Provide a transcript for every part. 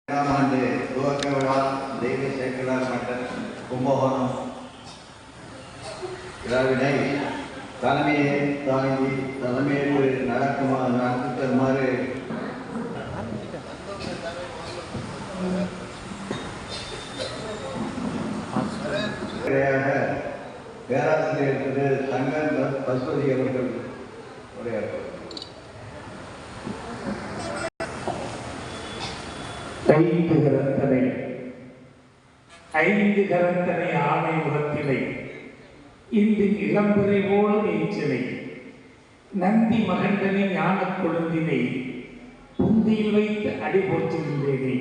ஆண்டு துவக்க விழா தெய்வ சேக்கிழார் மட்டம் கும்பகோணம் விழாவினை தலைமையை தாங்கி தலைமையேற்று நடத்தி தருமாறு பேராசிரியர் திரு தங்கன் பசுபதி அவர்கள் உரையாற்றுவார். ஐந்து கரத்தனை ஆணை முகத்திலை இன்று இளம்புரை போல் நீச்சலை நந்தி மகண்டனை ஞான கொழுந்தினை புந்தியில் வைத்து அடிபோற்றுகின்றேனே.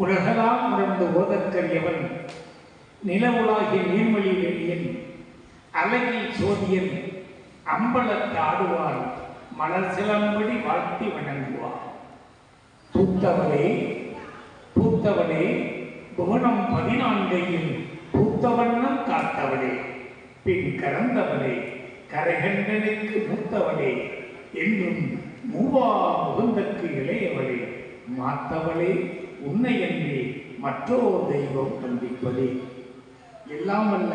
உலகலாம் உணர்ந்து ஓதற்கரியவன் நிலவுலாகிய நீர்மொழி வெளியன் அழகில் சோதியன் அம்பலத்து ஆடுவார் மலர் சிலம்படி வாழ்த்தி வணங்குவார். பூத்தவளே பூத்தவளே புவனம் 14 பூத்தவண்ணம் காத்தவளே பின் கறந்தவளே கரைகண்டனுக்கு மூத்தவளே என்றும் மூவா முகுந்தற்கு இளையவளே மாத்தவளே உன்னை என்றே மற்றொரு தெய்வம் கண்டிப்பதே. எல்லாம் அல்ல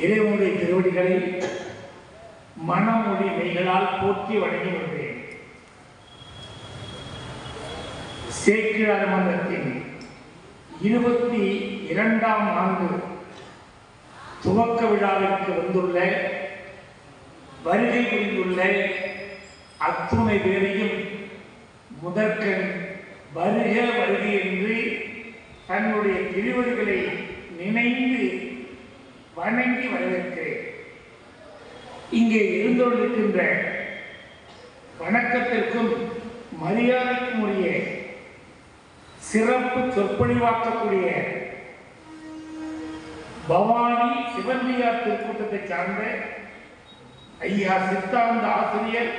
இறைவனுடைய திருவடிகளை மனமொழி மெய்களால் போற்றி வணங்கி வருகிறேன். சேக்கிழார் மன்றத்தின் 22ஆம் ஆண்டு துவக்க விழாவிற்கு வந்துள்ள வருகை புரிந்துள்ள அத்துணை பேரையும் முதற்கண் வருக வருகை என்று தன்னுடைய திருவடிகளை நினைந்து வணங்கி வரவேற்கிறேன். இங்கே இருந்தோடிருக்கின்ற வணக்கத்திற்கும் மரியாதைக்கும் உரிய சிறப்பு சொற்பொழிவாக்கக்கூடிய பவானி சிவன்மியார் திருக்கூட்டத்தை சார்ந்த ஐயா சித்தாந்த ஆசிரியர்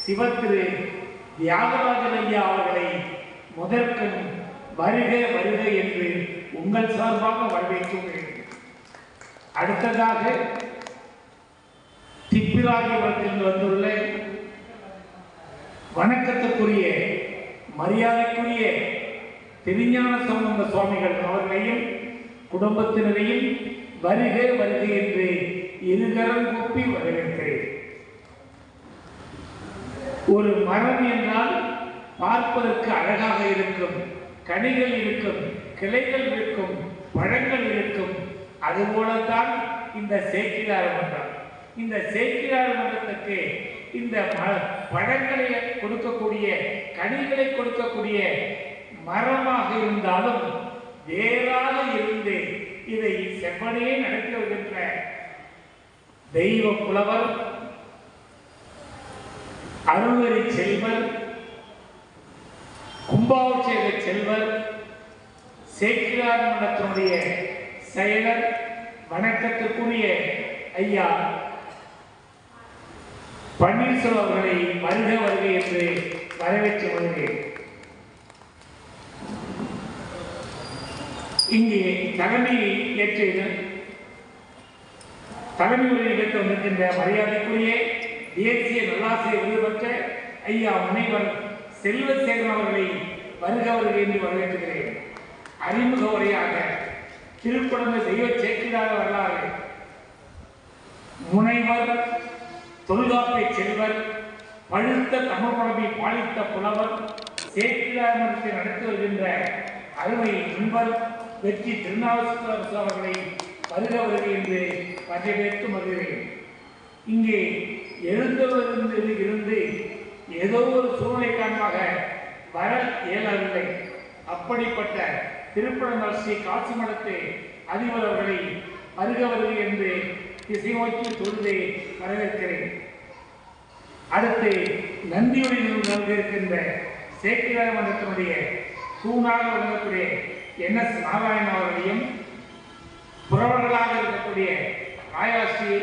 சிவத்திரு தியாகராஜன் ஐயா அவர்களை முதற்கண் வருக வருக என்று உங்கள் சார்பாக வரவேற்கிறேன். அடுத்ததாக திப்பிராஜபுரத்தில் வந்துள்ள வணக்கத்துக்குரிய மரியாதைக்குரிய திருஞான சம்பந்த சுவாமிகள் அவர்களையும் குடும்பத்தினரையும் வருக வருக என்று இருகரம் கூப்பி வரவேற்கிறேன். ஒரு மரம் என்றால் பார்ப்பதற்கு அழகாக இருக்கும், கனிகள் இருக்கும், கிளைகள் இருக்கும், பழங்கள் இருக்கும். அதுபோலத்தான் இந்த சேக்கிழார் மன்றம். இந்த சேக்கிழார் மன்றத்துக்கு இந்த பழங்களை கொடுக்கக்கூடிய கனிகளை கொடுக்கக்கூடிய மரமாக இருந்தாலும் வேறாக இருந்து இதை செவ்வனே நடத்தி வருகின்ற தெய்வ புலவர் அருள்வரி செல்வர் கும்பாபிஷேக செல்வர் சேக்கிழார் மன்றத்தினுடைய செயலர் வணக்கத்திற்குரிய ஐயா பன்னீர்செல்வம் அவர்களை வருக வருக என்று வரவேற்று வருகிறேன். இங்கே தலைமையை ஏற்று தலைமை உரையை ஏற்று வந்திருக்கின்ற மரியாதைக்குரிய தேசிய நல்லாசிரியர் விருது பெற்ற ஐயா முனைவர் செல்வசேகரன் அவர்களை வருக வருக என்று வரவேற்றுகிறேன். அறிமுக உரையாக திருக்குழந்தை தெய்வ சேக்கிழார் வரலாறு முனைவர் தொல்காப்பிய செல்வர் பழுத்த தமிழ் மரபை பாலித்த புலவர் சேக்கிழார் மன்றத்தை நடத்தி வருகின்ற அருமை நண்பர் வெற்றி திருநாவுக்கரசு அவர்களை வருக வருக என்று வரவேற்று மகிழ்கிறேன். இங்கே எழுந்தவரிலிருந்து ஏதோ ஒரு சூழ்நிலை காரணமாக வர இயலவில்லை. அப்படிப்பட்ட திருப்பரங்குன்ற ஸ்ரீ காசி மடத்து அதிபர் அவர்களை வருக வருக என்று திசை நோக்கி தொழுதை வரவேற்கிறேன். அடுத்து நந்தியுடன் இருக்கின்ற சேக்கிழார் மன்றத்தினுடைய தூணாக விளங்கக்கூடிய NS நாராயணன் அவர்களையும் புறவர்களாக இருக்கக்கூடிய ராயாஸ்ரீ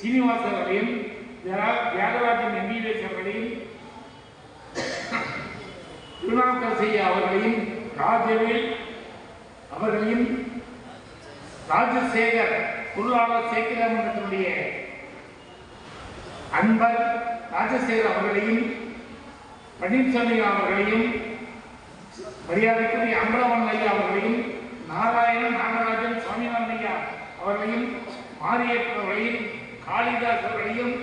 சீனிவாச அவர்களையும் தியாகராஜன் MBBS அவர்களையும் திருநாவுக்கரசு அவர்களையும் ராஜவேல் அவர்களையும் ராஜசேகர் பொருளாளர் சேக்கிழார் மன்றத்தினுடைய அன்பர் ராஜசேகர் அவர்களையும் பன்னீர்செல்வம் அவர்களையும் மரியாதைக்குரிய அம்பலவன் ஐயா அவர்களையும், நாராயணன் நாகராஜன் சுவாமிநாதன் ஐயா அவர்களையும், மாரியப்பன் அவர்களையும், காளிதாஸ் அவர்களையும்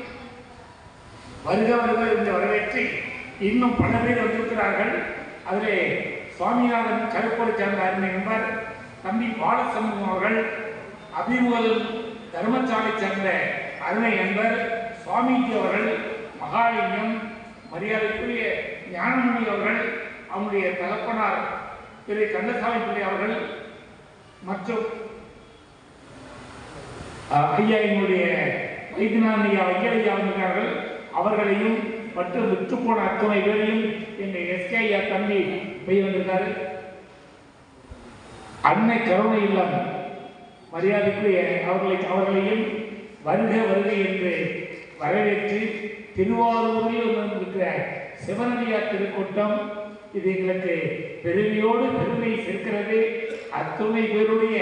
வருக வருக என்று வரவேற்று இன்னும் பல பேர் வந்திருக்கிறார்கள். அதிலே சுவாமிநாதன் கருப்பொரு சேர்ந்த அருமை என்பார், தம்பி பாலசண்முகம் அவர்கள், அபிமுகல் தர்மசாலை சேர்ந்த அருமை என்பர் சுவாமிஜி அவர்கள், மகாலிங்கம், மரியாதைக்குரிய ஞானமணி அவர்கள், அவனுடைய தகப்பனார் திரு கந்தசாமி பிள்ளை அவர்கள் மற்றும் ஐயா என்னுடைய வைத்தியநாதன் ஐயா வையலையா வந்திருக்கிறார்கள். அவர்களையும் மற்றும் விற்று போன அத்துணை பேரையும் எங்கள் எஸ்கே ஐயா தம்பி போய் வந்திருக்காரு. அன்னை கருணை இல்லம் மரியாதைக்குரிய அவர்களையும் வருக வருக என்று வரவேற்று திருவாரூரில் இருக்கிற சிவனடியார் திருக்கூட்டம் இது எங்களுக்கு பெருமையோடு பெருமை சேர்க்கிறது. அத்துணை பேருடைய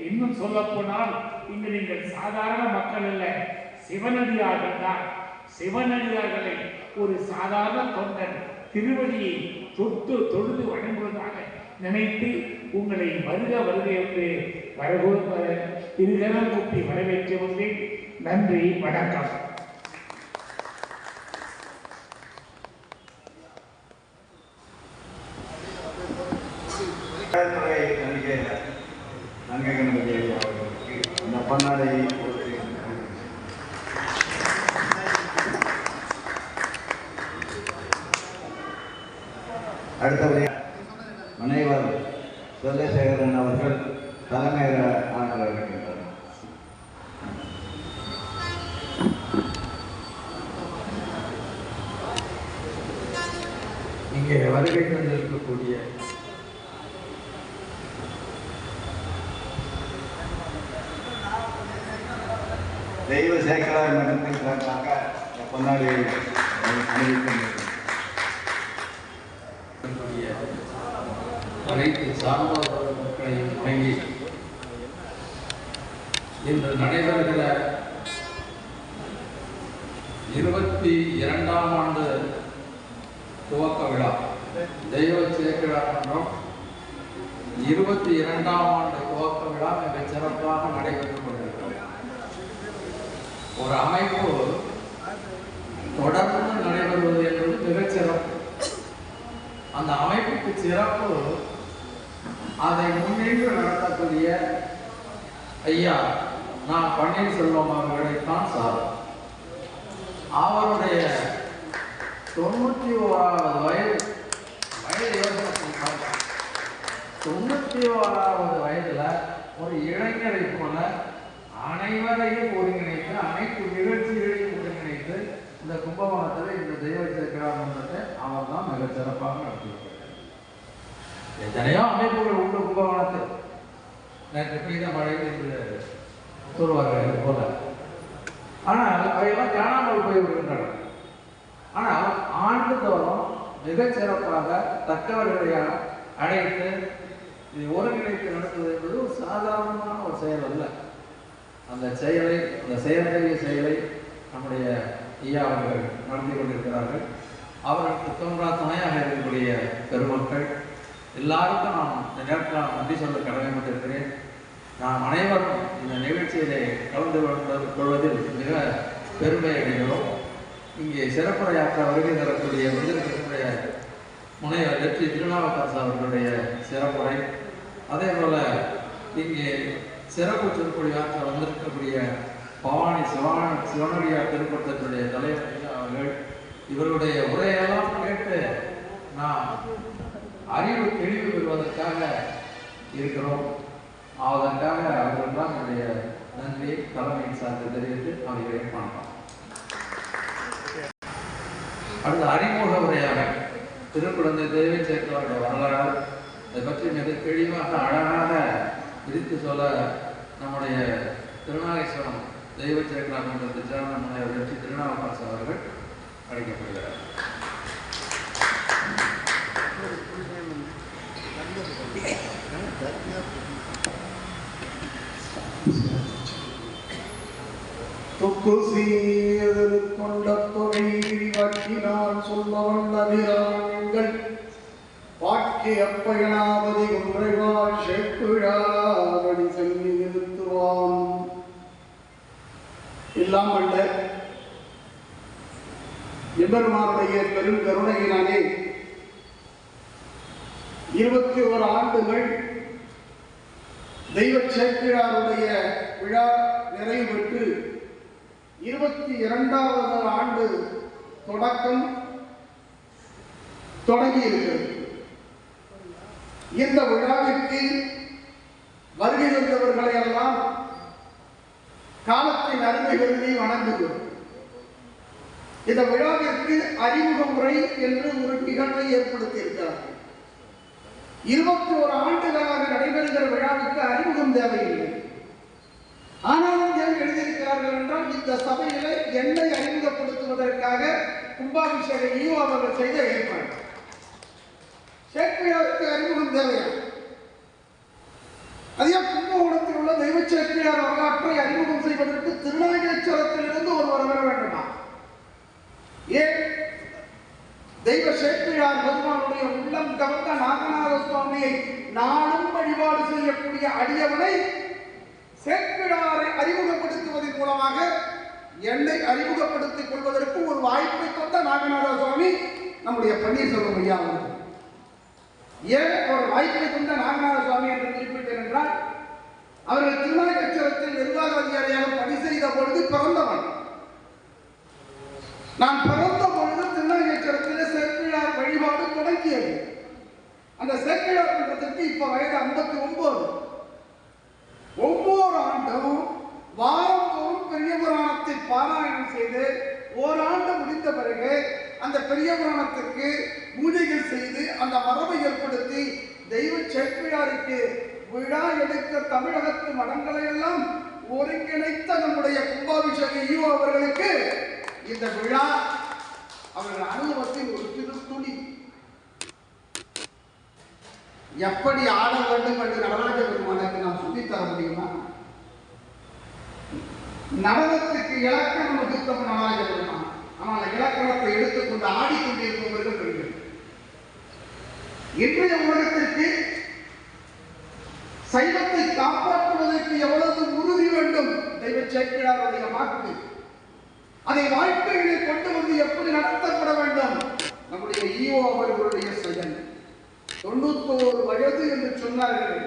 இன்னும் சொல்ல போனால் இங்கு நீங்கள் சாதாரண மக்கள் அல்ல, சிவனடியார்கள் தான். சிவனடியார்களை ஒரு சாதாரண தொண்டன் திருவடியை தொழுது வணங்குவதாக நினைத்து உங்களை வருக வருக என்று இருகரம் கூப்பி வரவேற்று வந்தேன். நன்றி, வணக்கம். நங்கை கணபதி அவர்களுக்கு இந்த பொன்னாடையை அடுத்தபடியாக முனைவர் சந்திரசேகரன் அவர்கள் தலைமையேற ஆற்ற இருக்கின்றார். இங்கே வருகை தந்திருக்கக்கூடிய தெய்வ சேகரார் மன்றத்தின் சார்பாக பொன்னாடியை அணிவிக்கின்றனர். அனைத்து சார்ந்த மக்களையும் வணங்கி இன்று நடைபெறுகிற 22ஆம் ஆண்டு துவக்க விழா தெய்வ சேக்கிழார் மன்றம் 22ஆம் ஆண்டு துவக்க விழா மிக சிறப்பாக நடைபெற்றுக் கொண்டிருக்கிறது. ஒரு அமைப்பு தொடர்ந்து நடைபெறுவது என்பது மிகச் சிறப்பு. அந்த அமைப்புக்கு சிறப்பு அதை முன்னின்று நடத்தக்கூடிய ஐயா நான் பன்னீர்செல்வம் அவர்களைத்தான் சார். அவருடைய 91வது வயது யோசனை 91வது வயதுல ஒரு இளைஞரை போல அனைவரையும் ஒருங்கிணைத்து அனைத்து நிகழ்ச்சிகளையும் ஒருங்கிணைத்து இந்த கும்பகோணத்தில் இந்த தெய்வ சேக்கிழார் மன்றத்தை அவர் தான் மிக சிறப்பாக நடத்தியிருக்கிறார். எத்தனையோ அமைப்புகள் உண்டு கும்பகோணத்தில். நேற்று பெய்த மழை என்று சொல்வார்கள் போல. ஆனால் அவையெல்லாம் காணாமல் போய்விடுகின்றன. ஆனால் ஆண்டுதோறும் மிகச் சிறப்பாக தக்கவர்களை அழைத்து இதை ஒருங்கிணைத்து நடத்துவது என்பது ஒரு சாதாரணமான ஒரு செயல் அல்ல. அந்த செயற்கரிய செயலை நம்முடைய ஐயா அவர்கள் நடத்தி கொண்டிருக்கிறார்கள். அவர்களுக்கு தோன்றா துணையாக இருக்கக்கூடிய பெருமக்கள் எல்லாருக்கும் நான் இந்த நேரத்தில் நன்றி சொல்ல கடமைப்பட்டிருக்கிறேன். நாம் அனைவரும் இந்த நிகழ்ச்சியிலே கலந்து கொள்வதில் மிக பெருமை அடைகிறோம். இங்கே சிறப்புரையாற்ற வருகை தரக்கூடிய வந்திருக்கக்கூடிய முனைவர் வெற்றி திருநாவுக்கரசு அவர்களுடைய சிறப்புரை, அதே போல இங்கே சிறப்பு சொற்பொழிவாற்ற வந்திருக்கக்கூடிய பவானி சிவனடியார் திருப்பட்டத்தினுடைய தலைவர் அவர்கள் இவருடைய உரையெல்லாம் கேட்டு நாம் அறிவு தெளிவு பெறுவதற்காக இருக்கிறோம். அதற்காக அவர்கள்தான் என்னுடைய நன்றியை தலைமையின் சார்ந்து தெரிவித்து அவர்களை பார்ப்போம். அடுத்த அறிமுக உரையாக திருக்குழந்தை தெய்வ சேக்கிழாருடைய வரலாறு அதை பற்றி மிக தெளிவாக அழகாக விரித்து சொல்ல நம்முடைய திருநாகேஸ்வரம் தெய்வ சேக்கிழார் மன்றத்தை சேர்ந்த முனைவர் வெற்றி திருநாவுக்கரசு அவர்கள் அழைக்கப்படுகிறார். தொக்கு சீர் கொண்ட தொகை விரிவாக்கினால் சொல்ல வந்த நிறாங்கள் ஆக்கி அப்பயனாவதி ஒன்றைவாள் சேக்குழாவடி செல்லி நிறுத்துவான். எல்லாம் அல்ல எம்பெருமானுடைய பெரும் கருணையினாலே 21 ஆண்டுகள் தெய்வ சேக்கிழாருடைய விழா நிறைவு பெற்று 22வது ஆண்டு தொடக்கம் தொடங்கி இருக்கிறது. இந்த விழாவிற்கு வருகை தந்தவர்களை எல்லாம் காலத்தின் அருமை கருதி வணங்குகிறோம். இந்த விழாவிற்கு அறிமுக முறை என்று ஒரு நிகழ்வை ஏற்படுத்தி இருக்கிறார்கள். 21 ஆண்டுகளாக நடைபெறுகிற விழாவுக்கு அறிமுகம் தேவையில்லை. ஆனாலும் ஏன் எழுதியிருக்கிறார்கள் என்றால், இந்த சபையிலே என்னை அறிமுகப்படுத்துவதற்காக கும்பாபிஷேக ஈவோ அவர்கள் செய்த ஏற்பாடு. சேக்கிழாருக்கு அறிமுகம் தேவையா? அதே கும்பகோணத்தில் உள்ள தெய்வ சேக்கிழார் வரலாற்றை அறிமுகம் செய்வதற்கு திருநாகேஸ்வரத்திலிருந்து ஒருவர் வர வேண்டுமா? ஏன் தெய்வ சேக்கிழார் பெருமானுடைய உள்ளம் கவர்ந்த நாகநாத சுவாமியை நானும் வழிபாடு செய்யக்கூடிய அடியவனை சேக்கிழாரை அறிமுகப்படுத்துவதன் மூலமாக என்னை அறிமுகப்படுத்திக் கொள்வதற்கு ஒரு வாய்ப்பை தந்த நாகநாத சுவாமி நம்முடைய பன்னீர்செல்வம் ஐயா அவர்கள். ஏன் ஒரு வாய்ப்பை தந்த நாகநாத சுவாமி என்று குறிப்பிட்டேன் என்றால், அவர்கள் திருநாகேஸ்வரத்தில் நிர்வாக அதிகாரியாக பணி செய்த பொழுது பிறந்தவன். நான் பிறந்த பொழுது திருநாகேஸ்வரத்திலே சேக்கிழார் வழிபாடு தொடங்கியது. அந்த சேக்கிழார் மன்றத்திற்கு இப்ப வயது 59. ஒவ்வொரு ஆண்டும் வாரந்தோறும் பெரிய புராணத்தை பாராயணம் செய்து ஓராண்டு முடிந்த பிறகு அந்த பெரிய புராணத்திற்கு பூஜைகள் செய்து அந்த மரபை ஏற்படுத்தி தெய்வ சேக்கிழாருக்கு விழா எடுக்க தமிழகத்து மடங்களை எல்லாம் ஒருங்கிணைத்த நம்முடைய கும்பாபிஷேக ஈவோ அவர்களுக்கு இந்த விழா அவர்கள் அனுபவத்தில் ஒரு சிறு துளி. எப்படி ஆட வேண்டும் என்று நடராஜ பெருமானுக்கு நாம் சொல்லித்தர முடியுமா? நடனத்துக்கு இலக்கணம் வகுத்தவன் நடராஜ பெருமான். ஆனால் இலக்கணத்தை எடுத்துக்கொண்டு ஆடிக்கொண்டிருப்பவர்கள் பெண்கள். இன்றைய உலகத்திற்கு சைவத்தை காப்பாற்றுவதற்கு எவ்வளவு உறுதி வேண்டும்? தெய்வ சேக்கிழாருடைய வாக்கு. அதை வாழ்க்கையிலே கொண்டு வந்து எப்படி நடத்தப்பட வேண்டும்? நம்முடைய ஈவோ அவர்களுடைய செயல். 91 வயது என்று சொன்னார்கள்.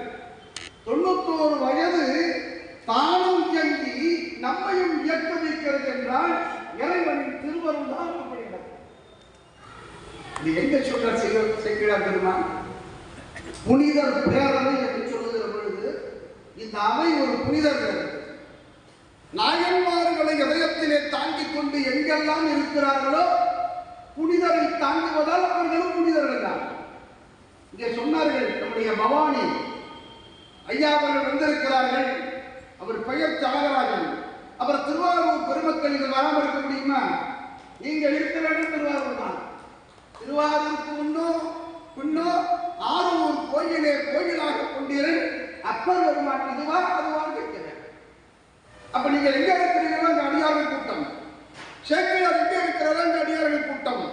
91 வயது தானும் இயங்கி நம்மையும் இயக்க வைக்கிறது என்றால் இறைவனின் திருவருள் தான். அப்படி இது எங்க சொல்ற சேக்கிழார் பெருமான்? புனிதர் பேரவை என்று சொல்லுகிற பொழுது இந்த அவை ஒரு புனிதர். நாயன்மார்களை இதயத்திலே தாங்கிக் கொண்டு எங்கெல்லாம் இருக்கிறார்களோ புனிதரை தாங்குவதால் அவர்களும் புனிதர்கள் தான். இங்கே சொன்னார்கள், நம்முடைய பவானி ஐயா அவர்கள் வந்திருக்கிறார்கள். அவர் பெயர் தியாகராஜன். அவர் திருவாரூர் பெருமக்கள் இங்கு வராமல் இருக்க முடியுமா? நீங்கள் இருக்க வேண்டும். திருவாரூர் தான். திருவாரூருக்கு பின்னும் ஆரூர் கோயிலே கோயிலாக கொண்டீர்கள். அப்பர் பெருமான் இதுவா அதுவா கேட்கிறேன். அப்ப நீங்கள் எங்க இருக்கிறீங்களோ அந்த அடியார்கள் கூட்டம், சேக்கிழார் எங்க இருக்கிறாரோ அந்த அடியார்கள் கூட்டம்.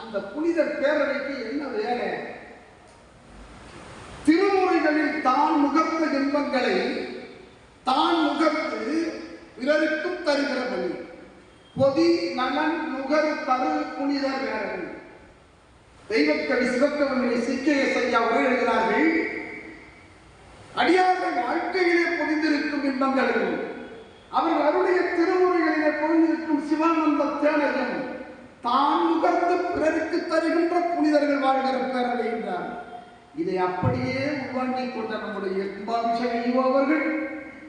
அந்த புனிதர் பேரவைக்கு என்ன வேலை? திருமுறைகளில் தான் நுகர்ந்த இன்பங்களை தான் நுகர்ந்து பிறருக்கும் தருகிற பணி. பொதி நலன் நுகர் தரு புனிதர் வேறன். தெய்வக்கவி சிவக்கவனை சிக்கைய செய்ய உரை எழுதினார்கள். அடியார்கள் வாழ்க்கையிலே பொதிந்திருக்கும் இன்பங்களும் அவர்கள் அவருடைய திருமுறைகளிலே பொதிந்திருக்கும் சிவானந்த தேனையும் தான் நுகர்ந்து பிறருக்கு தருகின்ற புனிதர்கள் வாழ்கிற பேரவை என்றார். இதை அப்படியே உள்வாங்கிக் கொண்ட நம்முடைய கும்பாபிஷேக ஈவோ அவர்கள்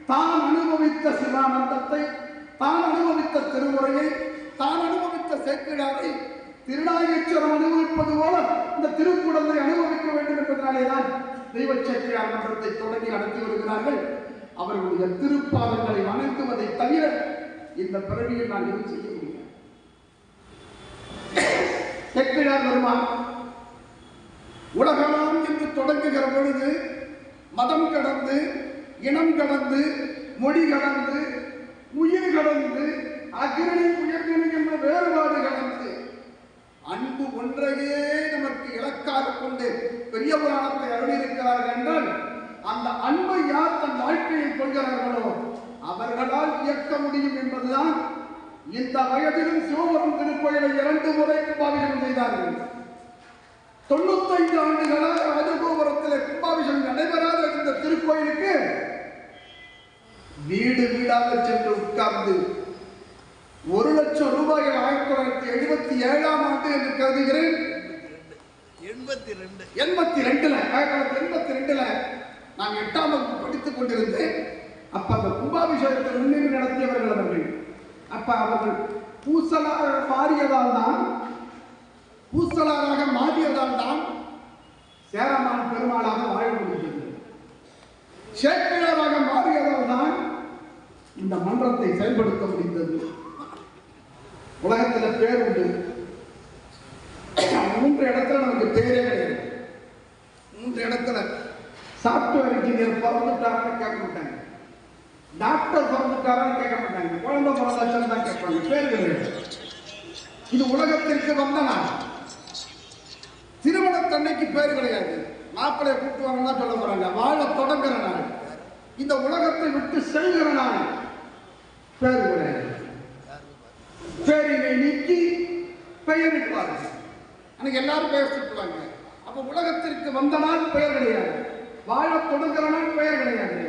தான் அனுபவித்த சிவானந்தத்தை, தான் அனுபவித்த திருமுறையை, தான் அனுபவித்த சேக்கிழாரை திருநாகேஸ்வரம் அனுபவிப்பது போல இந்த திருக்குடந்தை அனுபவிக்க வேண்டும் என்பதனாலேதான் தெய்வ சேக்கிழார் மன்றத்தை தொடங்கி நடத்தி வருகிறார்கள். அவர்களுடைய திருப்பாதங்களை வணங்குவதை தவிர இந்த பிறவியில் நான் எதுவும் செய்ய முடியும். சேக்கிழார் பெருமான் உலகலாம் என்று தொடங்குகிற பொழுது மதம் கடந்து, இனம் கடந்து, மொழி கடந்து, உயிர் கடந்து, அக்னி உயர்நிலை என்ற வேறுபாடு கடந்து அன்பு ஒன்றையே நமக்கு இலக்காக கொண்டு பெரிய புராணத்தை அருளியிருக்கிறார்கள் என்றால் அந்த அன்பை யார் தன் வாழ்க்கையில் கொள்கிறார்களோ அவர்களால் இயக்க முடியும் என்பதுதான். இந்த வயதிலும் சிவபுரம் திருக்கோயிலை 2 முறை கும்பாபிஷேகம் செய்தார்கள். 95 ஆண்டுகளாக ராஜகோபுரத்தில் கும்பாபிஷேகம் நடைபெறாத இந்த திருக்கோயிலுக்கு வீடு வீடாக சென்று உட்கார்ந்து 1 லட்சம் ரூபாய்கள் 1977ஆம் ஆண்டு என்று கருதுகிறேன். 1982ல நான் 8ஆம் வகுப்பு படித்துக் கொண்டிருந்தேன். அப்ப அந்த கும்பாபிஷேகத்தை முன்னின்று நடத்தியவர்கள் அவர்கள். அப்ப அவர்கள் பூசலாராக மாறியதால் தான் சேரமான் பெருமாளாக வாழ முடிந்தது. சேக்கிழாராக மாறியதால் தான் இந்த மன்றத்தை செயல்படுத்த முடிந்தது. உலகத்தில் பேர் உண்டு. 3 இடத்துல நமக்கு பேரே கிடையாது. 3 இடத்துல சாப்ட்வேர் இன்ஜினியர் பிறந்துட்டாருன்னு கேட்க மாட்டாங்க, டாக்டர் பிறந்துட்டாரான்னு கேட்க மாட்டாங்க, குழந்தை பிறந்தாச்சுன்னு தான் கேட்பாங்க, பேர் கிடையாது. இது உலகத்திற்கு வந்த நாள். திருமணத்தன்னைக்கு பேர் கிடையாது, மாப்பிள்ளைய கூப்பிட்டு வாங்க சொல்ல போறாங்க. வாழ தொடங்குற நாள், இந்த உலகத்தை விட்டு செல்கிற நாள், பேர் கிடையாது. பேரினை நீக்கி பெயரிடுவார்கள். அன்னைக்கு எல்லாரும் பெயர் சுட்டுவாங்க. அப்ப உலகத்திற்கு வந்த நாள் பெயர் கிடையாது, வாழ தொடங்குற நாள் பெயர் கிடையாது,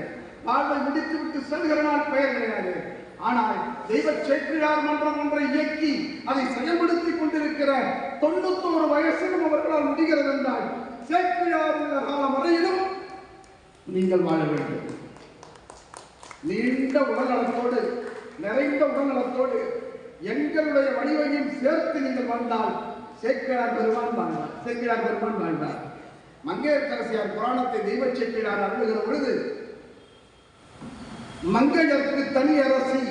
வாழ்வை முடித்து விட்டு செல்கிற நாள் பெயர் கிடையாது. ஆனால் தெய்வ சேக்கிழார் மன்றம் ஒன்றை இயக்கி அதை செயல்படுத்திக் கொண்டிருக்கிற 91 வயசிலும் அவர்களால் முடிகிறது என்றால் சேக்கிழார் உள்ள காலம் வரையிலும் நீங்கள் வாழ வேண்டும். நீண்ட உடல்நலத்தோடு, நிறைந்த உடல்நலத்தோடு எங்களுடைய வடிவையும் சேர்த்து நீங்கள் வாழ்ந்தால் சேக்கிழார் பெருமான் வாழ்ந்தார். மங்கையர்க்கரசியார் புராணத்தை தெய்வ சேக்கிழார் அருளுகிற பொழுது, மங்கையர்க்கு தனி அரசி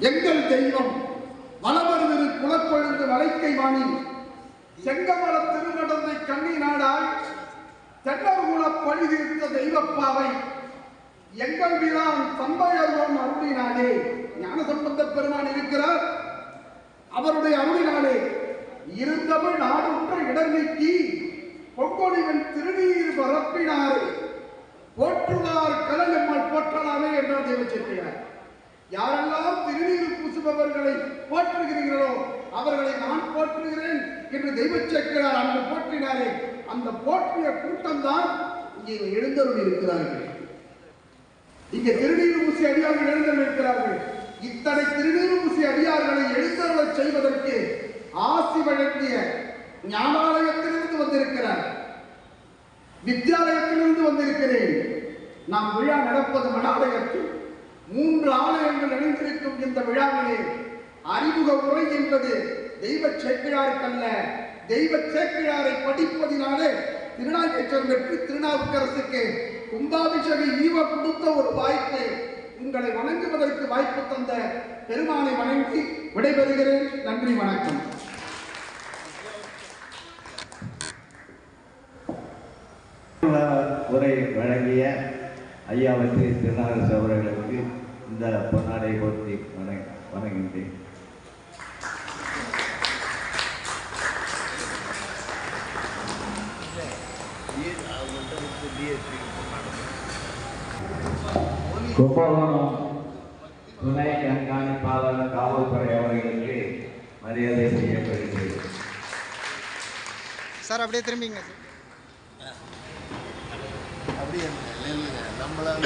எங்கள் தெய்வம் வளமருதிரு குலப்பொழுது வளைக்கை வாணி செங்கமல திருநடந்தை கண்ணி நாடாய் தென்னகுல பழிதீர்த்த தெய்வப்பாவை எங்கள் விழான் தம்பையர்வம் அருளினாலே. ஞான சம்பந்த பெருமான் இருக்கிறார். அவருடைய அருளினாலே இருந்தமிழ் நாடுற்ற இடர் நீக்கி பொங்கொழிவன் திருநீர் பரப்பினாரே போற்றுவார் கலங்கம்மாள் போற்றலாமே என்றார் தெய்வ சேக்கிழார். யாரெல்லாம் திருநீர் பூசுபவர்களை போற்றுகிறீர்களோ அவர்களை நான் போற்றுகிறேன் என்று தெய்வ சேக்கிழார் அங்கு போற்றினாரே. அந்த போற்றிய கூட்டம் தான் இங்கே எழுந்தருள் இருக்கிறார்கள். இங்கே திருநீர் பூசி அடியார்கள் எழுந்தருள் இருக்கிறார்கள். இத்தனை திருநீர் பூசி அடியார்களை எழுந்தருளச் செய்வதற்கு ஆசி வழங்கிய ஞானாலயத்திலிருந்து வந்திருக்கிறார், வித்யாலயத்திலிருந்து வந்திருக்கிறேன். நாம் விழா நடப்பது மடாலயத்தில் 3 ஆலயங்கள் இணைந்திருக்கும் இந்த விழாவிலே அறிமுக உரை என்பது தெய்வ சேக்கிழாருக்கல்ல, தெய்வ சேக்கிழாரை படிப்பதினாலே திருநாகேஸ்வரம் வெற்றி திருநாவுக்கரசுக்கு கும்பாபிஷேக ஈவ கொடுத்த ஒரு வாய்ப்பு. உங்களை வணங்குவதற்கு வாய்ப்பு தந்த பெருமானை வணங்கி விடைபெறுகிறேன். நன்றி, வணக்கம். உரை வழங்கிய ஐயாவற்று திருநாகரசு அவர்களுக்கு இந்த பொன்னாடை போற்றி வணங்குகின்றேன். கும்பகோணம் துணை கண்காணிப்பாளர் காவல்துறை அவர்களுக்கு மரியாதை செய்யப்படுகிறது. சார் அப்படியே திரும்பிங்க சார். அப்படியே நம்மளால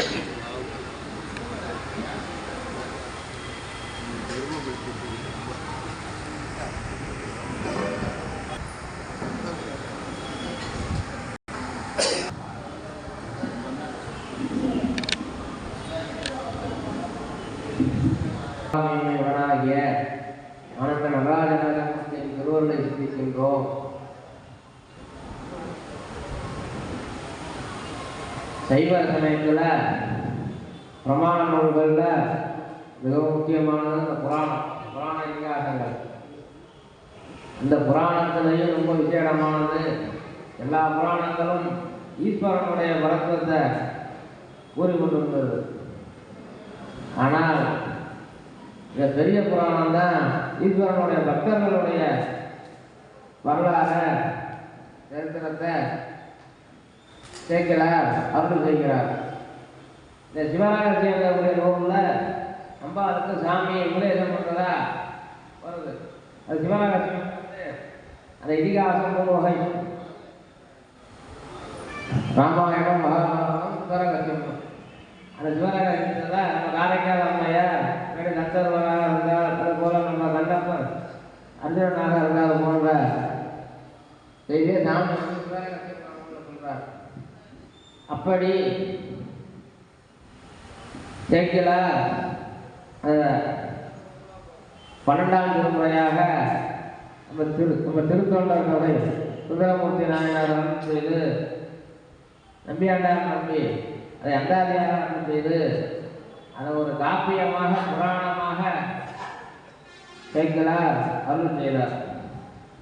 வராகிய அனந்த நடராஜனின் திருவருளை சிந்திக்கின்றோம். சைவ சமயத்தில் பிரமாண நூல்களில் மிக முக்கியமானது இந்த புராண இதிகாசங்கள். இந்த புராணத்திலையும் ரொம்ப விசேடமானது. எல்லா புராணங்களும் ஈஸ்வரனுடைய வழக்கத்தை கூறிக்கொண்டிருந்தது. ஆனால் இந்த பெரிய புராணம் தான் ஈஸ்வரனுடைய பக்தர்களுடைய வரலாறு சரித்திரத்தை சேர்க்கிறார், அருள் செய்கிறார். இந்த சிவராகசியங்களுடைய நூலில் அம்பாளுக்கு சாமியை உபதேசம் பண்ணுறதா வருது. அது சிவராகசியம் அந்த இதிகாசம் 3 வகை. ராமாயணம், மகாபாரதம், சிவராகசியம். அந்த சிவராகசியத்தில் தான் நம்ம காரைக்கால் அம்மையார் நந்தர்வராக இருந்தால், அது போல நம்ம கண்டப்பன் அர்ஜுனனாக இருந்தால் போன்ற செய்தியை சாமி சொல்றார். அப்படி சேர்க்கிறார். 12ஆம் திருமுறையாக நம்ம திருத்தொண்டர் கதை சுந்தரமூர்த்தி நாயனார் அருள் செய்து, நம்பியாண்டார் நம்பி அதை அந்தாதியாக அருள் செய்து, அதை ஒரு காப்பியமாக புராணமாக சேர்க்கிறார், அருள் செய்தார்.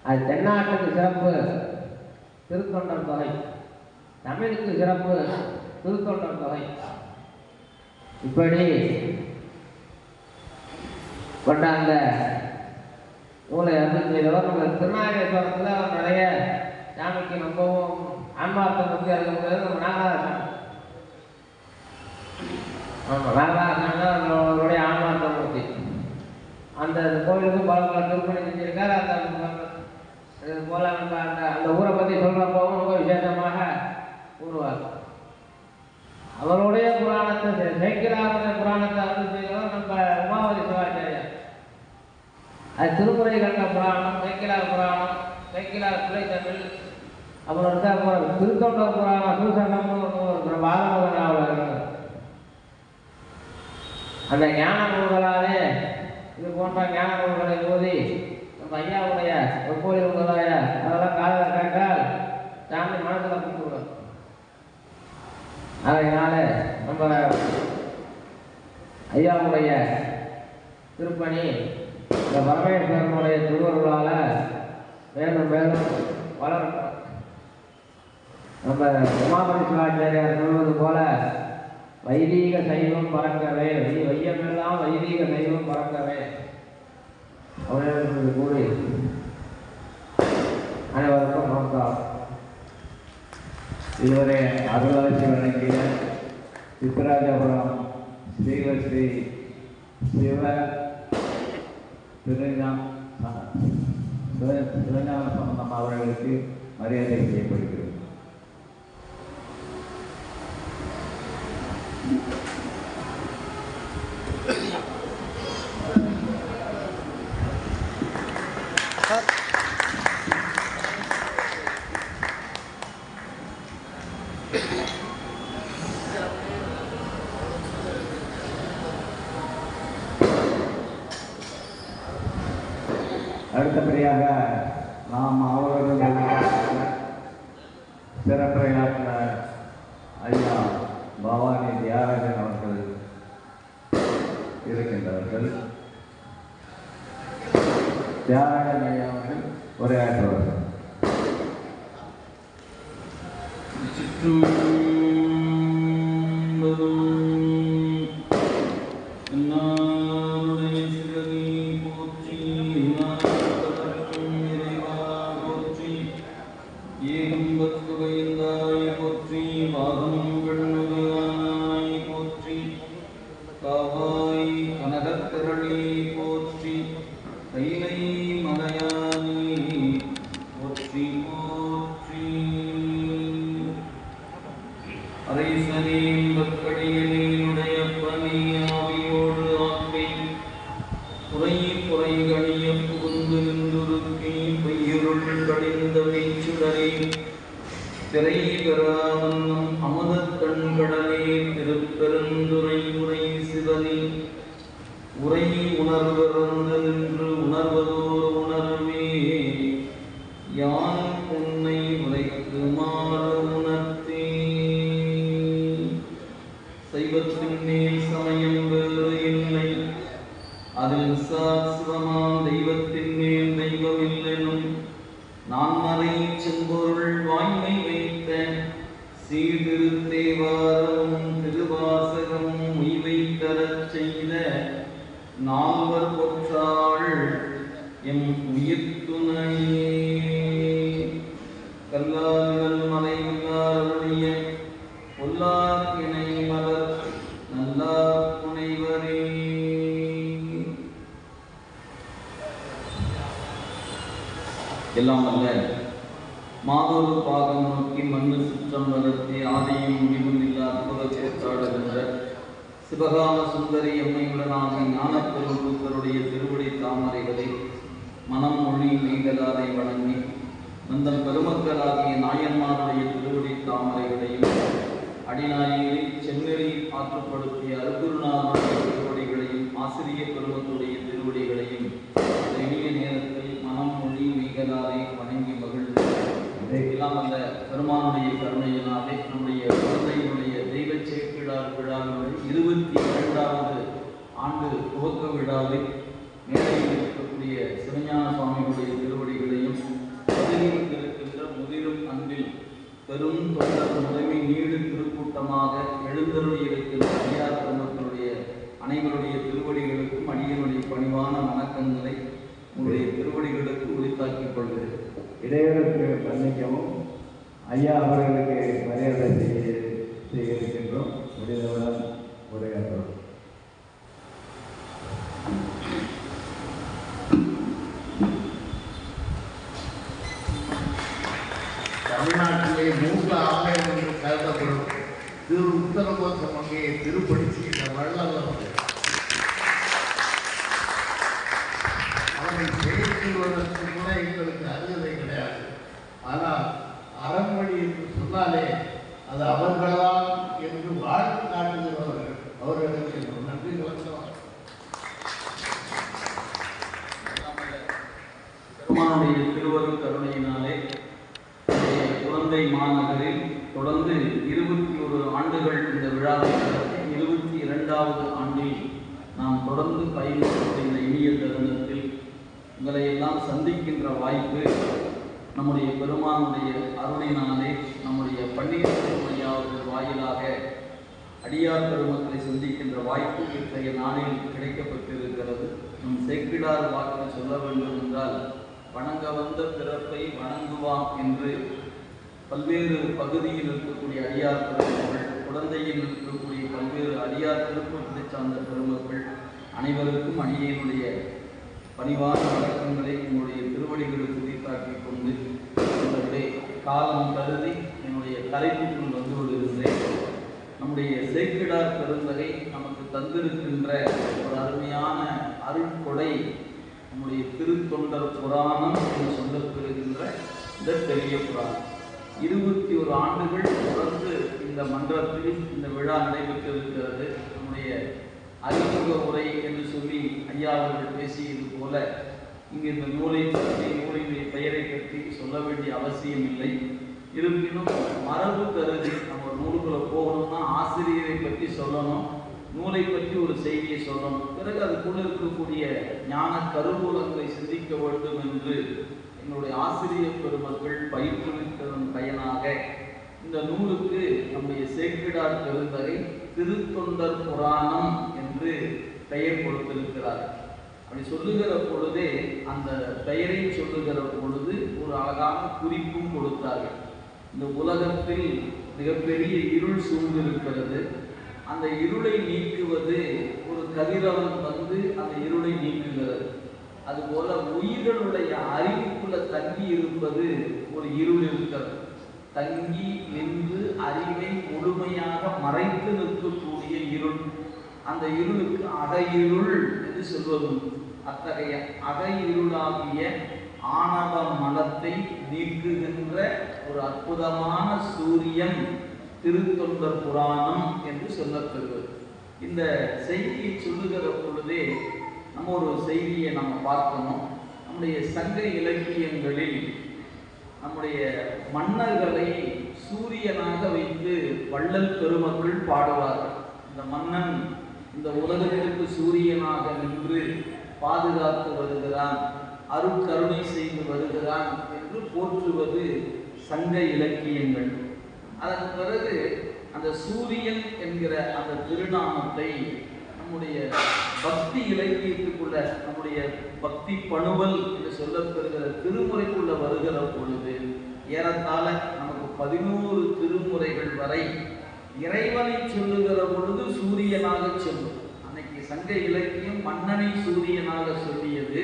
அது தென்னாட்டுக்கு சிறப்பு திருத்தொண்டர் தொகை, தமிழுக்கு சிறப்பு திருத்தொண்டர் தொகை. இப்படி கொண்ட அந்த நூலை அருள் செய்தவர் நம்ம திருநாகேஸ்வரத்தில் அவர் நிறைய சாமிக்கு ரொம்பவும் ஆன்மார்த்தம் பற்றி அறிய முடியாது. நம்ம நாகராஜன், ஆமாம், நாகராஜன் தான் நம்மளுடைய ஆன்மார்த்த மூர்த்தி. அந்த கோவிலுக்கும் பல பல திருப்பணி செஞ்சிருக்காரு. அது போல நம்ம அந்த ஊரை பற்றி சொல்கிறப்பவும் ரொம்ப விசேஷமாக கூறுவார். அவருடைய புராணத்தை சேக்கிராருடைய புராணத்தை அருள் செய்தவர் நம்ம உமாவதி சிவாச்சாரியார். அது திருமுறை கண்ட புராணம், சேக்கிரார் புராணம், சேக்கிரார் பிள்ளை தமிழ், அப்புறம் இருந்தால் திருத்தொண்டர் புராணம், சூசகம்னு ஒரு பாலமுக நாவலர். அந்த ஞான நூல்களாலே இது போன்ற ஞான நூல்களை ஓதி நம்ம ஐயாவுடைய ஒப்போலி உங்களாய அதெல்லாம் காதல கேட்டால் சாமி மனசில் கூப்பிடுவார். அதனால நம்ம ஐயாவுடைய திருப்பணி இந்த பரமேஸ்வரனுடைய திருவருளால் மேலும் மேலும் வளரட்டும். நம்ம உமாபதி சிவாச்சாரியார் சொல்வது போல வைதீக சைவம் பறக்கவே, வையமெல்லாம் வைதீக சைவம் பறக்கவே அவர்களுக்கு கூறி அனைவருக்கும் நமஸ்காரம். இதுவரை அருளாட்சி வழங்கிய சித்தராஜபுரம் ஸ்ரீ சிவ திருஞான சம்பந்தம் அவர்களுக்கு மரியாதை செய்யப்படுகிறது. அடுத்தபடியாக நாம் அவர்கள் சிறப்புரையாற்ற ஐயா பவானி தியாகராஜன் அவர்கள் இருக்கின்றவர்கள். தியாகராஜன் ஐயா அவர்கள் உரையாற்றுவார்கள். நால்வர் பொற்றாள் எம் உயிர் துணையே எல்லாம் அல்ல மாதொரு பாகம் நோக்கி மண்ணு சுற்றம் வளர்த்தி ஆதியும் முடிவும் இல்லா அற்புத கூத்தாடுகின்ற சிவகாம சுந்தரி எம்மையுடனாக ஞானப்பெரும்பூத்தருடைய திருவடி தாமரைகளை மனம் மொழி மெய்களாரை வணங்கி நந்தம் பெருமக்களாகிய நாயன்மாருடைய திருவடி தாமரைகளையும் அடிநாயகரை சென்னறி ஆற்றுப்படுத்திய அருகுருநாதனுடைய திருவடிகளையும் ஆசிரிய பெருமத்துடைய திருவடிகளையும் இனிய நேரத்தில் மனம் மொழி மெய்களாரை வணங்கி மகிழ்ந்து இதையெல்லாம் அந்த பெருமானுடைய கருணையினாலே நம்முடைய குழந்தையினுடைய தெய்வ சேக்கிழார் விழாவினுடைய 22வது ஆண்டு துவக்க விழாவில் மேடையில் இருக்கக்கூடிய சிவஞான சுவாமிகளுடைய திருவடிகளையும் பதிலில் இருக்கின்ற முதிரும் அன்பில் பெரும் தொண்டர் முறைமை நீடு திருக்கூட்டமாக எழுந்தருளி இருக்கின்ற ஐயார் பெருமக்களுடைய அனைவருடைய திருவடிகளுக்கும் அடியனுடைய பணிவான வணக்கங்களை உங்களுடைய திருவடிகளுக்கு உரித்தாக்கிக் கொள்கிறேன். இடையூறுக்கு மன்னிக்கவும். ஐயா அவர்களுக்கு மரியாதை செய்ய இருக்கின்றோம். முடிந்தவுடன் உரையாற்றுவோம். தமிழ்நாட்டிலே மூல ஆலயம் என்று கருதப்படும் திரு உத்தரகோசம் அங்கே திருப்படிச்சு இந்த வள்ளல் அவனை செயல்படுவதற்கு கூட எங்களுக்கு அருகதை கிடையாது. ஆனால் அறமொழி என்று சொன்னாலே அது அவர்கள்தான் என்று வாழ்த்து காட்டுகிறவர்கள். அவர்களுக்கு நன்றி வணக்கம். பெருமானுடைய திருவருள் கருணையினாலே குழந்தை மாநகரில் தொடர்ந்து 21 ஆண்டுகள் இந்த விழாவை நடத்தி 22வது ஆண்டில் நாம் தொடர்ந்து பயணித்த இந்த இனிய தருணத்தில் உங்களை எல்லாம் சந்திக்கின்ற வாய்ப்பு நம்முடைய பெருமானுடைய அருளினாலே நம்முடைய பள்ளிகளுடைய வாயிலாக அடியார் பெருமக்களை சந்திக்கின்ற வாய்ப்பு இன்றைய நாளில் கிடைக்கப்பட்டிருக்கிறது. நம் சேக்கிடார் வாக்கில் சொல்ல வேண்டும் என்றால் வணங்க வந்த பிறப்பை வணங்குவாம் என்று பல்வேறு பகுதியில் இருக்கக்கூடிய அடியார் பெருமக்கள், குழந்தையில் இருக்கக்கூடிய பல்வேறு அடியார் திருப்பத்தை சார்ந்த பெருமக்கள் அனைவருக்கும் அடியினுடைய பணிவான வழக்கங்களை உங்களுடைய திருவடிகளுக்கு உரித்தாக்கிக் கொண்டு உங்களுடைய காலம் கருதி என்னுடைய தலைப்புக்குள் வந்து கொண்டிருந்தேன். நம்முடைய சேக்கிடார் பெருந்தகை நமக்கு தந்திருக்கின்ற ஒரு அருமையான அருட்கொடை நம்முடைய திருத்தொண்டர் புராணம் என்று சொல்லப்பெறுகின்ற இந்த பெரிய புராணம். 21 ஆண்டுகள் தொடர்ந்து இந்த மன்றத்தில் இந்த விழா நடைபெற்றிருக்கிறது. நம்முடைய அறிமுக உரை என்று சொல்லி ஐயா அவர்கள் பேசியது போல இங்கு இந்த நூலை பற்றி நூலினுடைய பெயரை பற்றி சொல்ல வேண்டிய அவசியம் இல்லை. இருப்பினும் மரபு கருதி நம்ம நூலுக்குள்ள போகணும்னா ஆசிரியரை பற்றி சொல்லணும், நூலை பற்றி ஒரு செய்தியை சொல்லணும், பிறகு அதுக்குள்ள இருக்கக்கூடிய ஞான கருவூலங்களை சிந்திக்க வேண்டும் என்று எங்களுடைய ஆசிரியர் பெருமக்கள் பயிற்றுவித்ததன் பயனாக இந்த நூலுக்கு நம்முடைய சேக்கிடார் பெருந்தகை திருத்தொண்டர் புராணம் என்று பெயர் கொடுத்திருக்கிறார். அப்படி சொல்லுகிற பொழுதே அந்த பெயரை சொல்லுகிற பொழுது ஒரு அழகான குறிப்பும் கொடுத்தார்கள். இந்த உலகத்தில் மிகப்பெரிய இருள் சூழ்ந்திருக்கிறது. அந்த இருளை நீக்குவது ஒரு கதிரவன் வந்து அந்த இருளை நீக்குகிறது. அதுபோல உயிர்களுடைய அறிவுக்குள்ள தங்கி இருப்பது ஒரு இருள் இருக்கிறது. தங்கி நின்று அறிவை முழுமையாக மறைத்து நிற்கக்கூடிய இருள், அந்த இருளுக்கு அகையிருள் என்று சொல்வதும். அத்தகைய அகையிருளாகிய ஆணவ மலத்தை நீக்குகின்ற ஒரு அற்புதமான சூரியன் திருத்தொண்டர் புராணம் என்று சொல்லப்படுவது. இந்த செய்தியை சொல்லுகிற பொழுதே நம்ம ஒரு செய்தியை நம்ம பார்க்கணும். நம்முடைய சங்க இலக்கியங்களில் நம்முடைய மன்னர்களை சூரியனாக வைத்து வள்ளல் பெருமக்கள் பாடுவார்கள். இந்த மன்னன் இந்த உலகத்திற்கு சூரியனாக நின்று பாதுகாத்து வருகிறான், அருட்கருணை செய்து வருகிறான் என்று போற்றுவது சங்க இலக்கியங்கள். அதன் பிறகு அந்த சூரியன் என்கிற அந்த திருநாமத்தை நம்முடைய பக்தி இலக்கியத்துக்குள்ள, நம்முடைய பக்தி பணுவல் என்று சொல்லப்பெறுகிற திருமுறைக்குள்ள வருகிற பொழுது ஏறத்தாழ நமக்கு 11 திருமுறைகள் வரை இறைவனை சொல்லுகிற பொழுது சூரியனாக சொல்லும். அன்னைக்கு சங்க இலக்கியம் மன்னனை சூரியனாக சொல்லியது.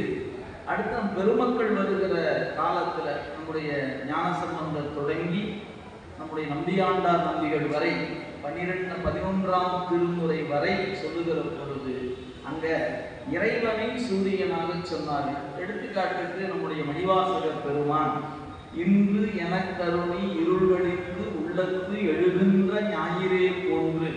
அடுத்து நம் பெருமக்கள் வருகிற காலத்துல நம்முடைய ஞானசம்பந்தர் தொடங்கி நம்முடைய நம்பியாண்டார் நம்பிகள் வரை 11ஆம் திருமுறை வரை சொல்லுகிற பொழுது அங்க இறைவனை சூரியனாக சொன்னார்கள். எடுத்துக்காட்டுக்கு நம்முடைய மணிவாசகர் பெருமான் இன்று எனக்கருணை இருள்களிற்கு உள்ளத்து எழுகின்ற ஞாயிறே போன்று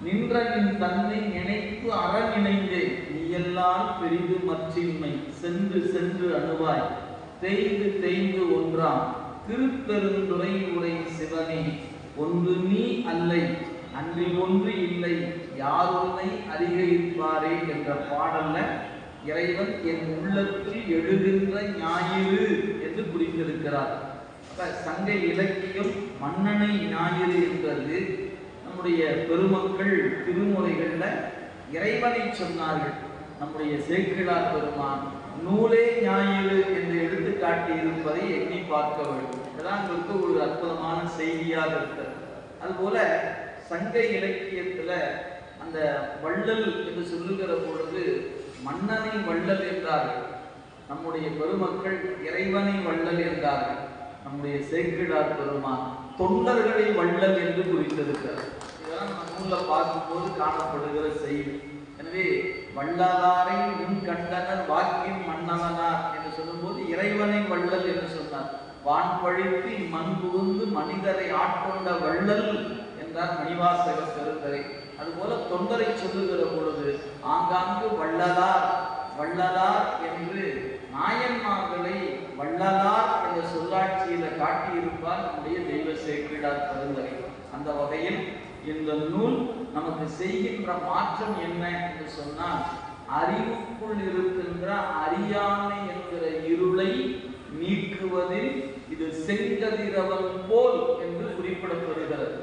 நின்ற நின் தன்னை நினைத்து அறநினைந்தே நீயெல்லாம் பெரிது மற்றின்மை சென்று சென்று அணுவாய் தேய்ந்து தேய்ந்து ஒன்றாம் திருப்பெருந்துறை உரை சிவனே ஒன்று நீ அல்லை அன்றி ஒன்று இல்லை யார் உன்னை அறிகைப்பாரே என்ற பாடல்ல இறைவன் என் உள்ளத்தில் எழுகின்ற ஞாயிறு என்று குறித்திருக்கிறார். அப்ப சங்க இலக்கியம் மன்னனை ஞாயிறு என்பது நம்முடைய பெருமக்கள் திருமுறைகள்ல இறைவனை சொன்னார்கள். நம்முடைய சேக்கிழார் பெருமான் நூலே ஞாயிறு என்று எடுத்து காட்டி இருப்பதை எண்ணி பார்க்க வேண்டும். இதெல்லாம் உங்களுக்கு ஒரு அற்புதமான செய்தியாக இருக்கிறது. அதுபோல சங்க இலக்கியத்துல அந்த வள்ளல் என்று சொல்லுகிற பொழுது மன்னனை வள்ளல் என்றார்கள். நம்முடைய பெருமக்கள் இறைவனை வள்ளல் என்றார்கள். நம்முடைய சேக்கிழார் பெருமான் தொண்டர்களை வள்ளல் என்று குறித்திருக்கிறார். இதெல்லாம் நம்ம நூல்ல பார்க்கும்போது காணப்படுகிற செய்தி. எனவே வள்ளலாரை முன் கண்டனர் வாக்கின் மன்னவனார் என்று சொல்லும்போது இறைவனை வள்ளல் என்று சொன்னார். வான் பழித்து மண் புகுந்து மனிதரை ஆட்கொண்ட வள்ளல் என்றார் மணிவாசக பெருந்தரை. அதுபோல தொண்டரை சொல்லுகிற பொழுது ஆங்காங்கு வள்ளலார் வள்ளலார் என்று நாயன்மார்களை வள்ளலார் என்ற சொல்லாட்சியில காட்டியிருப்பார் நம்முடைய தெய்வ சேக்கிழார் பெருந்தரை. அந்த வகையில் இந்த நூல் நமக்கு செய்கின்ற மாற்றம் என்ன என்று சொன்னால் அறிவுக்குள் இருக்கின்ற அறியாமை என்கிற இருளை நீக்குவதில் இது செங்கதிரவன் போல் என்று குறிப்பிடப்படுகிறது.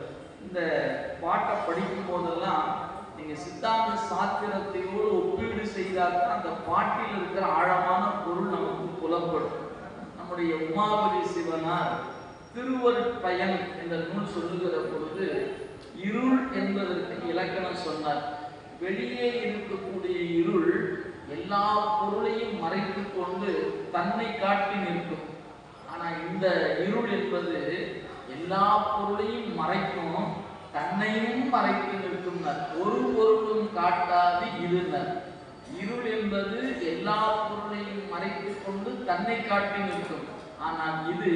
இந்த பாட்டை படிக்கும் போதெல்லாம் நீங்க சித்தாந்த சாத்திரத்தையோடு ஒப்பீடு செய்தால்தான் அந்த பாட்டில் இருக்கிற ஆழமான பொருள் நமக்கு புலப்படும். நம்முடைய உமாபதி சிவனார் திருவருட்பயன் என்ற நூல் சொல்லுகிற பொழுது இருள் என்பதற்கு இலக்கணம் சொன்னார். வெளியே இருக்கக்கூடிய இருள் எல்லா பொருளையும் மறைத்து கொண்டு தன்னை காட்டி நிற்கும். ஆனா இந்த இருள் என்பது எல்லா பொருளையும் மறைக்கும், தன்னையும் மறைத்து நிற்கும். ஒரு பொருளும் காட்டாது இருந்தர். இருள் என்பது எல்லா பொருளையும் மறைத்து கொண்டு தன்னை காட்டி நிற்கும். ஆனால் இது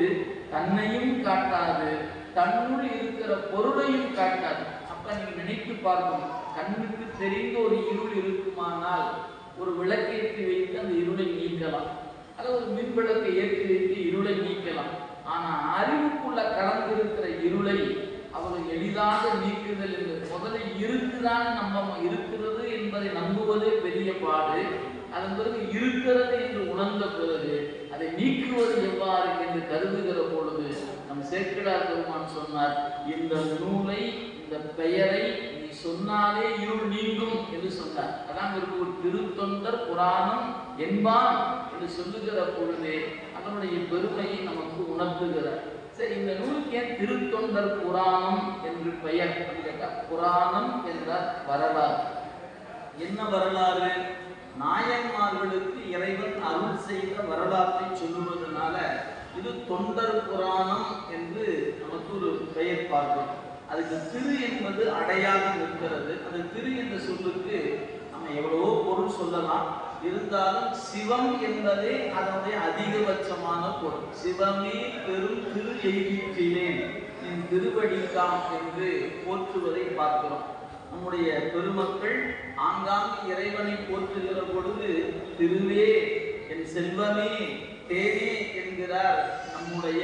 தன்னையும் காட்டாது, தன்னுள் இருக்கிற பொருளையும் காட்டாது. அப்ப நீங்க நினைத்து பார்க்கணும், கண்ணுக்கு தெரிந்த ஒரு இருள் இருக்குமானால் ஒரு விளக்கேற்றி வைத்து அந்த இருளை நீக்கலாம், அல்லது ஒரு மின் விளக்கை ஏற்றி வைத்து இருளை நீக்கலாம். ஆனா அறிவுக்குள்ள கலந்திருக்கிற இருளை அவர்கள் எளிதாக நீக்குதல் என்று முதல்ல இருக்குதான் நம்ம இருக்கிறது என்பதை நம்புவதே பெரிய பாடு. அதன் பிறகு இருக்கிறது என்று உணர்ந்த பிறகு அதை நீக்குவது எவ்வாறு என்று கருதுகிற பொழுது நம் சேக்கிழார் பெருமான் சொன்னார், இந்த நூலை இந்த பெயரை நீ சொன்னாலே இருள் நீங்கும் என்று சொன்னார். அதான் ஒரு திருத்தொண்டர் புராணம் என்பான் என்று சொல்லுகிற பொழுதே அதனுடைய பெருமையை நமக்கு உணர்த்துகிறார். சரி, இந்த நூலுக்கு ஏன் திருத்தொண்டர் புராணம் என்று பெயர் கேட்டார். புராணம் என்றால் வரலாறு. என்ன வரலாறு? நாயன்மார்களுக்கு இறைவன் அருள் செய்த வரலாற்றை சொல்லுவதனால இது தொண்டர் புராணம் என்று நமக்கு ஒரு பெயர் பார்க்கிறோம். அதுக்கு திரு என்பது அடையாளம் இருக்கிறது. அந்த திரு என்ற சொல்லுக்கு நம்ம எவ்வளவோ பொருள் சொல்லலாம். இருந்தாலும் சிவம் என்பதே அதனுடைய அதிகபட்சமான பொருள். சிவமே பெரும் திரு எய்திற்றிலேன் என் திருவடிக்காம் என்று போற்றுவதை பார்க்கிறோம். நம்முடைய பெருமக்கள் ஆங்காங்கு இறைவனை போற்றுகிற பொழுது திருவே என் செல்வமே தேனே என்கிறார் நம்முடைய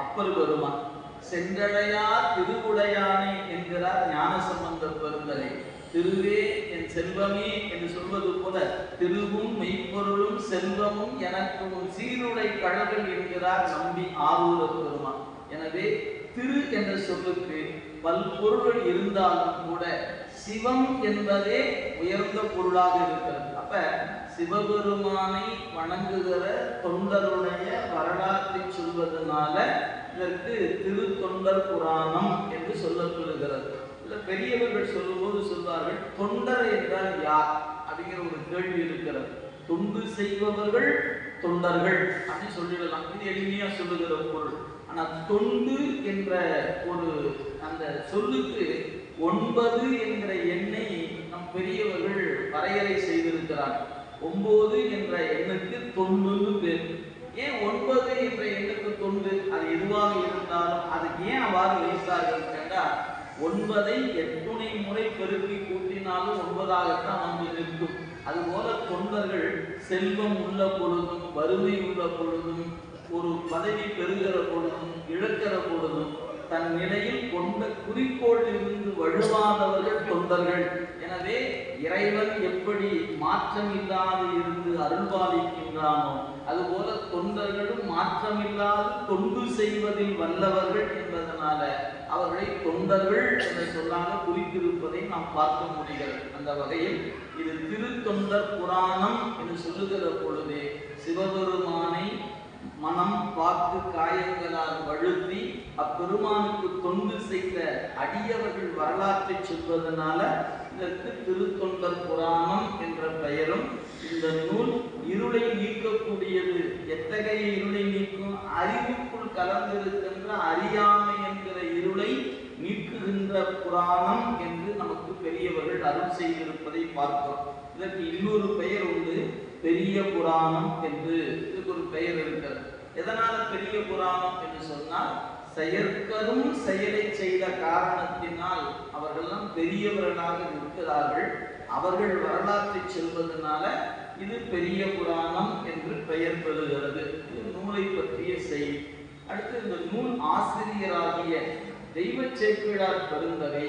அப்பர் பெருமான். சென்றடையா திருவுடையானை என்கிறார் ஞானசம்பந்த பெருந்தரை. திருவே என் செல்வமே என்று சொல்வது போல திருவும் மெய்ப்பொருளும் செல்வமும் எனக்கு சீருடை கழகல் என்கிறார் நம்பி ஆரூரர் பெருமான். எனவே திரு என்ற சொல்லுக்கு பல்பொருள் இருந்தாலும் கூட சிவம் என்பதே உயர்ந்த பொருளாக இருக்கிறது. அப்ப சிவபெருமானை வணங்குகிற தொண்டருடைய வரலாற்றை சொல்வதனால இதற்கு திருத்தொண்டர் புராணம் என்று சொல்லப்படுகிறது. இல்ல பெரியவர்கள் சொல்லும்போது சொல்வார்கள், தொண்டர் என்றால் யார் அப்படிங்கிற ஒரு கேள்வி இருக்கிறது. தொண்டு செய்பவர்கள் தொண்டர்கள் அப்படின்னு சொல்லிடலாம். இது எளிமையா சொல்லுகிற பொருள். ஆனா தொண்டு என்ற ஒரு அந்த சொல்லுக்கு 9 என்கிற எண்ணை நம் பெரியவர்கள் வரையறை செய்திருக்கிறார். 9 என்ற எண்ணுக்கு தொண்டுன்னு பேர். ஏன் 9 என்ற எண்ணுக்கு தொண்டு? அது எதுவாக இருந்தாலும் அது ஏன் அவ்வாறு வைத்தார்கள் கேட்டா, 9ஐ எத்துணை முறை பெருக்கி கூட்டினாலும் 9ஆகத்தான் வந்து நிற்கும். அதுபோல தொண்டர்கள் செல்வம் உள்ள பொழுதும் வறுமை உள்ள பொழுதும் ஒரு பதவி பெறுகிற பொழுதும் இழக்கிற பொழுதும் தன் நிலையில் கொண்ட குறிக்கோள் இருந்து வழுவாதவர்கள் தொண்டர்கள். எனவே இறைவன் எப்படி மாற்றம் இல்லாது இருந்து அருள்பாலிக்கின்றானோ அதுபோல தொண்டர்களும் மாற்றமில்லாது தொண்டு செய்வதில் வல்லவர்கள் என்பதனால அவர்களை தொண்டர்கள் என்ற சொல்லாக குறித்திருப்பதை நாம் பார்க்க முடிகிறது. அந்த வகையில் இது திருத்தொண்டர் புராணம் என்று சொல்லுகிற பொழுதே சிவபெருமானை மனம் வாக்கு காயங்களால் வழுத்தி அப்பெருமானுக்கு தொண்டு செய்த அடியவர்கள் வரலாற்றை சொல்வதனால இதற்கு திருத்தொண்டர் புராணம் என்ற பெயரும். இந்த நூல் இருளை நீக்கக்கூடியது. எத்தகைய இருளை நீக்கும்? அறிவுக்குள் கலந்திருக்கின்ற அறியாமை என்கிற இருளை நீக்குகின்ற புராணம் என்று நமக்கு பெரியவர்கள் அருள் செய்திருப்பதை பார்க்கிறோம். இதற்கு இன்னொரு பெயர் உண்டு, பெரிய புராணம் என்று இதுக்கு ஒரு பெயர் இருக்கிறது. எதனால பெரிய புராணம் என்று சொன்னால், செயற்கரும் செயலை செய்த காரணத்தினால் அவர்கள்லாம் பெரியவர்களாக இருக்கிறார்கள். அவர்கள் வரலாற்றை சொல்வதனால இது பெரிய புராணம் என்று பெயர் பெறுகிறது. இது நூலை பற்றிய செய்தி. அடுத்து இந்த நூல் ஆசிரியராகிய தெய்வ சேக்கிழார் பெருந்தகை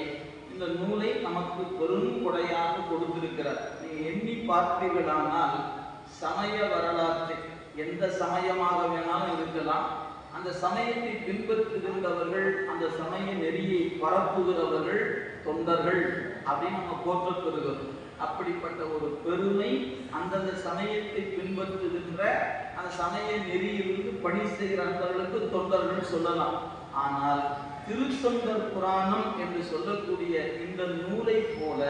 இந்த நூலை நமக்கு பெரும் கொடையாக கொடுத்திருக்கிறார். நீங்க எண்ணி பார்த்தீர்களானால் சமய வரலாற்றை எந்த சமயமாக வேணாலும் இருக்கலாம், அந்த சமயத்தை பின்பற்றுகின்றவர்கள் அந்த சமய நெறியை பரப்புகிறவர்கள் தொண்டர்கள் அப்படின்னு நம்ம போற்றப்பெறுகிறோம். அப்படிப்பட்ட ஒரு பெருமை அந்தந்த சமயத்தை பின்பற்றுகின்ற அந்த சமய நெறியிலிருந்து பணி செய்கிற அந்தவர்களுக்கு தொண்டர்கள் சொல்லலாம். ஆனால் திருத்தொண்டர் புராணம் என்று சொல்லக்கூடிய இந்த நூலை போல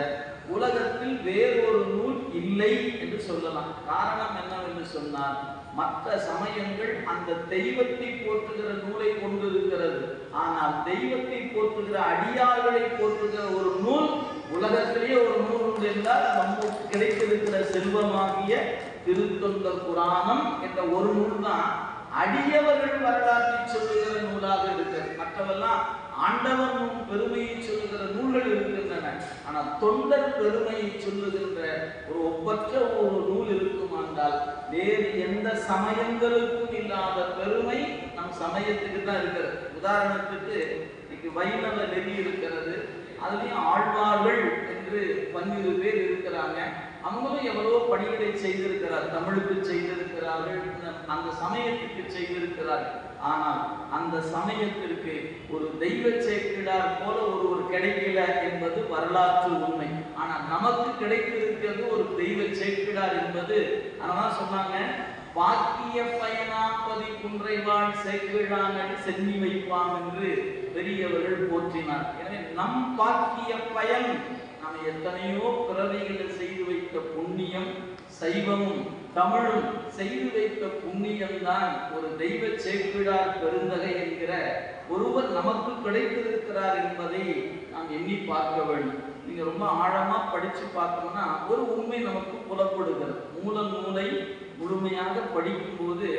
உலகத்தில் வேறொரு நூல் இல்லை என்று சொல்லலாம். காரணம் என்னவென்று சொன்னால், மற்ற சமயங்கள் அந்த தெய்வத்தை போற்றுகிற நூலை கொண்டிருக்கிறது. ஆனால் தெய்வத்தை போற்றுகிற அடியார்களை போற்றுகிற ஒரு நூல் உலகத்திலேயே ஒரு நூல் உண்டு என்றால் நமக்கு கிடைத்திருக்கிற செல்வமாகிய திருத்தொண்டர் புராணம் என்ற ஒரு நூல் தான் அடியவர்கள் வரலாற்றை சொல்லுகிற நூலாக இருக்கிறது. மற்றவெல்லாம் ஆண்டவர் பெருமையை சொல்லுகிற நூல்கள் இருக்கின்றன. ஆனால் தொண்டர் பெருமையை சொல்லுகின்ற ஒரு ஒப்பற்ற ஒரு நூல் இருக்குமானால் வேறு எந்த சமயங்களுக்கும் இல்லாத பெருமை நம் சமயத்துக்கு தான் இருக்கிறது. உதாரணத்துக்கு இன்னைக்கு வைணவ நெறி இருக்கிறது, அதுலேயும் ஆழ்வார்கள் என்று 12 பேர் இருக்கிறாங்க. அவங்களும் எவ்வளவோ பணிகளை செய்திருக்கிறார், தமிழுக்கு செய்திருக்கிறார்கள், அந்த சமயத்துக்கு செய்திருக்கிறார்கள். ஆனால் அந்த சமயத்திற்கு ஒரு தெய்வ சேக்கிழார் போல ஒருவர் கிடைக்கல என்பது வரலாற்று உண்மை. ஆனால் நமக்கு கிடைத்திருக்கிறது ஒரு தெய்வ சேக்கிழார் என்பது. அதனால சொன்னாங்க, பாக்கிய பயனாப்பதி குன்றைவாள் சேக்கிழான் சென்னி வைப்பான் என்று பெரியவர்கள் போற்றினார். எனவே நம் பாக்கிய பயன் நாம் எத்தனையோ பிறவிகளை செய்து வைத்த புண்ணியம், சைவமும் தமிழும் செய்து வைத்த புண்ணியம்தான் ஒரு தெய்வ சேக்கிழார் பெருந்தகை என்கிற ஒருவர் நமக்கு கிடைத்திருக்கிறார் என்பதை நாம் எண்ணி பார்க்க வேண்டும். நீங்க ரொம்ப ஆழமா படிச்சு பார்த்தோம்னா ஒரு உண்மை நமக்கு புலப்படுகிறது. மூல நூலை முழுமையாக படிக்கும் போது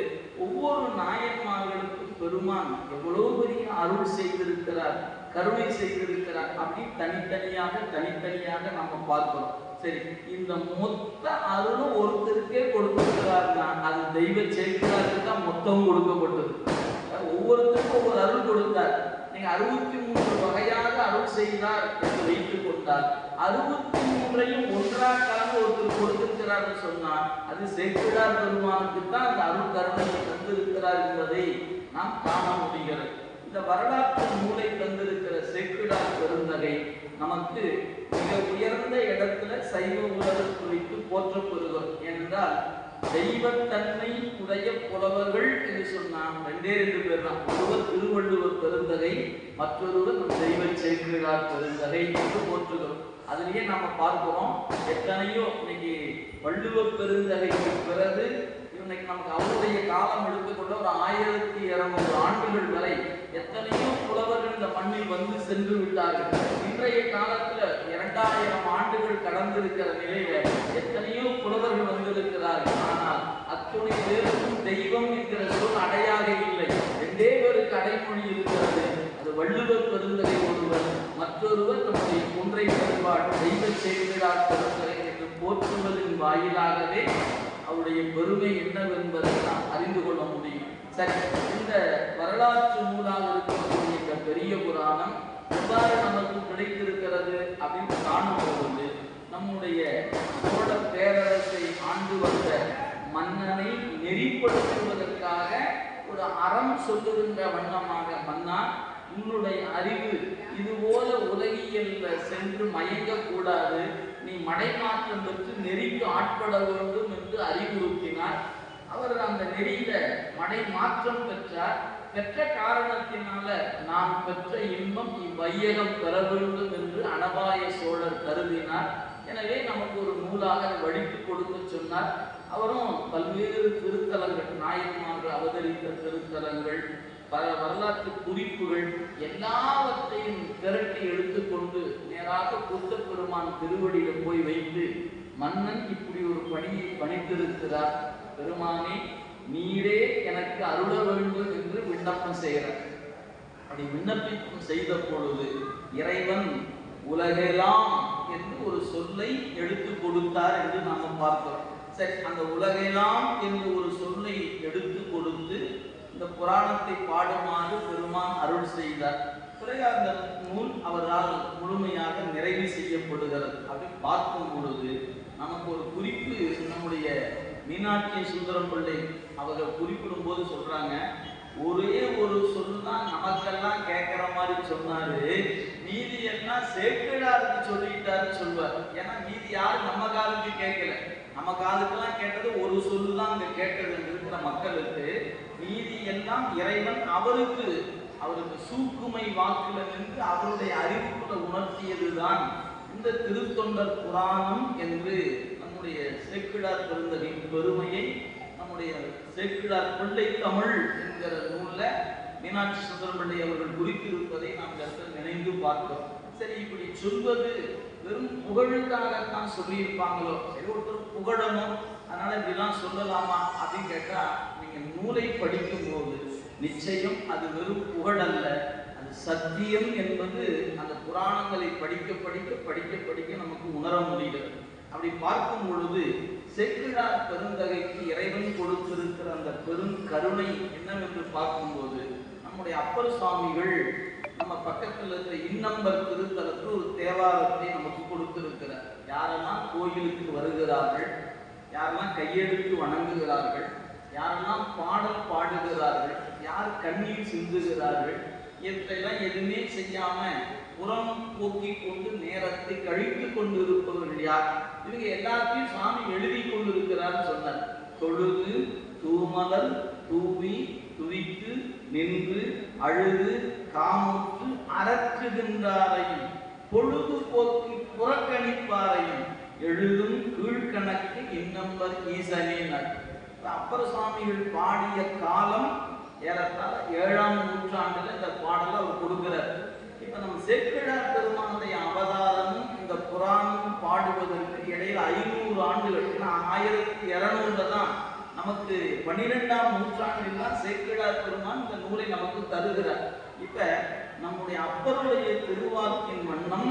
ஒவ்வொரு நாயன்மார்களுக்கும் பெருமான் எவ்வளவு பெரிய அருள் செய்திருக்கிறார், கருணை செய்திருக்கிறார் அப்படி தனித்தனியாக நம்ம பார்க்கிறோம். சரி, இந்த மொத்த அருளும் ஒருத்தருக்கே கொடுத்திருக்கிறார்னா அது தெய்வ சேக்கிழாருக்கு தான் மொத்தம் கொடுக்கப்பட்டது. ஒவ்வொருத்தருக்கும் ஒவ்வொரு அருள் கொடுத்தார். நீங்க 63 வகையாக அருள் செய்தார் என்று வைத்துக் கொண்டார். 63ஐயும் ஒன்றாக கலந்து ஒருத்தர் கொடுத்திருக்கிறார் சொன்னார் அது சேக்கிழார் பெருமானுக்கு தான் அந்த அருள் கருணையை தந்திருக்கிறார் என்பதை நாம் காண முடிகிறது. இந்த வரலாற்று நூலை தந்திருக்கிற சேக்கிழார் பெருந்தகை நமக்கு மிக உயர்ந்த இடத்துல சைவ உலகத்தில் வைத்து போற்றப்பெறுகிறோம். ஏனென்றால் தெய்வத்தன்மை உடைய புலவர்கள் என்று சொன்னால் 2 பேர் தான். ஒருவர் திருவள்ளுவர் பெருந்தகை, மற்றொருவர் நம் தெய்வ சேக்கிழார் பெருந்தகை என்று போற்றுகிறோம். அதுலயே நாம பார்க்கிறோம், எத்தனையோ இன்னைக்கு வள்ளுவர் பெருந்தகைக்கு பிறகு இன்னைக்கு நமக்கு அவருடைய காலம் எடுத்துக்கொண்ட ஒரு 1200 ஆண்டுகள் வரை எத்தனையோ புலவர்கள் இந்த மண்ணில் வந்து சென்று விட்டார்கள். இன்றைய காலத்துல 2000 ஆண்டுகள் கடந்திருக்கிற நிலையில எத்தனையோ புலவர்கள் வந்திருக்கிறார்கள். ஆனால் அத்துணை பேருக்கும் தெய்வம் என்கிற சொல் அடையாக இல்லை. 2 பேருக்கு அடைமொழி இருக்கிறது. அது வள்ளுவர் பெருந்தகை ஒருவர், மற்றொருவர் நம்முடைய கொன்றை வழிபாடு தெய்வ செய்கிறார் பெருந்தகை என்று போற்றுவதன் வாயிலாகவே அவருடைய பெருமை என்னவென்பதை நாம் அறிந்து கொள்ள முடியும். சரி, இந்த வரலாற்று நூலாக இருக்கக்கூடிய இந்த பெரிய புராணம் எவ்வாறு நமக்கு கிடைத்திருக்கிறது அப்படின்னு காணும்போது, நம்முடைய சோழ பேரரசை ஆண்டு வந்த மன்னனை நெறிப்படுத்துவதற்காக ஒரு அறம் சொல்லுகின்ற வண்ணமாக, மன்னா உன்னுடைய அறிவு இதுபோல உலகியல்ல சென்று மயங்கக்கூடாது, நீ மடைமாற்றம் பெற்று நெறிக்கு ஆட்பட வேண்டும் என்று அறிவுறுத்தினார். அவர் அந்த நெறியில மடை மாற்றம் பெற்றார். பெற்ற காரணத்தினால நான் பெற்ற இன்பம் இவ்வையகம் பெற வேண்டும் என்று அனபாய சோழர் கருதினார். எனவே நமக்கு ஒரு நூலாக வடித்து கொடுக்க சொன்னார். அவரும் பல்வேறு திருத்தலங்கள், நாயன்மார்கள் அவதரித்த திருத்தலங்கள், வரலாற்று குறிப்புகள் எல்லாவற்றையும் திரட்டி எடுத்துக்கொண்டு நேராக புத்த பெருமான் திருவடியில் போய் வைத்து, மன்னன் இப்படி ஒரு பணியை பணித்திருக்கிறார், பெருமானே நீரே எனக்கு அருள வேண்டும் என்று விண்ணப்பம் செய்கிறார். அப்படி விண்ணப்பம் செய்த பொழுது இறைவன் உலகெல்லாம் என்று ஒரு சொல்லை எடுத்து கொடுத்தார் என்று நாம் பார்க்கிறோம். சரி, அந்த உலகெல்லாம் என்று ஒரு சொல்லை எடுத்து கொடுத்து இந்த புராணத்தை பாடுமாறு பெருமான் அருள் செய்தார். பிறகு அந்த நூல் அவரால் முழுமையாக நிறைவு செய்யப்படுகிறது. அப்படி பார்க்கும் பொழுது நமக்கு ஒரு குறிப்பு, நம்முடைய மீனாட்சி சுந்தரம் பிள்ளை அவர்கள் குறிப்பிடும் போது சொல்றாங்க, ஒரே ஒரு சொல் தான் நமக்கெல்லாம் கேட்கிற மாதிரி சொன்னாரு, மீதி எல்லாம் சேக்கிழாருக்கு சொல்லிட்டாருன்னு சொல்வார். ஏன்னா மீதி யாரும் நம்ம காலுக்கு கேட்கல, நம்ம காலுக்கெல்லாம் கேட்டது ஒரு சொல்லு தான் இங்க கேட்டது இருக்கிற மக்களுக்கு. மீதி எல்லாம் இறைவன் அவருக்கு சூக்குமை வாக்குல நின்று அவருடைய அறிவுக்குள்ள உணர்த்தியதுதான் இந்த திருத்தொண்டர் புராணம் என்று நம்முடைய சேக்கிழார் பெருந்தகையின் பெருமையை நம்முடைய சேக்கிழார் பிள்ளை தமிழ் என்கிற நூல்ல மீனாட்சி சுந்தரம் பிள்ளை அவர்கள் குறித்திருப்பதை நாம் நினைந்து பார்க்கிறோம். சரி, இப்படி சொல்வது வெறும் புகழுக்காகத்தான் சொல்லியிருப்பாங்களோ? சரி, ஒருத்தர் புகழணும் அதனால இப்படிலாம் சொல்லலாமா அப்படின்னு கேட்டா, நீங்க நூலை படிக்கும் போது நிச்சயம் அது வெறும் புகழ் அல்ல, அது சத்தியம் என்பது அந்த புராணங்களை படிக்க படிக்க படிக்க படிக்க நமக்கு உணர முடிகிறது. அப்படி பார்க்கும் பொழுது சேக்கிழார் பெருந்தகைக்கு இறைவன் கொடுத்திருக்கிற அந்த பெரும் கருணை என்னவென்று பார்க்கும்போது, நம்முடைய அப்பர் சுவாமிகள் நம்ம பக்கத்தில் இருக்கிற இன்னம்பர் திருத்தலத்தில் ஒரு தேவாரத்தை நமக்கு கொடுத்திருக்கிறார். யாரெல்லாம் கோயிலுக்கு வருகிறார்கள், யாரெல்லாம் கையெடுத்து வணங்குகிறார்கள், யாரெல்லாம் பாடல் பாடுகிறார்கள், யார் கண்ணீர் சிந்துகிறார்கள், இவற்றையெல்லாம் எதுவுமே செய்யாம புறம் போக்கி கொண்டு நேரத்தை கழித்து கொண்டு இருப்பவர்கள் யார்? இவங்க எல்லாத்தையும் சுவாமி எழுதி கொண்டிருக்கிறார் சொன்னார். தொழுது தூமலர் தூவி துதித்து நின்று அழுது காமுற்று அரற்றுகின்றாரையும் பொழுது போக்கி புறக்கணிப்பாரையும் எழுதும் கீழ்கணக்கு இன்னம்பர் ஈசனேனர். அப்பர் சுவாமிகள் பாடிய காலம் ஏறத்தாழ 7ஆம் நூற்றாண்டுல இந்த பாடலை அவர் கொடுக்கிறார். இப்ப நம்ம சேக்கிழார் பெருமானுடைய அவதாரமும் இந்த புராணமும் பாடுவதற்கு இடையில 500 ஆண்டுகள், 1200 தான் நமக்கு 12ஆம் நூற்றாண்டில் தான் சேக்கிழார் பெருமான் இந்த நூலை நமக்கு தருகிறார். இப்ப நம்முடைய அப்பருடைய திருவாக்கின் வண்ணம்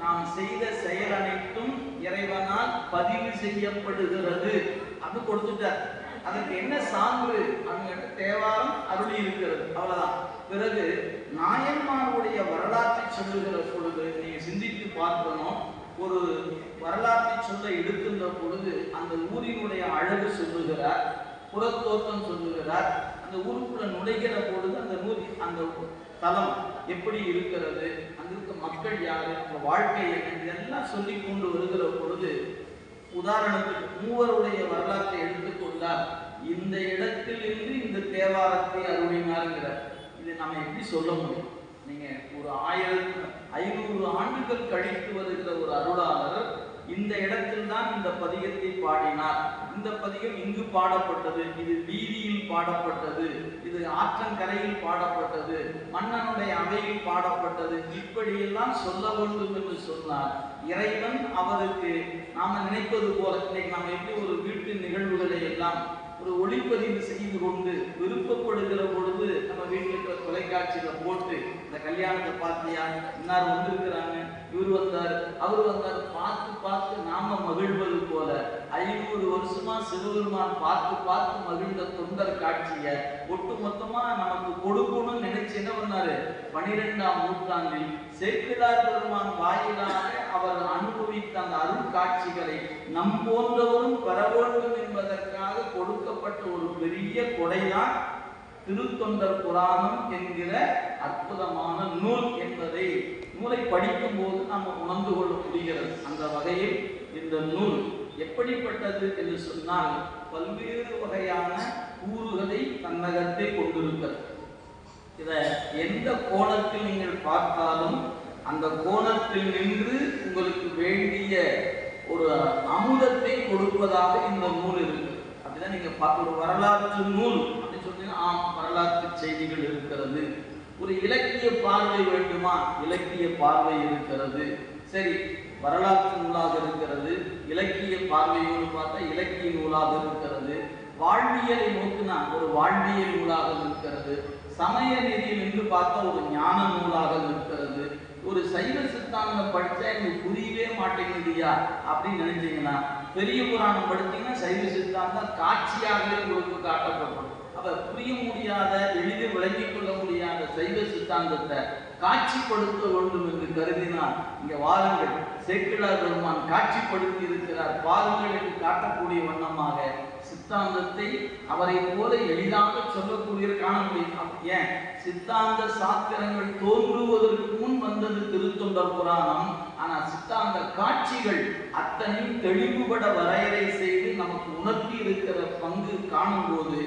நாம் செய்த செயல் அனைத்தும் இறைவனால் பதிவு செய்யப்படுகிறது அது கொடுத்துட்டார். அதற்கு என்ன சான்று அப்படின்னு தேவாரம் அருளி இருக்கிறது, அவ்வளவுதான். பிறகு நாயன்மாருடைய வரலாற்றை சொல்லுகிற பொழுது நீங்க சிந்தித்து பார்க்கணும். ஒரு வரலாற்றை சொல்ல எடுக்கின்ற பொழுது அந்த ஊரினுடைய அழகு சொல்லுகிறார், புறத்தோற்றம் சொல்லுகிறார், அந்த ஊருக்குள்ள நுழைகிற பொழுது அந்த ஊர் அந்த தலம் எப்படி இருக்கிறது, அங்க இருக்க மக்கள் யாரு, வாழ்க்கை என்ன, இதெல்லாம் சொல்லி கொண்டு வருகிற பொழுது உதாரணத்துக்கு மூவருடைய வரலாற்றை எடுத்துக்கொண்டால் இந்த இடத்தில் இருந்து இந்த தேவாரத்தை அருளினாருங்கிறார். இது நம்ம எப்படி சொல்ல முடியும்? நீங்க ஒரு 1500 ஆண்டுகள் கழித்து வருகிற ஒரு அருளாளர் இந்த இடத்தில் தான் இந்த பதிகத்தை பாடினார், இந்த பதிகம் இங்கு பாடப்பட்டது, இது வீதியில் பாடப்பட்டது, இது ஆற்றங்கரையில் பாடப்பட்டது, மன்னனுடைய அவையில் பாடப்பட்டது, இப்படியெல்லாம் சொல்ல வேண்டும் என்று சொன்னார். இறைவன் அவருக்கு நாம நினைப்பது போல இன்னைக்கு நாம் எப்படி ஒரு வீட்டு நிகழ்வுகளை எல்லாம் ஒரு ஒளிப்பதிவு செய்து கொண்டு விருப்பப்படுகிற பொழுது நம்ம வீட்டில் இருக்கிற தொலைக்காட்சியில போட்டு இந்த கல்யாணத்தை பார்த்தியா, இன்னார் வந்திருக்கிறாங்க, இவர் வந்தார், அவர் வந்தார், பார்த்து பார்த்து நாம மகிழ்வது போல 500 வருஷமா சிவபெருமான் பார்த்து பார்த்து மகிழ்ந்த தொண்டர் காட்சியை ஒட்டு மொத்தமா நமக்கு கொடுக்கணும்னு நினைச்சு என்ன பண்ணாரு, 12ஆம் நூற்றாண்டில் சேக்கிழார் பெருமான் வாயிலாக அவர் அனுபவித்த அந்த அருள் காட்சிகளை நம் போன்றவரும் பெற வேண்டும் என்பதற்காக கொடுக்கப்பட்ட ஒரு பெரிய கொடைதான் திருத்தொண்டர் புராணம் என்கிற அற்புதமான நூல் என்பதை நூலை படிக்கும் போது நாம் உணர்ந்து கொள்ள முடிகிறது. அந்த வகையில் இந்த நூல் எப்படிப்பட்டது என்று சொன்னால் பல்வேறு வகையான கூறுகளை தன்னகத்தை கொண்டிருக்கிறது. இதை எந்த கோணத்தில் நீங்கள் பார்த்தாலும் அந்த கோணத்தில் நின்று உங்களுக்கு வேண்டிய ஒரு அமுதத்தை கொடுப்பதாக இந்த நூல் இருக்கு. அப்படிதான் நீங்க பார்க்க ஒரு வரலாற்று நூல் அப்படின்னு சொன்னீங்கன்னா வரலாற்று செய்திகள் இருக்கிறது. ஒரு இலக்கிய பார்வை வேண்டுமா, இலக்கிய பார்வை இருக்கிறது. சரி, வரலாற்று நூலாக இருக்கிறது, இலக்கிய பார்வையோடு பார்த்தா இலக்கிய நூலாக இருக்கிறது. வாழ்வியலை நோக்கினா ஒரு வாழ்வியல் நூலாக இருக்கிறது. சமய நெறியில் நின்று பார்த்தா ஒரு ஞான நூலாக இருக்கிறது. ஒரு சைவ சித்தாந்தம் படித்தா எனக்கு புரியவே மாட்டேங்குதியா அப்படின்னு நினைச்சீங்கன்னா பெரிய புராணம் படித்தீங்கன்னா சைவ சித்தாந்தம் காட்சியாகவே உங்களுக்கு காட்டப்படும். அப்ப புரிய முடியாத, எளிதில் விளங்கிக் கொள்ள முடியாத சைவ சித்தாந்தத்தை காட்சிப்படுத்த வேண்டும் என்று கருதினால் இங்க வாருங்கள், சேக்கிழார் பெருமான் காட்சிப்படுத்தி இருக்கிறார், பாருங்கள் என்று காட்டக்கூடிய வண்ணமாக சித்தாந்தத்தை அவரை போல எளிதாக சொல்லக்கூடிய காண முடியும். ஏன் சித்தாந்த சாத்திரங்கள் தோன்றுவதற்கு முன் வந்தது திருத்தொண்டர் புராணம். ஆனா சித்தாந்த காட்சிகள் அத்தனையும் தெளிவுபட வரையறை செய்து நமக்கு உணர்த்தி இருக்கிற பங்கு காணும் போது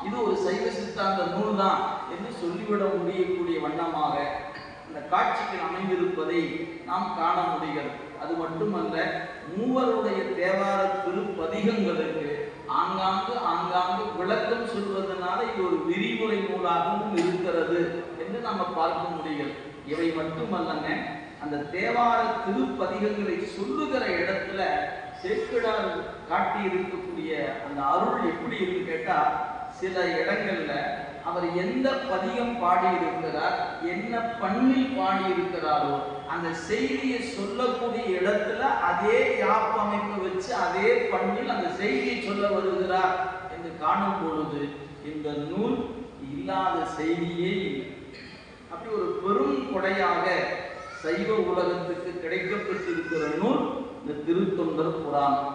இது ஒரு சைவ சித்தாந்த நூல் தான் என்று சொல்லிவிட முடியக்கூடிய வண்ணமாக இந்த காட்சிகள் அமைந்திருப்பதை நாம் காண முடிகிறது. அது மட்டுமல்ல, மூவருடைய தேவார திருப்பதிகங்களுக்கு ஆங்காங்கு விளக்கம் சொல்வதனால இது ஒரு விரிவுரை நூலாகவும் இருக்கிறது என்று நம்ம பார்க்க முடிகிறது. இவை மட்டுமல்லங்க, அந்த தேவார திருப்பதிகங்களை சொல்லுகிற இடத்துல சேக்கிழார் காட்டி இருக்கக்கூடிய அந்த அருள் எப்படி இருக்கு கேட்டா, சில இடங்கள்ல அவர் எந்த பதிகம் பாடி இருக்கிறார், என்ன பண்ணில் பாடி இருக்கிறாரோ அந்த செய்தியை சொல்லக்கூடிய இடத்துல அதே யாப்பமைப்பு வச்சு அதே பண்ணில் அந்த செய்தியை சொல்ல வருகிறார் என்று காணும் பொழுது இந்த நூல் இல்லாத செய்தியே அப்படி ஒரு பெரும் கொடையாக சைவ உலகத்துக்கு கிடைக்கப்பட்டிருக்கிற நூல் இந்த திருத்தொண்டர் புராணம்.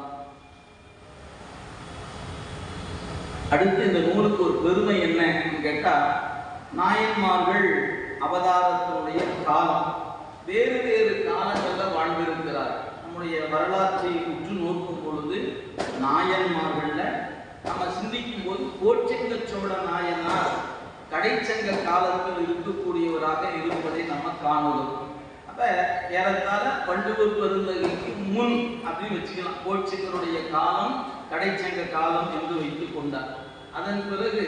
அடுத்து இந்த நூலுக்கு ஒரு பெருமை என்னன்னு கேட்டா, நாயன்மார்கள் அவதாரத்தினுடைய காலம் வேறு வேறு காலங்கள்ல வாழ்ந்திருக்கிறார். நம்முடைய வரலாற்றை உற்று நோக்கும் பொழுது நாயன்மார்கள்ல நம்ம சிந்திக்கும் போது கோச்செங்க சோழ நாயனார் கடைச்சங்க காலத்தில் இருக்கக்கூடியவராக இருப்பதை நம்ம காணுவோம். அப்ப ஏறத்தாழ பண்டுவர் பெருந்தகைக்கு முன் அப்படின்னு வச்சுக்கலாம். கோச்செங்கருடைய காலம் கடைச்சங்க காலம் என்று வைத்துக் கொண்டார். அதன் பிறகு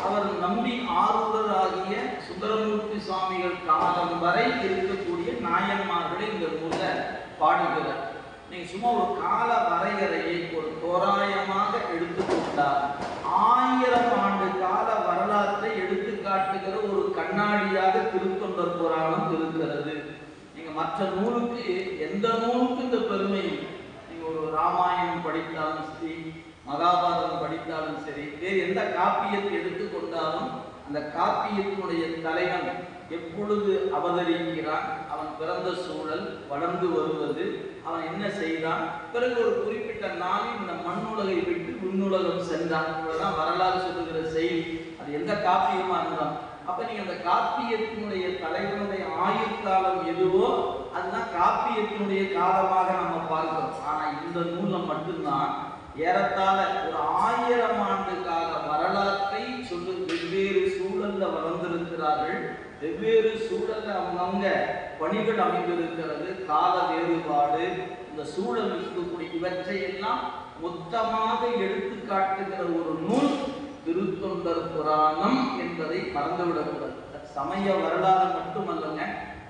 அவர் நம்பி ஆரூரர் ஆகிய சுந்தரமூர்த்தி சுவாமிகள் காலம் வரை இருக்கக்கூடிய நாயன்மார்களை இந்த நூலை பாடுகிறார். நீங்க சும்மா ஒரு கால வரையறையை ஒரு தோராயமாக எடுத்துக்கொண்டால் 1000 ஆண்டு கால வரலாற்றை எடுத்து காட்டுகிற ஒரு கண்ணாடியாக திருத்தொண்டர் புராணம் இருக்கிறது. நீங்க மற்ற நூலுக்கு எந்த நூலுக்கு இந்த பெருமையும், நீங்க ஒரு ராமாயணம் படித்தாலும் சரி, மகாபாரதம் படித்தாலும் சரி, வேறு எந்த காப்பியத்தை எடுத்துக்கொண்டாலும் அந்த காப்பியத்தினுடைய தலைவன் எப்பொழுது அவதரிக்கிறான், அவன் பிறந்த சூழல், வளர்ந்து வருவது, அவன் என்ன செய்தான், பிறகு ஒரு குறிப்பிட்ட நாளில் இந்த மண்ணுலகை விட்டு விண்ணுலகம் சென்றான், இவ்வளவுதான் வரலாறு சொல்லுகிற செய்தி. அது எந்த காப்பியமா இருந்தான். அப்ப நீங்க அந்த காப்பியத்தினுடைய தலைவனுடைய ஆயுட்காலம் எதுவோ அதுதான் காப்பியத்தினுடைய காலமாக நம்ம பார்க்கிறோம். ஆனா இந்த நூல்ல மட்டும்தான் ஏறத்தாழ ஒரு 1000 ஆண்டு கால வரலாற்றை சொல்லு வெவ்வேறு சூழல் சூழல்ல வளர்ந்திருக்கிறார்கள். வெவ்வேறு சூழல்ல அவங்க பணிகள் அமைந்திருக்கிறது. கால வேறுபாடு, இந்த சூழல் இருக்கக்கூடிய இவற்றை எல்லாம் மொத்தமாக எடுத்து காட்டுகிற ஒரு நூல் திருத்தொண்டர் புராணம் என்பதை மறந்துவிடக்கூடாது. சமய வரலாறு மட்டுமல்லங்க,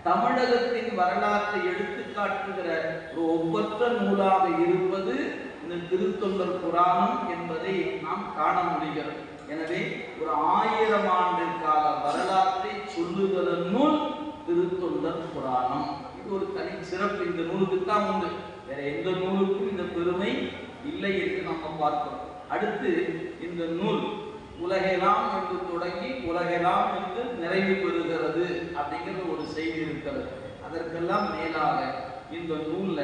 தமிழகத்தின் வரலாற்றை எடுத்து காட்டுகிற ஒரு ஒப்பற்ற நூலாக இருப்பது இந்த திருத்தொண்டர் புராணம் என்பதை நாம் காண முடிகிறது. எனவே ஒரு 1000 ஆண்டு கால வரலாற்றை சொல்லுகிற நூல் திருத்தொண்டர் புராணம். இது ஒரு தனி சிறப்பு இந்த நூலுக்கு தான் உண்டு. வேற எந்த நூலுக்கும் இந்த பெருமை இல்லை என்று நம்ம பார்க்கிறோம். அடுத்து இந்த நூல் உலகெல்லாம் என்று தொடங்கி உலகெல்லாம் என்று நிறைவு பெறுகிறது அப்படிங்கிற ஒரு செய்தி இருக்கிறது. அதற்கெல்லாம் மேலாக இந்த நூல்ல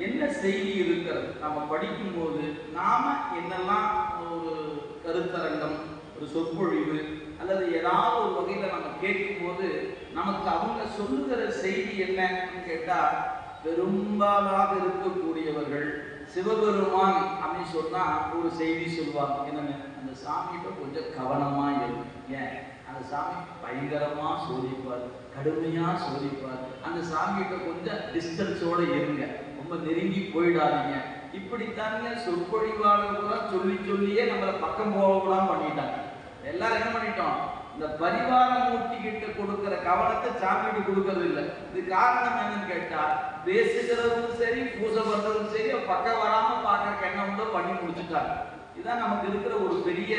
என்ன செய்தி இருக்கிறது நம்ம படிக்கும்போது நாம என்னெல்லாம் ஒரு கருத்தரங்கம், ஒரு சொற்பொழிவு அல்லது ஏதாவது ஒரு வகையில நம்ம கேட்கும்போது நமக்கு அவங்க சொல்லுகிற செய்தி என்னன்னு கேட்டா, பெரும்பாலாக இருக்கக்கூடியவர்கள் சிவபெருமான் அப்படின்னு சொன்னா ஒரு செய்தி சொல்லுவாங்க. என்னன்னு, அந்த சாமிகிட்ட கொஞ்சம் கவனமா இருக்கும். ஏன், அந்த சாமி பயங்கரமா சோதிப்பார், கடுமையா சோதிப்பார். அந்த சாமிகிட்ட கொஞ்சம் டிஸ்டன்ஸோட இருங்க, ரொம்ப நெருங்கி போயிடாதீங்க. இப்படித்தாங்க சொற்பொழிவாளர்களாம் சொல்லியே நம்மளை பக்கம் போகலாம் பண்ணிட்டாங்க. எல்லாரும் என்ன பண்ணிட்டோம், இந்த பரிவார மூர்த்தி கிட்ட கொடுக்கிற கவனத்தை சாமிகிட்ட கொடுக்கறது இல்லை. இது காரணம் என்னன்னு கேட்டா, பேசுகிறதும் சரி பூஜை பண்றதும் சரி பக்கம் வராம பார்க்க என்ன உண்டோ பண்ணி முடிச்சுட்டாங்க. இதுதான் நமக்கு இருக்கிற ஒரு பெரிய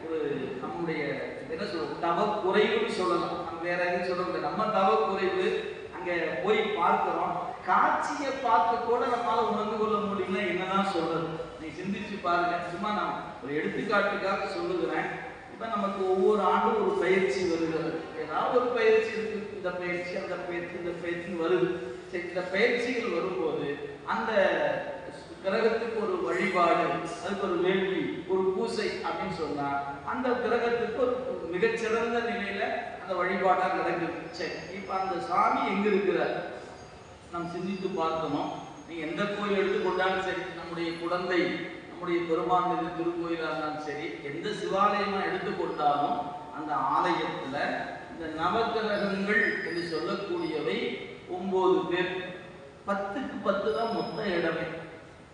ஒரு நம்முடைய என்ன சொல்றது தவ குறைவுன்னு சொல்லலாம். நம்ம வேற எதுவும் சொல்ல முடியாது. நம்ம தவ குறைவு. அங்க போய் பார்க்கிறோம், காட்சியை பார்த்து கூட நம்மளால உணர்ந்து கொள்ள முடியல. என்னதான் சொல்றது, நீ சிந்திச்சு பாருங்க. சும்மா நான் ஒரு எடுத்துக்காட்டுக்காக சொல்லுகிறேன். இப்ப நமக்கு ஒவ்வொரு ஆண்டும் ஒரு பயிற்சி வருகிறது. ஏதாவது ஒரு பயிற்சி இருக்கு, இந்த பயிற்சி அந்த பயிற்சி இந்த பயிற்சி வருது. சரி, இந்த பயிற்சிகள் வரும்போது அந்த கிரகத்துக்கு ஒரு வழிபாடு, அதுக்கு ஒரு வேள்வி, ஒரு பூசை அப்படின்னு சொன்னா அந்த கிரகத்துக்கு ஒரு மிகச்சிறந்த நிலையில அந்த வழிபாடாக நடக்குது. சரி, இப்ப அந்த சாமி எங்க இருக்கிறார் நாம் சிந்தித்து பார்க்கணும். நீ எந்த கோயில் எடுத்துக்கொண்டாலும் சரி, நம்முடைய குழந்தை நம்முடைய பெருமான் திருக்கோயிலாக இருந்தாலும் சரி, எந்த சிவாலயமா எடுத்துக்கொண்டாலும் அந்த ஆலயத்துல இந்த நவகிரகங்கள் என்று சொல்லக்கூடியவை 9 பேர். 10க்கு 10 தான் மொத்த இடமே.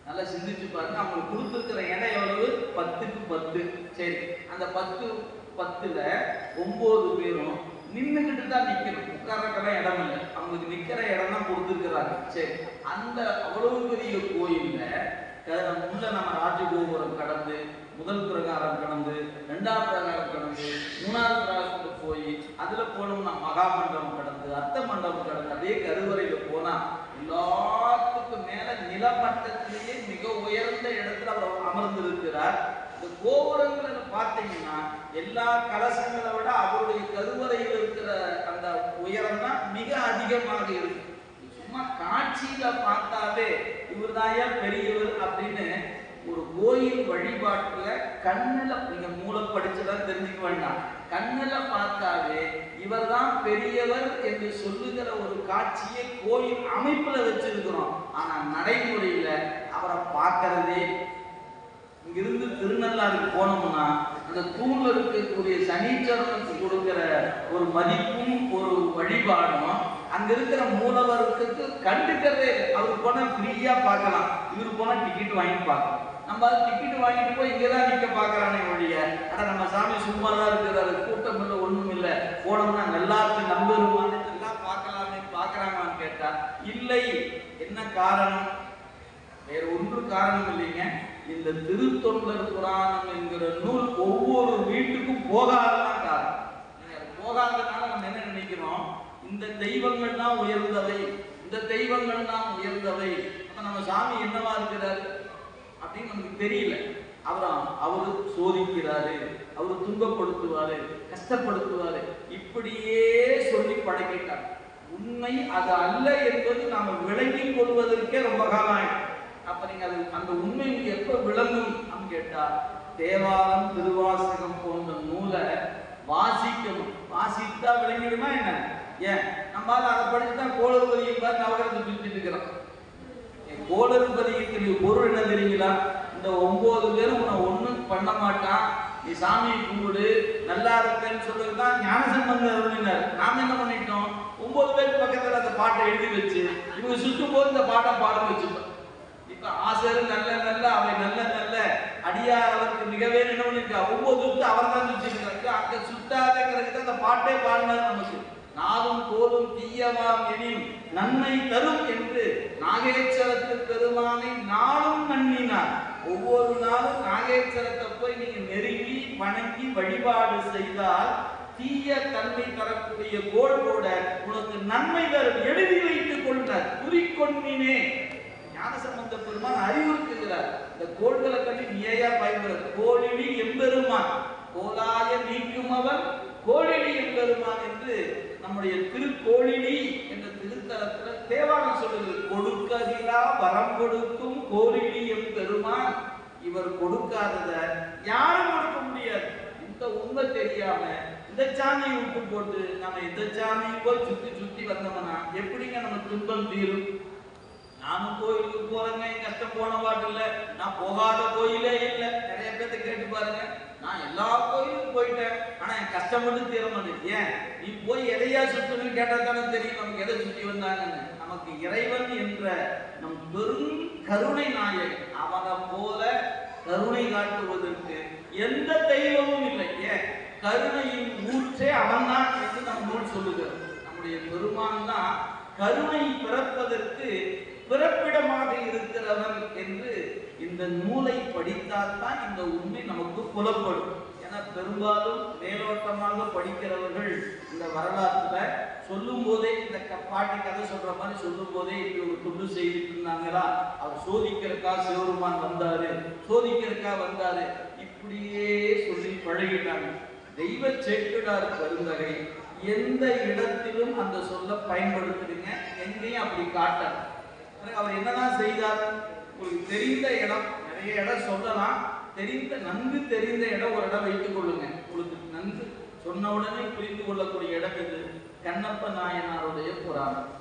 நல்லா சிந்திச்சு பாருங்க. அவங்களுக்கு கொடுத்துருக்கிற இடம் எவ்வளவு? 10க்கு 10. சரி, அந்த 10ல 9 பேரும் நின்றுகிட்டு தான் நிக்கணும். உட்கார்றக்கெல்லாம் இடம் இல்லை, அவங்களுக்கு நிக்கிற இடம் தான் கொடுத்துருக்கிறாங்க. சரி, அந்த அவ்வளவு பெரிய கோயில்ல உள்ள நம்ம ராஜகோபுரம் கடந்து, முதல் பிரகாரம் கடந்து, 2ஆம் பிரகாரம் கடந்து, 3ஆவது பிரகாரத்துக்கு போய் அதுல போனோம்னா மகாமண்டபம் கடந்து, அர்த்த மண்டபம் கடந்து, அதே கருவறையில போனா எல்லாத்துக்கும் மேல நிலமட்டத்திலேயே மிக உயர்ந்த இடத்துல அவர் அமர்ந்திருக்கிறார். இந்த கோபுரங்களை பார்த்தீங்கன்னா எல்லா கலசங்களை விட அவருடைய கருவறையில் இருக்கிற அந்த உயரம் தான் மிக அதிகமாக இருக்கு. சும்மா காட்சியில பார்த்தாவே இவர்தாயா பெரியவர் அப்படின்னு ஒரு கோயில் வழிபாட்டுல கண்ணுல, நீங்க மூலம் படிச்சுதான் தெரிஞ்சுக்க வேண்டாம், கண்ணுல பார்த்தாவே இவர் தான் பெரியவர் என்று சொல்லுகிற ஒரு காட்சியை கோயில் அமைப்புல வச்சிருக்கிறோம். ஆனா நடைமுறையில அவரை பார்க்கறதே. இங்கிருந்து திருநள்ளாருக்கு போனோம்னா அந்த தூண்ல இருக்கக்கூடிய சனீச்சரனுக்கு கொடுக்கிற ஒரு மதிப்பும் ஒரு வழிபாடும் அங்க இருக்கிற மூலவருக்கு கண்டுக்கிறதே. அவரு போனா ஃப்ரீயா பார்க்கலாம், இவரு போனா டிக்கெட் வாங்கி பார்க்கலாம். நம்ம அது டிக்கெட் வாங்கிட்டு போய் இங்கதான் நிக்க பாக்குறானே ஒழிய, ஆனா நம்ம சாமி சும்மா தான் இருக்கிறாரு, கூட்டம் இல்லை, ஒண்ணும் இல்லை, போனோம்னா நல்லா இருக்கு நம்பருமான எல்லாம் பார்க்கலாமே, பார்க்கறாங்கன்னு கேட்டா இல்லை. என்ன காரணம்? வேற ஒன்று காரணம் இல்லைங்க. இந்த திருத்தொண்டர் புராணம் என்கிற நூல் ஒவ்வொரு வீட்டுக்கும் போகாததான் காரணம். போகாதனால நம்ம என்ன நினைக்கிறோம், இந்த தெய்வங்கள் தான் உயர்ந்தவை, இந்த தெய்வங்கள் தான் உயர்ந்தவை. அப்ப நம்ம சாமி என்னவா இருக்கிறாரு அப்படின்னு நமக்கு தெரியல. அவரு சோதிக்கிறாரு, அவரு துன்பப்படுத்துவாரு, கஷ்டப்படுத்துவாரு, இப்படியே சொல்லி பழகிட்டார். உண்மை அது அல்ல என்பது நாம விளங்கிக் கொள்வதற்கே ரொம்ப காலம் ஆயிடும். அப்ப நீங்க அது அந்த உண்மை எப்ப விளங்கும் அப்படின்னு கேட்டா, தேவாரம் திருவாசகம் போன்ற நூலை வாசிக்கணும். வாசித்தா விளங்கிடுமா என்ன? ஏன் நம்ம அதை படிச்சுதான் கோளறுபதியை பார்த்து நவகரத்தை சுத்திட்டு இருக்கிறோம். கோளறுபதிக்கு பொருள் என்ன தெரியுங்களா? இந்த 9 பேரும் உன்னை ஒண்ணும் பண்ண மாட்டான், நீ சாமியை கும்பிடு நல்லா இருப்பேன்னு சொல்றதுதான் ஞானசம்பந்தர் அருளினார். நாம என்ன பண்ணிட்டோம், 9 பேர் பக்கத்துல அந்த பாட்டை எழுதி வச்சு இவங்க சுற்றும் போது இந்த பாட்டை பாட வச்சுட்டோம். இப்ப ஆசிரியர் நல்ல நல்ல அவை நல்ல நல்ல அடியார் அவருக்கு மிகவே என்ன பண்ணிருக்கா, 9 சுத்து அவர் தான் சுத்திருக்காரு. அங்க சுத்தாதங்கிறதுக்கு அந்த பாட்டே பாடினார். நமக்கு நாளும் போலும் தீயவாம் எனின் நன்மை தரும் என்று நாகேஸ்வரத்து பெருமானை நாளும் நன்னினார். ஒவ்வொரு நாளும் நாகேஸ்வரத்தை போய் நீங்க நெருங்கி வணங்கி வழிபாடு செய்தால் தீய தன்மை தரக்கூடிய கோள் கூட உனக்கு நன்மை தரும். எழுதி வைத்துக் கொண்டார். குறிக்கொண்டினே ஞானசம்பந்த பெருமான் அறிவுறுத்துகிறார். இந்த கோள்களை கட்டி நீயா பயன்படுத்த கோழிலி எம்பெருமான் கோலாய நீக்குமவன் கோழிலி எம்பெருமான் என்று நம்முடைய திருக்கோழிலி என்ற திருத்தலத்துல தேவாரம் சொல்லுது. கொடுக்கதிலா வரம் கொடுக்கும் கோழிலி எம்பெருமான், இவர் கொடுக்காதத யாரும் கொடுக்க முடியாது. இந்த உண்மை தெரியாம இந்த சாமியை விட்டு போட்டு நம்ம இந்த சாமியை போய் சுத்தி சுத்தி வந்தோம்னா எப்படிங்க நம்ம துன்பம் தீரும்? நானும் கோயிலுக்கு போறேங்க, கஷ்டம் போன பாட்டு இல்லை, நான் போகாத கோயிலே இல்லை. நிறைய பேர்த்த கேட்டு பாருங்க, நான் எல்லா கோயிலுக்கும் போயிட்டேன், ஆனா என் கஷ்டம் மட்டும் தீர மாட்டேன். ஏன் நீ போய் எதையா சுத்தணும்னு கேட்டா தானே தெரியும் நமக்கு எதை சுத்தி வந்தாங்கன்னு. நமக்கு இறைவன் என்ற நம் பெரும் கருணை நாயகன், அவனை போல கருணை காட்டுவதற்கு எந்த தெய்வமும் இல்லை. ஏன் கருணையின் ஊற்றே அவன் தான் என்று நம் நூல் சொல்லுகிறது. நம்முடைய பெருமான் தான் கருணை பிறப்பதற்கு பிறப்பிடமாக இருக்கிறவன் என்று இந்த நூலை படித்தால்தான் இந்த உண்மை நமக்கு புலப்படும். ஏன்னா பெரும்பாலும் மேலோட்டமாக படிக்கிறவர்கள் இந்த வரலாற்றுல சொல்லும் போதே இந்த பாட்டி கதை சொல்ற மாதிரி சொல்லும் போதே இப்படி ஒரு துண்டு செய்துட்டு இருந்தாங்களா, அவர் சோதிக்கிறக்கா சிவருமான் வந்தாரு, சோதிக்கிறக்கா வந்தாரு, இப்படியே சொல்லி பழகிட்டாங்க. தெய்வ சேக்கிழார் பெருந்தகை எந்த இடத்திலும் அந்த சொல்ல பயன்படுத்துறீங்க, எங்கேயும் அப்படி காட்டார். அவர் என்னதான் செய்தார், உங்களுக்கு தெரிந்த இடம் நிறைய இடம் சொல்லலாம், நன்கு தெரிந்த இடம் ஒரு இடம் வைத்துக் கொள்ளுங்க. உங்களுக்கு நன்கு சொன்ன உடனே புரிந்து கொள்ளக்கூடிய இடம் இது கண்ணப்ப நாயனாருடைய புராணம்.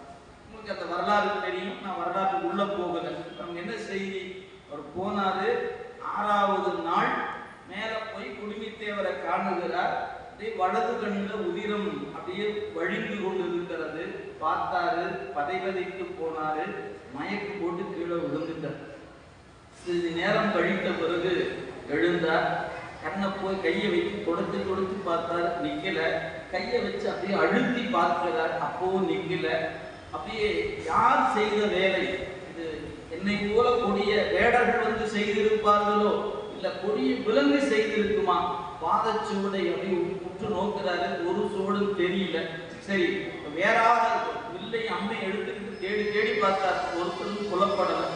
உங்களுக்கு அந்த வரலாறு தெரியும், நான் வரலாறு உள்ள போகல. அவங்க என்ன செய்தி, அவர் போனாரு, 6வது நாள் மேல போய் குடுமித்தேவரை காணுகிறார். வலது கண்ணுல உதிரம் அப்படியே வழிந்து கொண்டு இருக்கிறது. பார்த்தாரு, பதைவதைக்கு போனாரு, மயக்கு போட்டு கீழே விழுந்துட்டார். சிறிது நேரம் கழித்த பிறகு எழுந்தார். கண்ணை போய் கையை வச்சு கொடுத்து கொடுத்து பார்த்தார், நிக்கல. கையை வச்சு அப்படியே அழுத்தி பார்க்கிறார், அப்பவும் நிக்கல. அப்படியே யார் செய்த வேலை இது? என்னை போல கொடிய வேடர்கள் வந்து செய்திருப்பார்களோ, இல்ல கொடிய விலங்கு செய்திருக்குமா? பாதச்சுவடை அப்படி உற்று நோக்கிறாரு, ஒரு சுவடும் தெரியல. சரி வேறாவது வில்லை அம்மை எடுத்துக்கிட்டு தேடி தேடி பார்த்தார், ஒருத்தரும் புலப்படலை.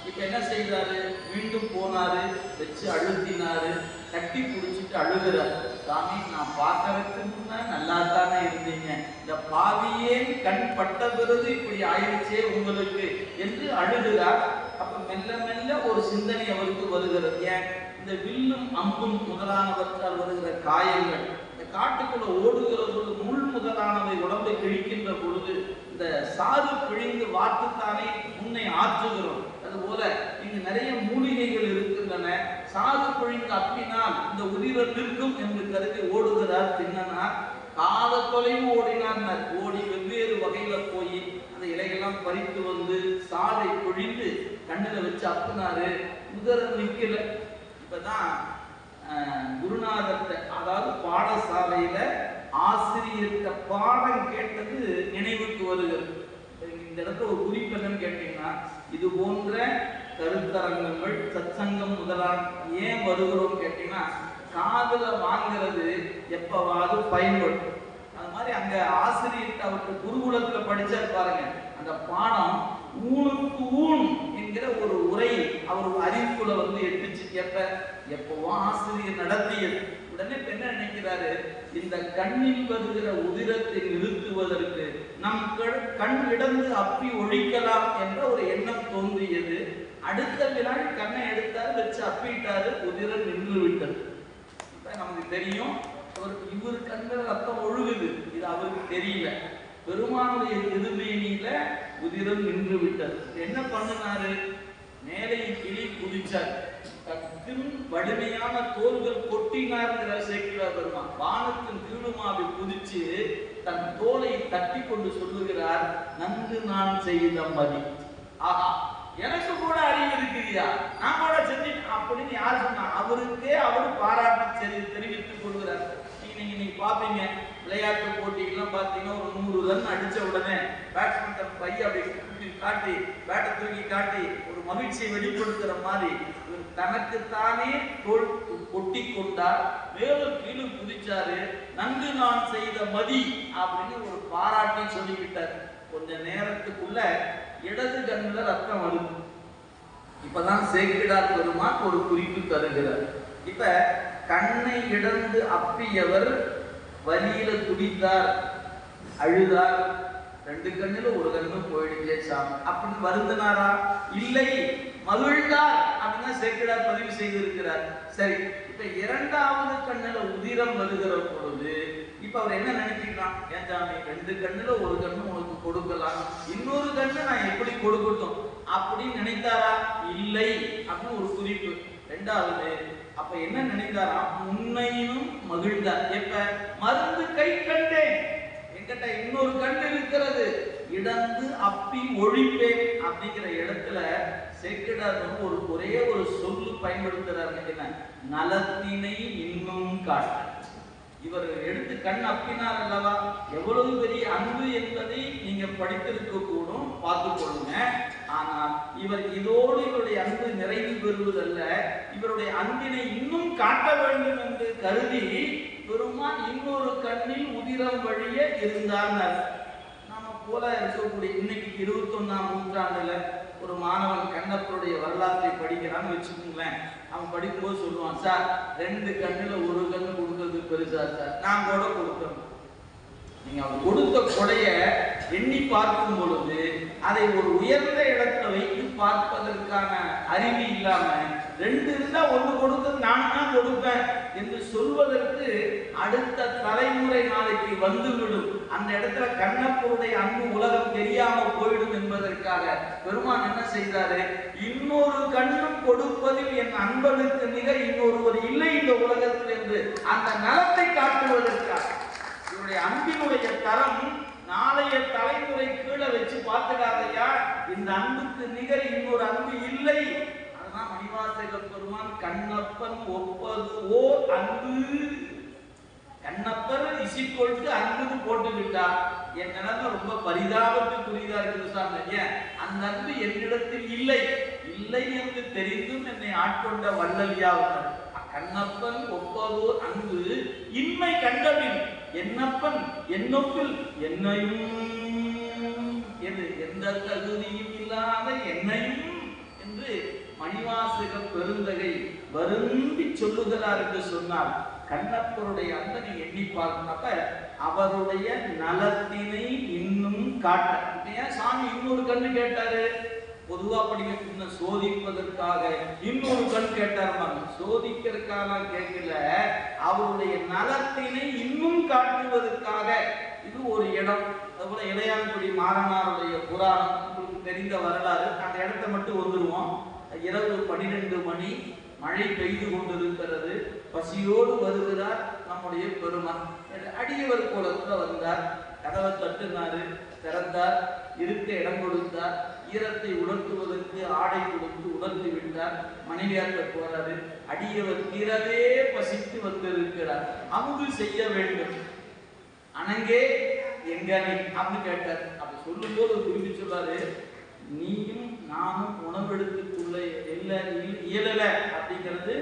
இப்ப என்ன செய்தாரு, மீண்டும் போனாரு, வச்சு அழுத்தினாரு, கட்டி பிடிச்சிட்டு அழுகிறார். சாமி நான் பார்க்கறதுக்கு முன்ன நல்லா தானே இருந்தீங்க, இந்த பாவியே கண் பட்ட பிறகு இப்படி ஆயிடுச்சே உங்களுக்கு என்று அழுகிறார். அப்ப மெல்ல மெல்ல ஒரு சிந்தனை அவருக்கு வருகிறது. ஏன் இந்த வில்லும் அம்பும் முதலானவற்றால் வருகிற காயங்கள், இந்த காட்டுக்குள்ள ஓடுகிற பொழுது முள் முதலானவை உடம்பை கிழிக்கின்ற பொழுது இந்த சாறு பிழிந்து வாட்டுத்தானே முன்னை ஆற்றுகிறோம். அதுபோல இங்கு நிறைய மூலிகைகள் இருக்கின்றன. சாறு பிழிந்து அப்பினால் இந்த உதிரம் நிற்கும் என்று கருதி ஓடுகிறார் தின்னனார். கால தொலைவு ஓடினார். ஓடி வெவ்வேறு வகையில போய் அந்த இலைகள்லாம் பறித்து வந்து சாறை பொழிந்து கண்ணில் வச்சு அப்புனாரு. உதரம் நிற்கல. இப்பதான் குருநாதர்கிட்ட, அதாவது பாடசாலையில ஆசிரியர்கிட்ட பாடம் கேட்டது நினைவுக்கு வருகிறது. இந்த இடத்துல ஒரு குறிப்பு என்னன்னு கேட்டீங்கன்னா, இது போன்ற கருத்தரங்கங்கள் சத்சங்கம் முதலான ஏன் வருகிறோம் கேட்டீங்கன்னா, காதுல வாங்கிறது எப்பவாவது பயன்படும். அது மாதிரி அங்க ஆசிரியர்கிட்ட அவருக்கு குருகுலத்துல படிச்சாரு பாருங்க, அந்த பாடம் ஊனுக்கு ஊன் என்கிற ஒரு உரை அவர் அறிவுக்குள்ள வந்து எட்டுச்சு. எப்பவும் ஆசிரியர் நடத்தியது. உடனே என்ன நினைக்கிறாரு, இந்த கண்ணில் வருகிற உதிரத்தை நிறுத்துவதற்கு நம் கண் இடந்து அப்பி ஒழிக்கலாம் என்ற ஒரு எண்ணம் தோன்றியது. அடுத்த வினாடி கண்ணை எடுத்தாரு, வச்சு அப்பிட்டாரு, உதிரம் நின்று விட்டது. நமக்கு தெரியும், இவர் கண்கள் ரத்தம் ஒழுகுது, இது அவருக்கு தெரியல. பெருமானுடைய திருமேனியில உதிரம் நின்று விட்டது. என்ன பண்ணினாரு, மேலே கிளி குதிச்சார். வலிமையான தோள்கள் கொட்டினார்ங்கிற சேக்கிழார் பெருமான் வானத்தின் திருமாவை குதிச்சு தன் தோலை தட்டி கொண்டு சொல்லுகிறார், நன்கு நான் செய்த மதி. ஆஹா, எனக்கு கூட அறிவு இருக்கிறியா, நான் கூட செஞ்சேன் அப்படின்னு யார் சொன்னா? அவருக்கே அவரு பாராட்டி தெரிவித்துக் கொள்கிறார். நீங்க பாப்பீங்க விளையாட்டு போட்டிகள்லாம் பார்த்தீங்கன்னா ஒரு 100 ரன் அடிச்ச உடனே பேட்ஸ்மேன் தன் பைய அப்படி காட்டி பேட்டை தூக்கி காட்டி ஒரு மகிழ்ச்சியை வெளிப்படுத்துற மாதிரி தனக்குத்தானே தோல் கொட்டி கொண்டார், மேலும் கீழே குதிச்சாரு, நன்கு நான் செய்த மதி அப்படின்னு ஒரு பாராட்டி சொல்லிக்கிட்டார். கொஞ்ச நேரத்துக்குள்ள இடது கண்ணுல ரத்தம் வருது. இப்பதான் சேக்கிழார் பெருமான் ஒரு குறிப்பு தருகிறார். இப்ப கண்ணை இடந்து அப்பியவர் வலியில துடித்தார், அழுதார், 2 கண்ணுல ஒரு கண்ணு போயிடுச்சே சாமி அப்படின்னு வருந்தினாரா? இல்லை, மகிழ்ந்தார் அப்படின்னு சேக்கிழார் பதிவு செய்திருக்கிறார். சரி, இப்ப 2வது கண்ணுல உதிரம் வருகிற பொழுது இப்ப அவர் என்ன நினைச்சுக்கிறான்? ஏன் சாமி 2 கண்ணுல ஒரு கண்ணு உனக்கு கொடுக்கலாம், இன்னொரு கண்ணு நான் எப்படி கொடுக்கட்டும் அப்படின்னு நினைத்தாரா? இல்லை அப்படின்னு ஒரு குறிப்பு. 2வது அப்ப என்ன நினைத்தாரா? உன்னையும் மகிழ்ந்தார். எப்ப மருந்து கை கண்டேன், என்கிட்ட இன்னொரு கண் இருக்கிறது, இடந்து அப்பி ஒழிப்பேன் அப்படிங்கிற இடத்துல சேக்கிழார் ஒரே ஒரு சொல்லு பயன்படுத்துறாரு. என்ன? நலத்தினை இன்னும் காட்ட. இவர் எடுத்து கண் அப்பினார் அல்லவா, எவ்வளவு பெரிய அன்பு என்பதை நீங்க படித்திருக்க கூடும், பார்த்துக் கொள்ளுங்க. ஆனால் இவர் இதோடு இவருடைய அன்பு நிறைவு பெறுவதல்ல, இவருடைய அன்பினை இன்னும் காட்ட வேண்டும் என்று கருதி பெருமான் இன்னொரு கண்ணில் உதிரம் வழிய இருந்தார். நாம போல இருக்கக்கூடிய இன்னைக்கு 21ஆம் நூற்றாண்டுல ஒரு மாணவன் கண்ணப்பருடைய வரலாற்றை படிக்கிறான்னு வச்சுக்கோங்களேன். அவன் படிக்கும்போது சொல்லுவான், சார் 2 கண்ணுல ஒரு கண்ணு கொடுக்கறது பெருசா சார், நான் கூட கொடுத்தேன். நீங்க அவர் கொடுத்த கொடைய எண்ணி பார்க்கும் பொழுது அதை ஒரு உயர்ந்த இடத்துல வைத்து பார்ப்பதற்கான அறிவு இல்லாம 2 இருந்தா 1 கொடுத்தது நான் தான் கொடுப்பேன் என்று சொல்வதற்கு அடுத்த தலைமுறை நாளைக்கு வந்துவிடும். அந்த இடத்துல கண்ணப்பருடைய அன்பு உலகம் தெரியாம போயிடும் என்பதற்காக பெருமான் என்ன செய்தாரு? இன்னொரு கண்ணும் கொடுப்பதில் என் அன்பனுக்கு நிகர் இன்னொருவர் இல்லை இந்த உலகத்தில் என்று அந்த நலத்தை காட்டுவதற்காக இவருடைய அன்பினுடைய தரம் நாளைய தலைமுறை கீழே வச்சு பார்த்துக்காதையா, இந்த அன்புக்கு நிகர் இன்னொரு அன்பு இல்லை. அதுதான் மணிவாசகர் பெருமான் கண்ணப்பன் ஒப்பது ஓர் அன்பு, கண்ணப்பர் இசிக்கொள்ட்டு அன்புன்னு போட்டுக்கிட்டா என் நிலைமை ரொம்ப பரிதாபத்துக்குரியதா இருக்குது சாமி. அந்த அன்பு என்னிடத்தில் இல்லை, இல்லை என்று தெரிந்தும் என்னை ஆட்கொண்ட வள்ளலியாவனர் கண்ணப்பன் ஒப்பதோர் அன்பு இன்மை கண்டபின் என்னப்பன் என்னொப்பில் என்னையும் எந்த தகுதியும் இல்லாத என்னையும் என்று மணிவாசக பெருந்தகை வருந்தி சொல்லுகிறார் என்று சொன்னார். கண்ணப்பருடைய அன்பனை எண்ணி பார்க்கிறப்ப அவருடைய நலத்தினை இன்னும் காட்ட. ஏன் சாமி இன்னொரு கண்ணு கேட்டாரு? பொதுவா படிக்க சோதிப்பதற்காக இன்னொரு கண் கேட்டார். சோதிக்கிறதுக்காக கேட்கல, அவருடைய நலத்தினை இன்னும் காட்டுவதற்காக. இது ஒரு இடம். அதுபோல இளையான்குடி மாறனாருடைய புராணம் உங்களுக்கு தெரிந்த வரலாறு. அந்த இடத்த மட்டும் வந்துருவோம். இரவு 12 மணி, மழை பெய்து கொண்டிருக்கிறது. பசியோடு வருகிறார் நம்முடைய பெருமான். அடியவர் கோலத்துல வந்தார். கதவை தட்டுனாரு, திறந்தார், இருக்க இடம் கொடுத்தார். ஈரத்தை உணர்த்துவதற்கு ஆடை கொடுத்து உணர்த்தி விட்டார். மனைவியார்ட்ட போறாரு. அடியவர் தீரவே பசித்து வந்திருக்கிறார், அமுது செய்ய வேண்டும், அனங்கே எங்கனே அப்படின்னு கேட்டார். அப்படி சொல்லும் போது குறிப்பி சொல்றாரு, நீயும் நானும் உணவெடுத்துக்குள்ள இயலல அப்படிங்கிறது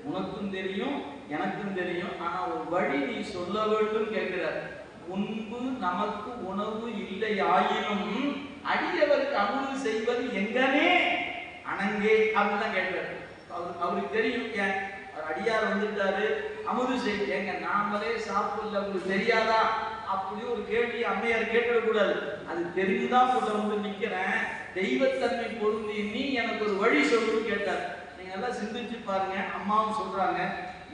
உனக்கும் தெரியும் எனக்கும் தெரியும். ஆனா ஒரு வழி நீ சொல்ல வேண்டும் கேட்கிறார். முன்பு நமக்கு உணவு இல்லை ஆயினும் அடியவருக்கு அமுது செய்வது எங்கனே அனங்கே அப்படிதான் கேட்டார். அவருக்கு தெரியும். ஏன் அடியார் வந்துட்டாரு, அமுது செய்ய நாமளே சாப்பிடல, உங்களுக்கு தெரியாதா அப்படி ஒரு கேள்வி அம்மையார் கேட்கக்கூடாது. அது தெரிஞ்சுதான் கூட வந்து நிக்கிறேன், தெய்வத்தன்மை பொருந்தி நீ எனக்கு ஒரு வழி சொல்லுன்னு கேட்டார். நீங்க எல்லாம் சிந்திச்சு பாருங்க. அம்மாவும் சொல்றாங்க,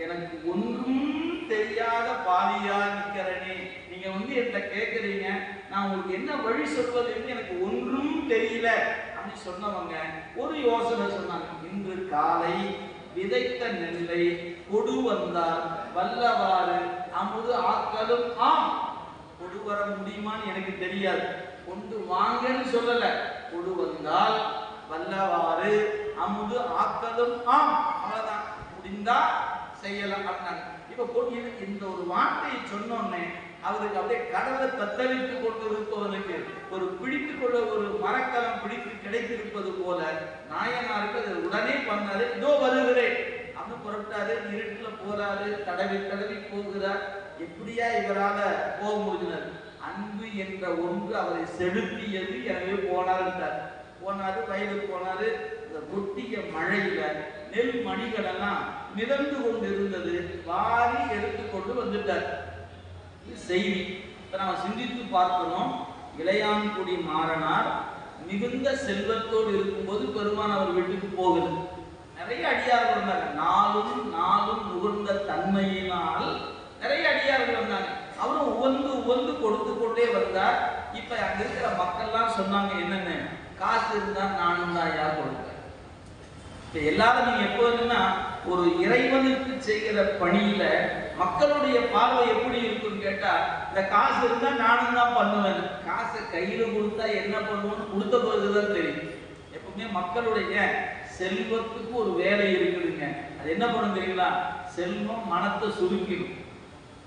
எனக்கு ஒன்றும் தெரியாத பாலியா நிக்கிறனே, நீங்க வந்து என்ன கேட்கறீங்க, நான் உங்களுக்கு என்ன வழி சொல்வதுன்னு எனக்கு ஒன்றும் தெரியல அப்படின்னு சொன்னவங்க ஒரு யோசனை சொன்னாங்க. இன்று காலை விதைத்த நெல்லை கொடு வந்தார் வல்லவாறு அமுது ஆக்கலும் ஆம். கொடு வர முடியுமான்னு எனக்கு தெரியாது, கொண்டு வாங்கன்னு சொல்லல, கொடு வந்தால் வல்லவாறு அமுது ஆக்கலும் ஆம், அவ்வளவுதான், முடிந்தா செய்யலாம் அப்படின்னாங்க. இப்ப இந்த ஒரு வார்த்தையை சொன்னோன்னே அவருக்கு அப்படியே கடலை தத்தளித்து கொண்டு இருப்பவனுக்கு ஒரு பிடித்துக் கொள்ள ஒரு மரக்கலம் பிடித்து கிடைத்திருப்பது போல நாயனாருக்கு அதை உடனே பண்ணாரு. இதோ வருகிறேன் அப்படின்னு புறப்பட்டாரு. இருட்டுல போறாரு, தடவி தடவி போகிறார். எப்படியா இவரால போக முடிஞ்சார்? அன்பு என்ற ஒன்று அவரை செலுத்தியது. எனவே போனாரு, வயலுக்கு போனாரு. இந்த கொட்டிய மழையில நெல் மணிகள் எல்லாம் மிதந்து கொண்டு இருந்தது. வாரி எடுத்துக்கொண்டு வந்துட்டார். செய்தி நாம சிந்தித்து பார்க்கணும். இளையான்குடி மாறனார் மிகுந்த செல்வத்தோடு இருக்கும்போது பெருமான் அவர் வீட்டுக்கு போகுது. நிறைய அடியார்கள் வந்தாங்க. நாளும் நுகர்ந்த தன்மையினால் நிறைய அடியார்கள் வந்தாங்க. அவரும் உவந்து கொடுத்து கொண்டே வந்தார். இப்ப அங்க இருக்கிற மக்கள்லாம் சொன்னாங்க, என்னன்னு, காசு இருந்தா நானும் தான் யார் கொடுப்பேன். இப்ப எல்லாரும் நீங்க எப்போ என்னன்னா ஒரு இறைவனுக்கு செய்கிற பணியில மக்களுடைய பார்வை எப்படி இருக்குன்னு கேட்டா, இந்த காசு இருந்தா நானும் தான் பண்ணுவேன். காசை கையில கொடுத்தா என்ன பண்ணுவோம்னு கொடுத்த போதுதான் தெரியும். எப்பவுமே மக்களுடைய செல்வத்துக்கு ஒரு வேலை இருக்குதுங்க. அது என்ன பண்ணும் தெரியுங்களா? செல்வம் மனத்தை சுருக்கிடும்.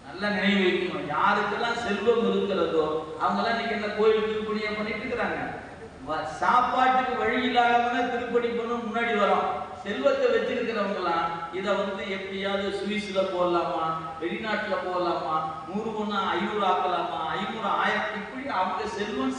நல்லா நினைவு வைக்கணும். யாருக்கெல்லாம் செல்வம் இருக்கிறதோ அவங்கெல்லாம் இன்னைக்கு என்ன கோயில் திருப்பணியா பண்ணிட்டு இருக்கிறாங்க. சாப்பாட்டுக்கு வழி இல்லாம திருப்பணி பண்ண முன்னாடி வரோம். செல்வத்தை வச்சிருக்கிறவங்களாம் இதை எப்படியாவது சுவிஸ்ல போடலாமா, வெளிநாட்டுல போடலாமா, 100 ஒண்ணா 500 ஆக்கலாமா, 500 1000, இப்படி அவங்க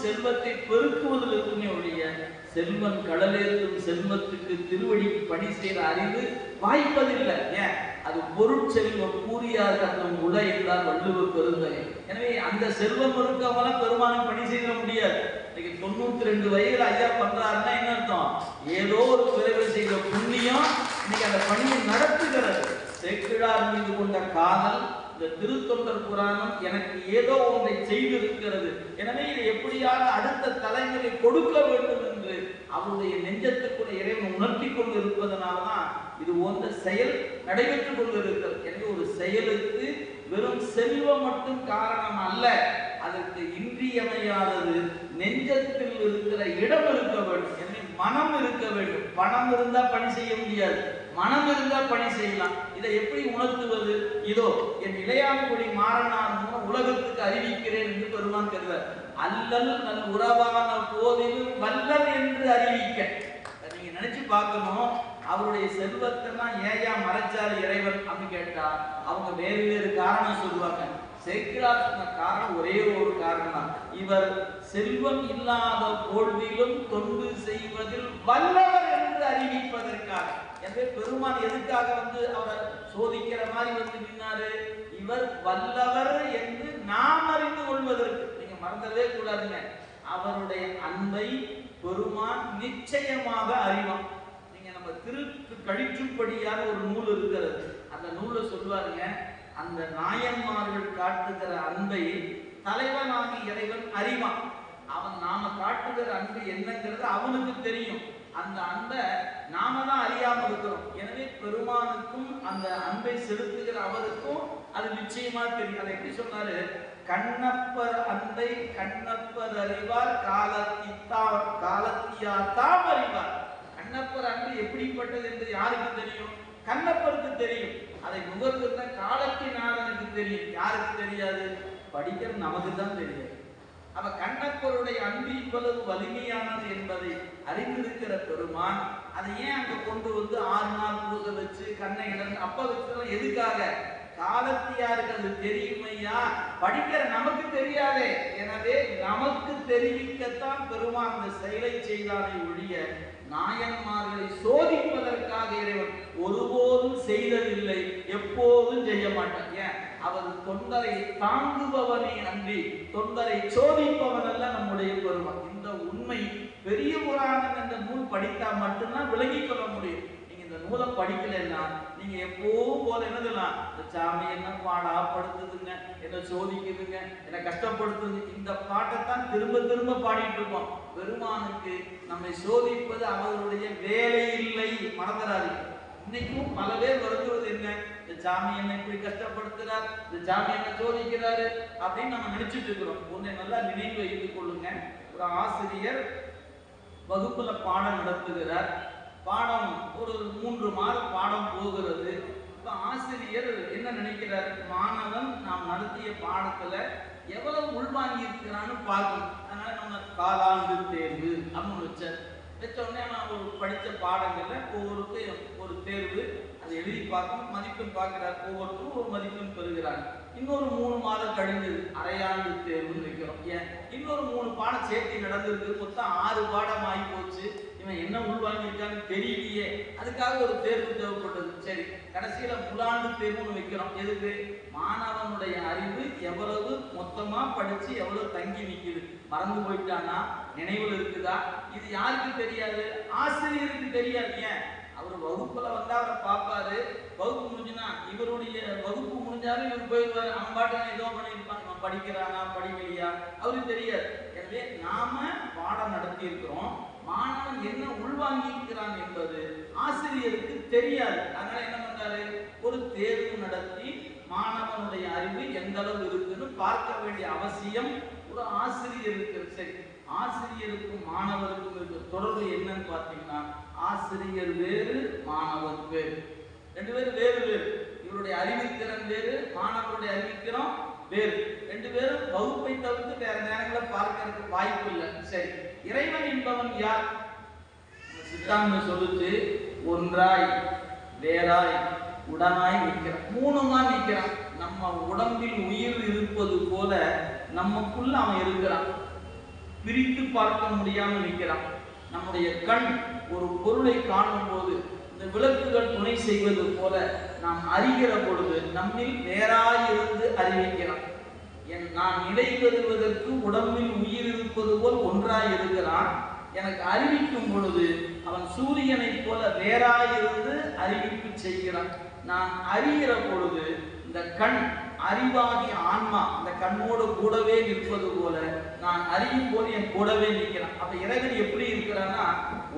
செல்வத்தை பெருக்குவதில் இருக்குமே ஒழிய செல்வன் கடலேறும் செல்வத்துக்கு திருவடிக்கு பணி செய்யற அறிவு வாய்ப்பதில்லை. ஏன்? அது பொருட்செல்வம் கூறியார் கண்ணும் உல என்றார் வள்ளுவர் பெருந்தகை. எனவே அந்த செல்வம் இருக்கவங்களாம் பெருமானம் பணி செய்ய முடியாது. இன்னைக்கு 92 வயதுல ஐயா பண்றாருன்னா என்ன அர்த்தம்? ஏதோ ஒரு பிறவை செய்த புண்ணியம் இன்னைக்கு அந்த பணியை நடத்துகிறது. சேக்கிழார் மீது கொண்ட காதல், இந்த திருத்தொண்டர் புராணம் எனக்கு ஏதோ ஒன்றை செய்திருக்கிறது. எனவே இதை எப்படியாவது அடுத்த தலைமுறை கொடுக்க வேண்டும் என்று அவருடைய நெஞ்சத்துக்குள்ள இறைவன் உணர்த்தி கொண்டு இருப்பதனால்தான் இது போன்ற செயல் நடைபெற்றுக் கொண்டு இருக்கிறது. எனவே ஒரு செயலுக்கு வெறும் செல்வம் மட்டும் காரணம் அல்ல, அதற்கு இன்றியமையாதது நெஞ்சத்தில் இருக்கிற இடம் இருக்க வேண்டும். எனவே மனம் இருக்க வேண்டும். பணம் இருந்தா பணி செய்ய முடியாது, மனம் இருந்தா பணி செய்யலாம். இதை எப்படி உணர்த்துவது? இதோ என் இளையான்குடி மாறனார் உலகத்துக்கு அறிவிக்கிறேன் என்று பெருமான் கருதார். அல்லல் நல் உறவான போதிலும் வல்லல் என்று அறிவிக்க. நீங்க நினைச்சு பார்க்கணும், அவருடைய செல்வத்தெல்லாம் ஏயா மறைச்சாரு இறைவன் அப்படின்னு கேட்டா அவங்க வேறு காரணம் சொல்லுவாங்க. சேக்கிழார் சொன்ன காரணம் ஒரே ஒரு காரணம் தான். இவர் செல்வம் இல்லாத பொழுதிலும் தொண்டு செய்வதில் வல்லவர் என்று அறிவிப்பதற்காக. எனவே பெருமான் எதுக்காக அவரை சோதிக்கிற மாதிரி நின்னாரு? இவர் வல்லவர் என்று நாம் அறிந்து கொள்வதற்கு. நீங்க மறந்துடவே கூடாதுங்க, அவருடைய அன்பை பெருமான் நிச்சயமாக அறிவான். நீங்க நம்ம திருக்கு கழிச்சும்படியான ஒரு நூல் இருக்கிறது. அந்த நூலை சொல்வாருங்க, அந்த நாயன்மார்கள் காட்டுகிற அன்பை தலைவனாகி இறைவன் அறிவான். அவன் நாம காட்டுகிற அன்பு என்னங்கிறது அவனுக்கு தெரியும். அந்த அன்பை நாம தான் அறியாம இருக்கிறோம். எனவே பெருமானுக்கும் அந்த அன்பை செலுத்துகிற அவருக்கும் அது நிச்சயமா தெரியும். அதை எப்படி சொன்னாரு? கண்ணப்பர் அன்பை கண்ணப்பர் அறிவார், காலத்தியாத்தாம் அறிவார். கண்ணப்பர் அன்பு எப்படிப்பட்டது என்று யாருக்கு தெரியும்? கண்ணப்பருக்கு தெரியும். அதை நுகர்கிற காலத்தினாரனுக்கு தெரியும். யாருக்கு தெரியாது? படிக்கிற நமக்கு தான் தெரியாது. அவ கண்ணப்பருடைய அன்பு இவ்வளவு வலிமையானது என்பதை அறிந்திருக்கிற பெருமான் அதை ஏன் அங்க கொண்டு 6 நாள் பூஜை வச்சு கண்ணை இழந்து அப்ப வச்சு எதுக்காக? காலத்தியாருக்கு அது தெரியுமையா, படிக்கிற நமக்கு தெரியாதே. எனவே நமக்கு தெரிவிக்கத்தான் பெருமான் அந்த செயலை செய்தானே ஒழிய நாயன்மார்களை சோதிப்பதற்காக இறைவன் ஒருபோதும் செய்ததில்லை, எப்போதும் செய்ய மாட்டான். ஏன்? அவர் தொண்டரை தாங்குபவனே அன்றி தொண்டரை சோதிப்பவன் அல்ல நம்முடைய பெருமான். இந்த உண்மை பெரிய புராணம் என்ற நூல் படித்தா மட்டும்தான் விளங்கிக் கொள்ள முடியும். நீங்க இந்த நூலை படிக்கலைன்னா நீங்க எப்போவும் போல என்னதுலாம் இந்த சாமி என்ன பாடாப்படுத்துதுங்க, என்ன சோதிக்குதுங்க, என்ன கஷ்டப்படுத்துது, இந்த பாட்டைத்தான் திரும்ப திரும்ப பாடிட்டு இருக்கோம். பெருமானுக்கு நம்மை சோதிப்பது அவருடைய வேலை இல்லை, மறந்துடாதீங்க. இன்னைக்கும் பல பேர் வருகிறது என்ன, இந்த சாமி என்ன இப்படி கஷ்டப்படுத்துறார், இந்த சாமி என்ன சோதிக்கிறாரு அப்படின்னு நம்ம நினைச்சிட்டு இருக்கிறோம். ஒன்றை நல்லா நினைவு வைத்துக் கொள்ளுங்க. ஒரு ஆசிரியர் வகுப்புல பாடம் நடத்துகிறார். பாடம் ஒரு 3 மாத பாடம் போகிறது. இப்ப ஆசிரியர் என்ன நினைக்கிறார், மாணவன் நாம் நடத்திய பாடத்துல எவ்வளவு உள்வாங்கி இருக்கிறான்னு பார்க்கணும். அதனால நம்ம காலாண்டு தேர்வு அப்படின்னு வச்ச உடனே நான் ஒரு படித்த பாடங்கள்ல ஒவ்வொருக்கும் ஒரு தேர்வு அதை எழுதி பார்க்கணும், மதிப்பெண் பார்க்கிறார். ஒவ்வொருத்தரும் ஒரு மதிப்பெண் பெறுகிறாங்க. இன்னொரு 3 மாதம் கழிஞ்சது அரையாண்டு தேர்வுன்னு வைக்கிறோம். ஏன் இன்னொரு 3 பாடம் சேர்த்து நடந்திருக்கு. மொத்தம் 6 பாடம் ஆகி போச்சு. இவன் என்ன உள்வாங்கி இருக்கான்னு தெரியலையே, அதுக்காக ஒரு தேர்வு தேவைப்பட்டது. சரி, கடைசியில முழாண்டு தேர்வுன்னு வைக்கிறோம். எதுக்கு? மாணவனுடைய அறிவு எவ்வளவு மொத்தமா படிச்சு எவ்வளவு தங்கி நிக்குது, மறந்து போயிட்டானா, நினைவில் இருக்குதா, இது யாருக்கு தெரியாது? ஆசிரியருக்கு தெரியாது. ஏன்? அவர் வகுப்புல வந்தா அவரை பார்ப்பாரு. வகுப்பு முடிஞ்சுனா இவருடைய வகுப்பு முடிஞ்சாலும் இவர் போயிடுவாரு. அவன் பாட்டு ஏதோ பண்ணிருப்பான், அவன் படிக்கிறானா படிக்கலையா அவருக்கு தெரியாது. எனவே நாம பாடம் நடத்தி இருக்கிறோம், மாணவன் என்ன உள்வாங்கி இருக்கிறான் என்பது ஆசிரியருக்கு தெரியாது. அதனால என்ன பண்றாரு, ஒரு தேர்வு நடத்தி மாணவனுடைய அறிவு எந்த அளவு இருக்குன்னு பார்க்க வேண்டிய அவசியம் ஒரு ஆசிரியருக்கு. சரி, ஆசிரியருக்கும் மாணவருக்கும் இருக்கிற தொடர்பு என்னன்னு பார்த்தீங்கன்னா, ஆசிரியர் வேறு மாணவர் வேறு, 2 பேரும் வேறு வேறு. இவருடைய அறிவுத்திறன் வேறு, மாணவருடைய அறிவுத்திறன் வேறு. 2 பேரும் வகுப்பை தவிர்த்து வேற நேரங்களை பார்க்கறதுக்கு வாய்ப்பு இல்லை. சரி, இறைவன் என்பவன் யார்? சித்தாந்தம் சொல்லுது, ஒன்றாய் வேறாய் உடனாய் நிற்கிறான். 3மா நிற்கிறான். நம்ம உடம்பில் உயிர் இருப்பது போல நமக்குள்ள அவன் இருக்கிறான். பிரித்து பார்க்க முடியாம நிற்கிறான். நம்முடைய கண் ஒரு பொருளை காணும் போது இந்த விளக்குகள் துணை செய்வது போல நாம் அறிகிற பொழுது நம்மில் வேறாயிருந்து அறிவிக்கிறான். நான் நிலை பெறுவதற்கு உடம்பில் உயிர் இருப்பது போல் ஒன்றாய் இருக்கிறான். எனக்கு அறிவிக்கும் பொழுது அவன் சூரியனை போல வேறாயிருந்து அறிவிப்பு செய்கிறான். நான் அறிகிற பொழுது இந்த கண் அறிவாகி ஆன்மா இந்த கண்ணோடு கூடவே நிற்பது போல நான் அறியும் போது என் கூடவே நிற்கிறான். அப்ப இறைவன் எப்படி இருக்கிறான்னா,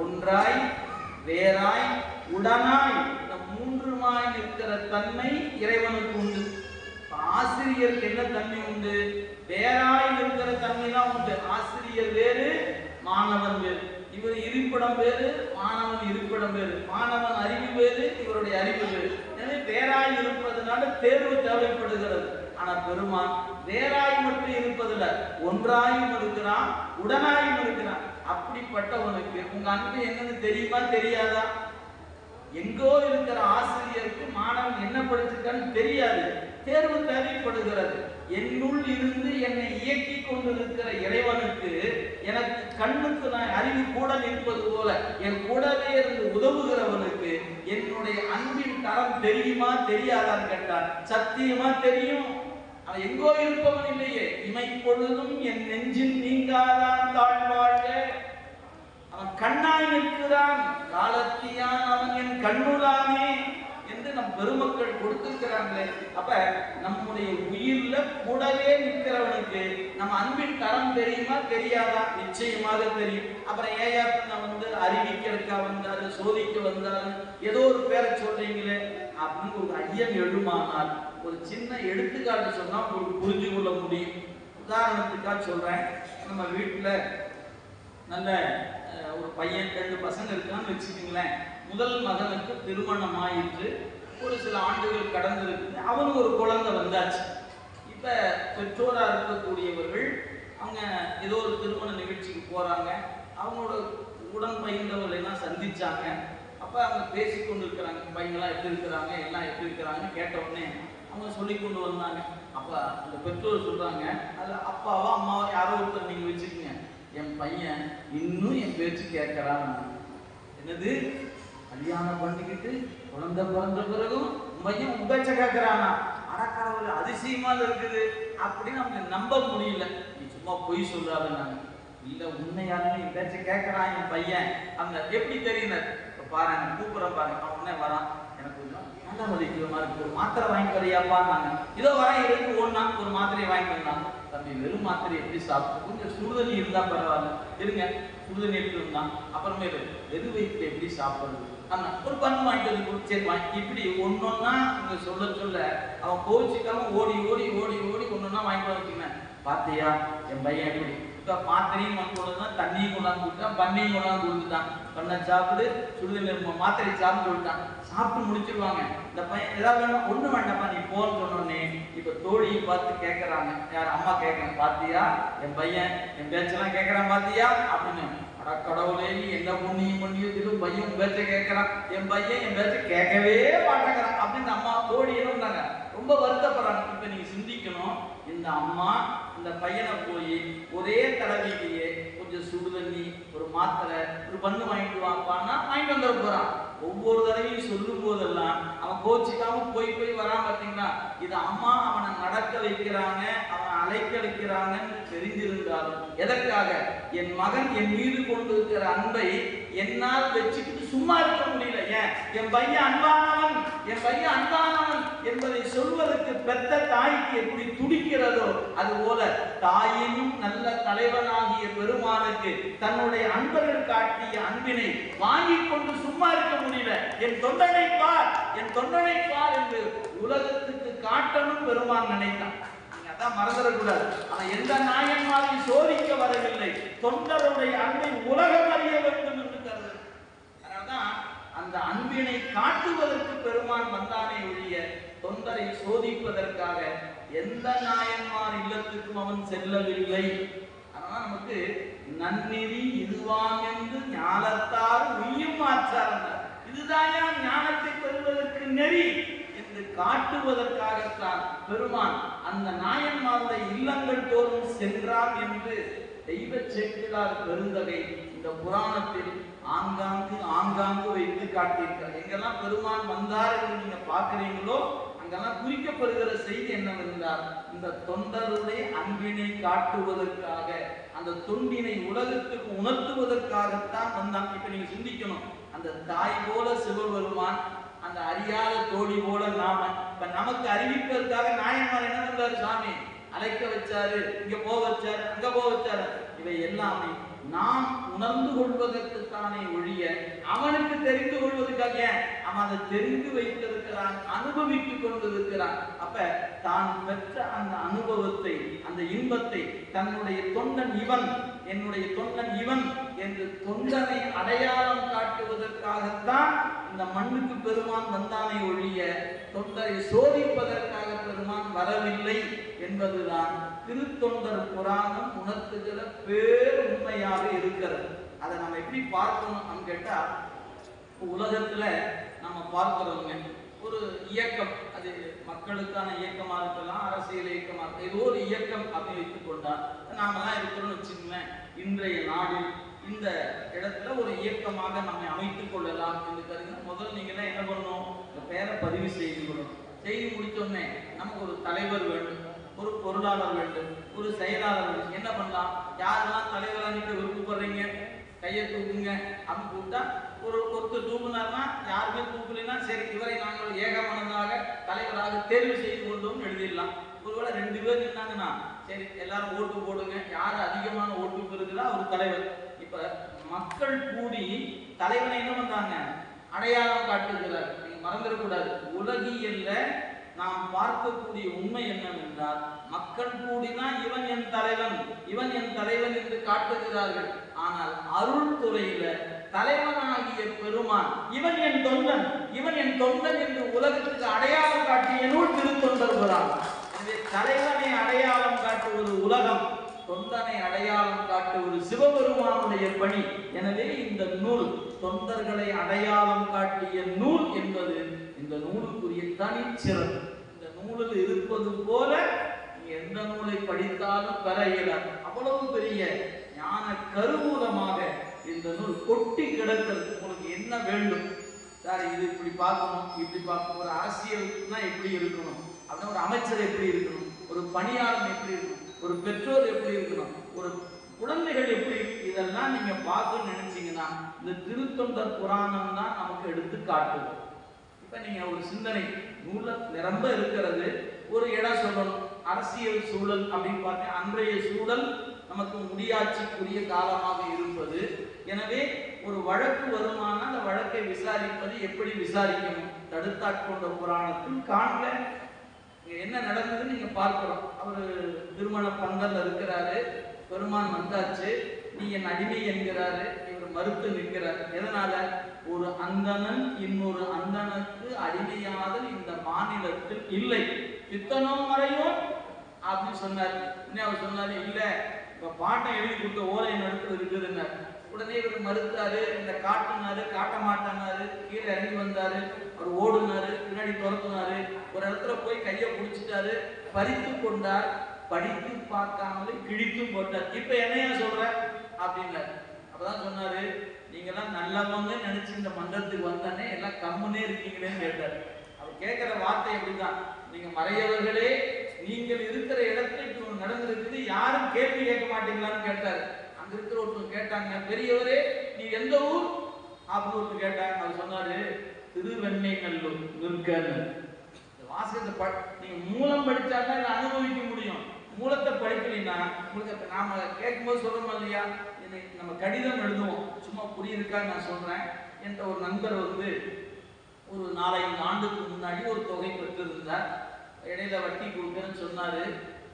ஒன்றாய் வேறாய் உடனாய், இந்த 3மாய் நிற்கிற தன்மை இறைவனுக்கு உண்டு. ஆசிரியருக்கு என்ன தன்மை உண்டு? வேறாய் நிற்கிற தன்மை தான் உண்டு. ஆசிரியர் வேறு, மாணவன் வேறு. இவர் இருப்பிடம் வேறு, மாணவன் இருப்பிடம் வேறு. மாணவன் அறிவு வேறு, இவருடைய அறிவு வேறு. எனவே வேறாய் இருப்பதனால தேர்வு தேவைப்படுகிறது. ஆனா பெருமான் வேறாய் மட்டும் இருப்பதில்லை, ஒன்றாயும் இருக்கிறான், உடனாயும் இருக்கிறான். அப்படிப்பட்டவனுக்கு உங்க அன்பு என்னன்னு தெரியுமா தெரியாதா? எங்கோ இருக்கிற ஆசிரியருக்கு மாணவன் என்ன படிச்சிருக்கான்னு தெரியாது. தேர்வு தேவைப்படுகிறது. என்னுள் இருந்து என்னை இயக்கி கொண்டிருக்கிற இறைவனுக்கு எனக்கு கண்ணுக்கு நான் அறிவு கூட நிற்பது போல என் கூடவே இருந்து உதவுகிறவனுக்கு என்னுடைய அன்பின் தரம் தெரியுமா தெரியாதான்னு கேட்டான். சத்தியமா தெரியும். அவன் எங்கோ இருப்பவன் இல்லையே. இமைப்பொழுதும் என் நெஞ்சில் நீங்காதான் தாழ்வாழ்க. அவன் கண்ணாய் நிற்கிறான். காலத்தியான் அவன் என் கண்ணுளானே என்று நம் பெருமக்கள் கொடுத்திருக்கிறாங்களே. அப்ப நம்முடைய உயிர்ல கூடவே நிற்கிறவனுக்கு நம்ம அன்பின் தரம் தெரியுமா தெரியாதா? நிச்சயமாக தெரியும். அப்புறம் ஏன் வந்து அறிவிக்கிறதுக்கா வந்தாரு, சோதிக்க வந்தாரு, ஏதோ ஒரு பேரை சொல்றீங்களே அப்படின்னு ஒரு ஐயம் எழுமானால் ஒரு சின்ன எடுத்துக்காட்டு சொன்னா புரிஞ்சு கொள்ள முடியும். உதாரணத்துக்காக சொல்றேன். நம்ம வீட்டுல நல்ல ஒரு பையன் 2 பசங்க இருக்கான்னு வச்சுக்கீங்களேன். முதல் மகனுக்கு திருமணம் ஆயிற்று. ஒரு சில ஆண்டுகள் கடந்திருக்கு. அவனுக்கு ஒரு குழந்தை வந்தாச்சு. இப்ப பெற்றோரா இருக்கக்கூடியவர்கள் அவங்க ஏதோ ஒரு திருமண நிகழ்ச்சிக்கு போறாங்க. அவங்களோட உடன் பயின்றவர்கள் எல்லாம் சந்திச்சாங்க. அப்ப அவங்க பேசிக்கொண்டு இருக்கிறாங்க. பையங்களாம் எப்படி இருக்கிறாங்க, எல்லாம் எப்படி இருக்கிறாங்க கேட்ட உடனே அவங்க சொல்லி கொண்டு வந்தாங்க. அப்ப அந்த பெற்றோர் சொல்றாங்க, அதுல அப்பாவோ அம்மாவோ யாரோ ஒருத்தர் நீங்க வச்சுக்கோங்க, என் பையன் இன்னும் என் பேச்சு கேட்கறான். என்னது, கல்யாணம் பண்ணிக்கிட்டு குழந்தை பிறந்த பிறகும் பையன் உன் பேச்ச கேட்கறானா? அடக்கடவுள், அதிசயமா இருக்குது அப்படின்னு அவங்க நம்ப முடியல. நீ சும்மா பொய் சொல்றாரு. நாங்க இல்ல, உண்மையாலுமே என் பேச்ச கேட்கறான் என் பையன். அந்த எப்படி தெரியுது? பாருங்க, கூப்பிடுறேன் பாருங்க. அவன் உடனே வரான். எனக்கு கொஞ்சம் நல்லா வலிக்கிற மாதிரி இருக்கு, ஒரு மாத்திரை வாங்கி வரையாப்பா. நாங்க இதோ வரேன், இருக்கு ஒண்ணா ஒரு மாத்திரையை வாங்கி வந்தான். அப்படி வெறும் மாத்திரை எப்படி சாப்பிட்டு கொஞ்சம் சுடுதண்ணி இருந்தா பரவாயில்ல, இருங்க சுடுதண்ணி எடுத்துருந்தா அப்புறமேல வெறு வயிற்றுல எப்படி சாப்பிடுறது, ஆனா ஒரு பண்ணு வாங்கிட்டு வந்து கொடுத்துருவான். இப்படி ஒன்னொன்னா இங்க சொல்ல சொல்ல அவன் கோவிச்சுக்காம ஓடி ஓடி ஓடி ஓடி ஒன்னொன்னா வாங்கிட்டு வச்சுங்க. பாத்தியா என் பையன் எப்படி மாத்திரையும் கொண்டு தான், தண்ணியும் கொண்டாந்து கொடுத்தான், பண்ணியும் கொண்டாந்து கொடுத்துட்டான், பண்ண சாப்பிடு சுடுதண்ணி மாத்திரை சாப்பிட்டு விட்டான். சாப்பிட்டு முடிச்சிருவாங்க. இந்த பையன் ஏதாவது வேணும், ஒண்ணு வேண்டாப்பா நீ போன்னு சொன்னோடனே இப்ப தோழியை பார்த்து கேட்கறாங்க, யார் அம்மா கேட்கறாங்க, பாத்தியா என் பையன் என் பேச்செல்லாம் கேட்கறான் பாத்தியா அப்படின்னு. அட கடவுளே, நீ என்ன பொண்ணியும் பண்ணியும் பையன் பேச்ச கேட்கறான், என் பையன் என் பேச்ச கேட்கவே மாட்டேங்கிறான் அப்படின்னு அம்மா தோழி இருந்தாங்க, ரொம்ப வருத்தப்படுறாங்க. இப்ப நீங்க சிந்திக்கணும், இந்த அம்மா இந்த பையனை போய் ஒரே தடவையிலேயே கொஞ்சம் சுடுதண்ணி ஒரு மாத்திரை ஒரு பண்ணு வாங்கிட்டு வாப்பான்னா வாங்கிட்டு வந்துட போறான். ஒவ்வொரு தடவையும் சொல்லும் போதெல்லாம் அவன் கோச்சிக்காம போய் போய் வரான். பார்த்தீங்கன்னா இது அம்மா அவனை நடக்க வைக்கிறாங்க, அவன் அழைக்க வைக்கிறாங்கன்னு தெரிஞ்சிருந்தாலும் எதற்காக, என் மகன் என் மீது கொண்டு இருக்கிற அன்பை என்னால் வச்சுக்கிட்டு சும்மா இருக்க முடியல. ஏன் என் பையன் அன்பானவன், என் பையன் அன்பானவன் என்பதை சொல்வதற்கு பெற்ற தாய்க்கு எப்படி துடிக்கிறதோ அதுபோல தாயினும் நல்ல தலைவனாகிய பெருமானுக்கு தன்னுடைய அன்பர்கள் காட்டிய அன்பினை வாங்கி கொண்டு சும்மா இருக்க முடியல. என் தொண்டனை பார், என் தொண்டனை பார் என்று உலகத்துக்கு காட்டணும் பெருமான் நினைத்தான். அதான் மறந்துடக்கூடாது. அவன் எந்த நாயன்மாரையும் சோதிக்க வரவில்லை, தொண்டருடைய அன்பை உலகம் அறிய வேண்டும் என்று கருது. அதனால்தான் அந்த அன்பினை காட்டுவதற்கு பெருமான் வந்தானே ஒழிய தொண்டரை சோதிப்பதற்காக எந்த நாயன்மார் இல்லத்துக்கும் அவன் செல்லவில்லை. அதனால நமக்கு நன்னெறி இதுவான் என்று ஞானத்தார் உய்யும் ஆச்சாரம், இதுதான் ஞானத்தை பெறுவதற்கு நெறி என்று காட்டுவதற்காகத்தான் பெருமான் அந்த நாயன்மாருடைய இல்லங்கள் தோறும் சென்றான் என்று தெய்வ சேக்கிழார் பெருந்தகை இந்த புராணத்தில் ஆங்காங்கு ஆங்காங்கு வைத்து காட்டியிருக்கிறார். எங்கெல்லாம் பெருமான் வந்தார் என்று நீங்க பார்க்கிறீங்களோ அங்கெல்லாம் குறிக்கப்படுகிற செய்தி என்னவென்றால் இந்த தொண்டருடைய அன்பினை காட்டுவதற்காக, அந்த தொண்டினை உலகத்துக்கு உணர்த்துவதற்காகத்தான் வந்தான். இப்ப நீங்க சிந்திக்கணும், அந்த தாய் போல சிவபெருமான், அந்த அறியாத தோழி போல நாம, இப்ப நமக்கு அறிவிப்பதற்காக நாயன்மார் என்ன பண்றாரு, சாமி அழைக்க வச்சாரு, இங்க போக வச்சாரு, அங்க போக வச்சாரு. இவை எல்லாமே நாம் உணர்ந்து கொள்வதற்கு தானே ஒழிய அவனுக்கு தெரிந்து கொள்வதற்காக. அவன் அதை தெரிந்து வைத்திருக்கிறான், அனுபவித்துக் கொண்டிருக்கிறான். அப்ப தான் பெற்ற அந்த அனுபவத்தை, அந்த இன்பத்தை தன்னுடைய தொண்டன் இவன், என்னுடைய தொண்டன் இவன் என்று தொண்டனை அடையாளம் காட்டுவதற்காகத்தான் இந்த மண்ணுக்கு பெருமான் வந்தானே ஒழிய தொண்டரை சோதிப்பதற்காக பெருமான் வரவில்லை என்பதுதான் திருத்தொண்டர் புராணம் உணர்த்துகிற பேர் உண்மையாக இருக்கிறது. அதை நம்ம எப்படி பார்க்கணும் கேட்டா, உலகத்துல நம்ம பார்க்கிறோங்க ஒரு இயக்கம், அது மக்களுக்கான இயக்கமா இருக்கலாம், அரசியல் இயக்கமா இருக்கலாம், ஏதோ ஒரு இயக்கம் அப்படின்னு வைத்துக் கொண்டால் நாமெல்லாம் இருக்கிறோம்னு வச்சுக்கோங்களேன். இன்றைய நாடில் இந்த இடத்துல ஒரு இயக்கமாக நம்மை அமைத்துக் கொள்ளலாம் என்று கருதுங்க. முதல் நீங்க என்ன பண்ணணும், இந்த பேரை பதிவு செய்து கொள்ளணும். செய்து முடித்தோடனே நமக்கு ஒரு தலைவர் வேண்டும், ஒரு பொருளாளர் வேண்டும், ஒரு செயலாளர் வேண்டும். என்ன பண்ணலாம், யாரெல்லாம் தலைவராக நீங்க விருப்பப்படுறீங்க கையை தூக்குங்க அப்படின்னு கூப்பிட்டா ஒருத்தர் தூக்குனார்னா, யாருமே தூக்கலைன்னா சரி இவரை நாங்கள் ஏகமனதாக தலைவராக தேர்வு செய்து கொண்டோம் எழுதிடலாம். ஒருவேளை 2 பேர் நின்னாங்கன்னா சரி எல்லாரும் ஓட்டு போடுங்க, யார் அதிகமான ஓட்டு பெறுகிறா ஒரு தலைவர். இப்ப மக்கள் கூடி தலைவனை என்ன பண்றாங்க, அடையாளம் காட்டுகிறார். நீங்க மறந்துடக்கூடாது, உலகியல்ல நாம் பார்க்கக்கூடிய உண்மை என்னவென்றால் மக்கள் கூடினா இவன் என் தலைவன், இவன் என் தலைவன் என்று காட்டுகிறார்கள். ஆனால் அருள் துறையில தலைவனாகிய பெருமான் இவன் என் தொண்டன், இவன் என் தொண்டன் என்று உலகத்துக்கு அடையாளம் காட்டிய நூல் திருத்தொண்டர் புராணம். எனவே தலைவனை அடையாளம் காட்டுவது உலகம், தொண்டனை அடையாளம் காட்டுவது சிவபெருமானுடைய பணி. எனவே இந்த நூல் தொண்டர்களை அடையாளம் காட்டிய நூல் என்பது இந்த நூலுக்குரிய தனிச்சிறப்பு. இந்த நூலில் இருப்பது போல எந்த நூலை படித்தாலும் பெற இயலாது. அவ்வளவு பெரிய ஞான கருவூலமாக இந்த நூல் கொட்டி கிடக்கிறது. உங்களுக்கு என்ன வேண்டும் சார், இது இப்படி பார்க்கணும், இப்படி பார்க்கணும், ஒரு அரசியல்னா எப்படி இருக்கணும், அப்படின்னா ஒரு அமைச்சர் எப்படி இருக்கணும், ஒரு பணியாளர் எப்படி இருக்கணும், ஒரு பெற்றோர் எப்படி இருக்கணும், ஒரு குழந்தைகள் எப்படி, இதெல்லாம் நீங்க பார்க்கணும்னு நினைச்சீங்கன்னா இந்த திருத்தொண்டர் புராணம் தான் நமக்கு எடுத்து காட்டுது. இப்ப நீங்க ஒரு சிந்தனை நூல்ல நிரம்ப இருக்கிறது, ஒரு இடம் சொல்லணும், அரசியல் சூழல் அப்படின்னு பார்த்தா அன்றைய சூழல் நமக்கு முடியாட்சிக்குரிய காலமாக இருப்பது. எனவே ஒரு வழக்கு வருமானா அந்த வழக்கை விசாரிப்பது எப்படி விசாரிக்கணும் தடுத்தாட்கொண்ட புராணத்தில் காண்க என்ன நடந்ததுன்னு நீங்க பார்க்கிறோம். அவரு திருமண பந்தல்ல இருக்கிறாரு, பெருமான் வந்தாச்சு, நீ என் அடிமை என்கிறாரு, இவர் மறுத்து நிற்கிறார். எதனால? ஒரு அந்தணன் இன்னொரு அந்தனுக்கு அடிமையாதல் இந்த மாநிலத்தில் இல்லை, பித்தனோ மறையும் அப்படின்னு சொன்னார். அவர் சொன்னாரு, இல்ல இப்ப பாட்டை எழுதி கொடுத்த ஓலை நடத்து இருக்குதுன்னார். உடனே இவர் மறுத்தாரு, இந்த காட்டுனாரு, காட்ட மாட்டானாரு, கீழே இறங்கி வந்தாரு, அவர் ஓடுனாரு, பின்னாடி துரத்துனாரு, ஒரு இடத்துல போய் கையை பிடிச்சிட்டாரு, பறித்து கொண்டார், படித்து பார்க்காமலே கிழித்து போட்டார். இப்ப என்னையா சொல்ற அப்படின்னாரு. அப்பதான் சொன்னாரு, நீங்க எல்லாம் நல்லவங்க நினைச்சு இந்த மன்றத்துக்கு வந்தானே எல்லாம் கம்முனே இருக்கீங்களேன்னு கேட்டார். அவர் கேட்கிற வார்த்தை எப்படிதான், நீங்க மறையவர்களே நீங்கள் இருக்கிற இடத்துல இப்படி நடந்திருக்குது, யாரும் கேள்வி கேட்க மாட்டீங்களான்னு கேட்டார். அங்க இருக்கிற ஒருத்தர் கேட்டாங்க, பெரியவரே நீ எந்த ஊர் அப்படின்னு ஒருத்தர் கேட்டாங்க. அவர் சொன்னாரு, திருவெண்ணைநல்லூர் நிற்கன்னு. வாசகத்தை நீங்க மூலம் படிச்சாதான் இதை அனுபவிக்க முடியும். மூலத்தை படிக்கலைன்னா உங்களுக்கு நாம கேட்கும்போது சொல்றோம் இல்லையா, நம்ம கடிதம் எழுதுவோம், சும்மா புரியிருக்கான்னு நான் சொல்றேன். என்ற ஒரு நண்பர் வந்து ஒரு 4-5 ஆண்டுக்கு முன்னாடி ஒரு தொகை பெற்றிருந்தார். இடையில வட்டி கொடுக்குறேன்னு சொன்னாரு.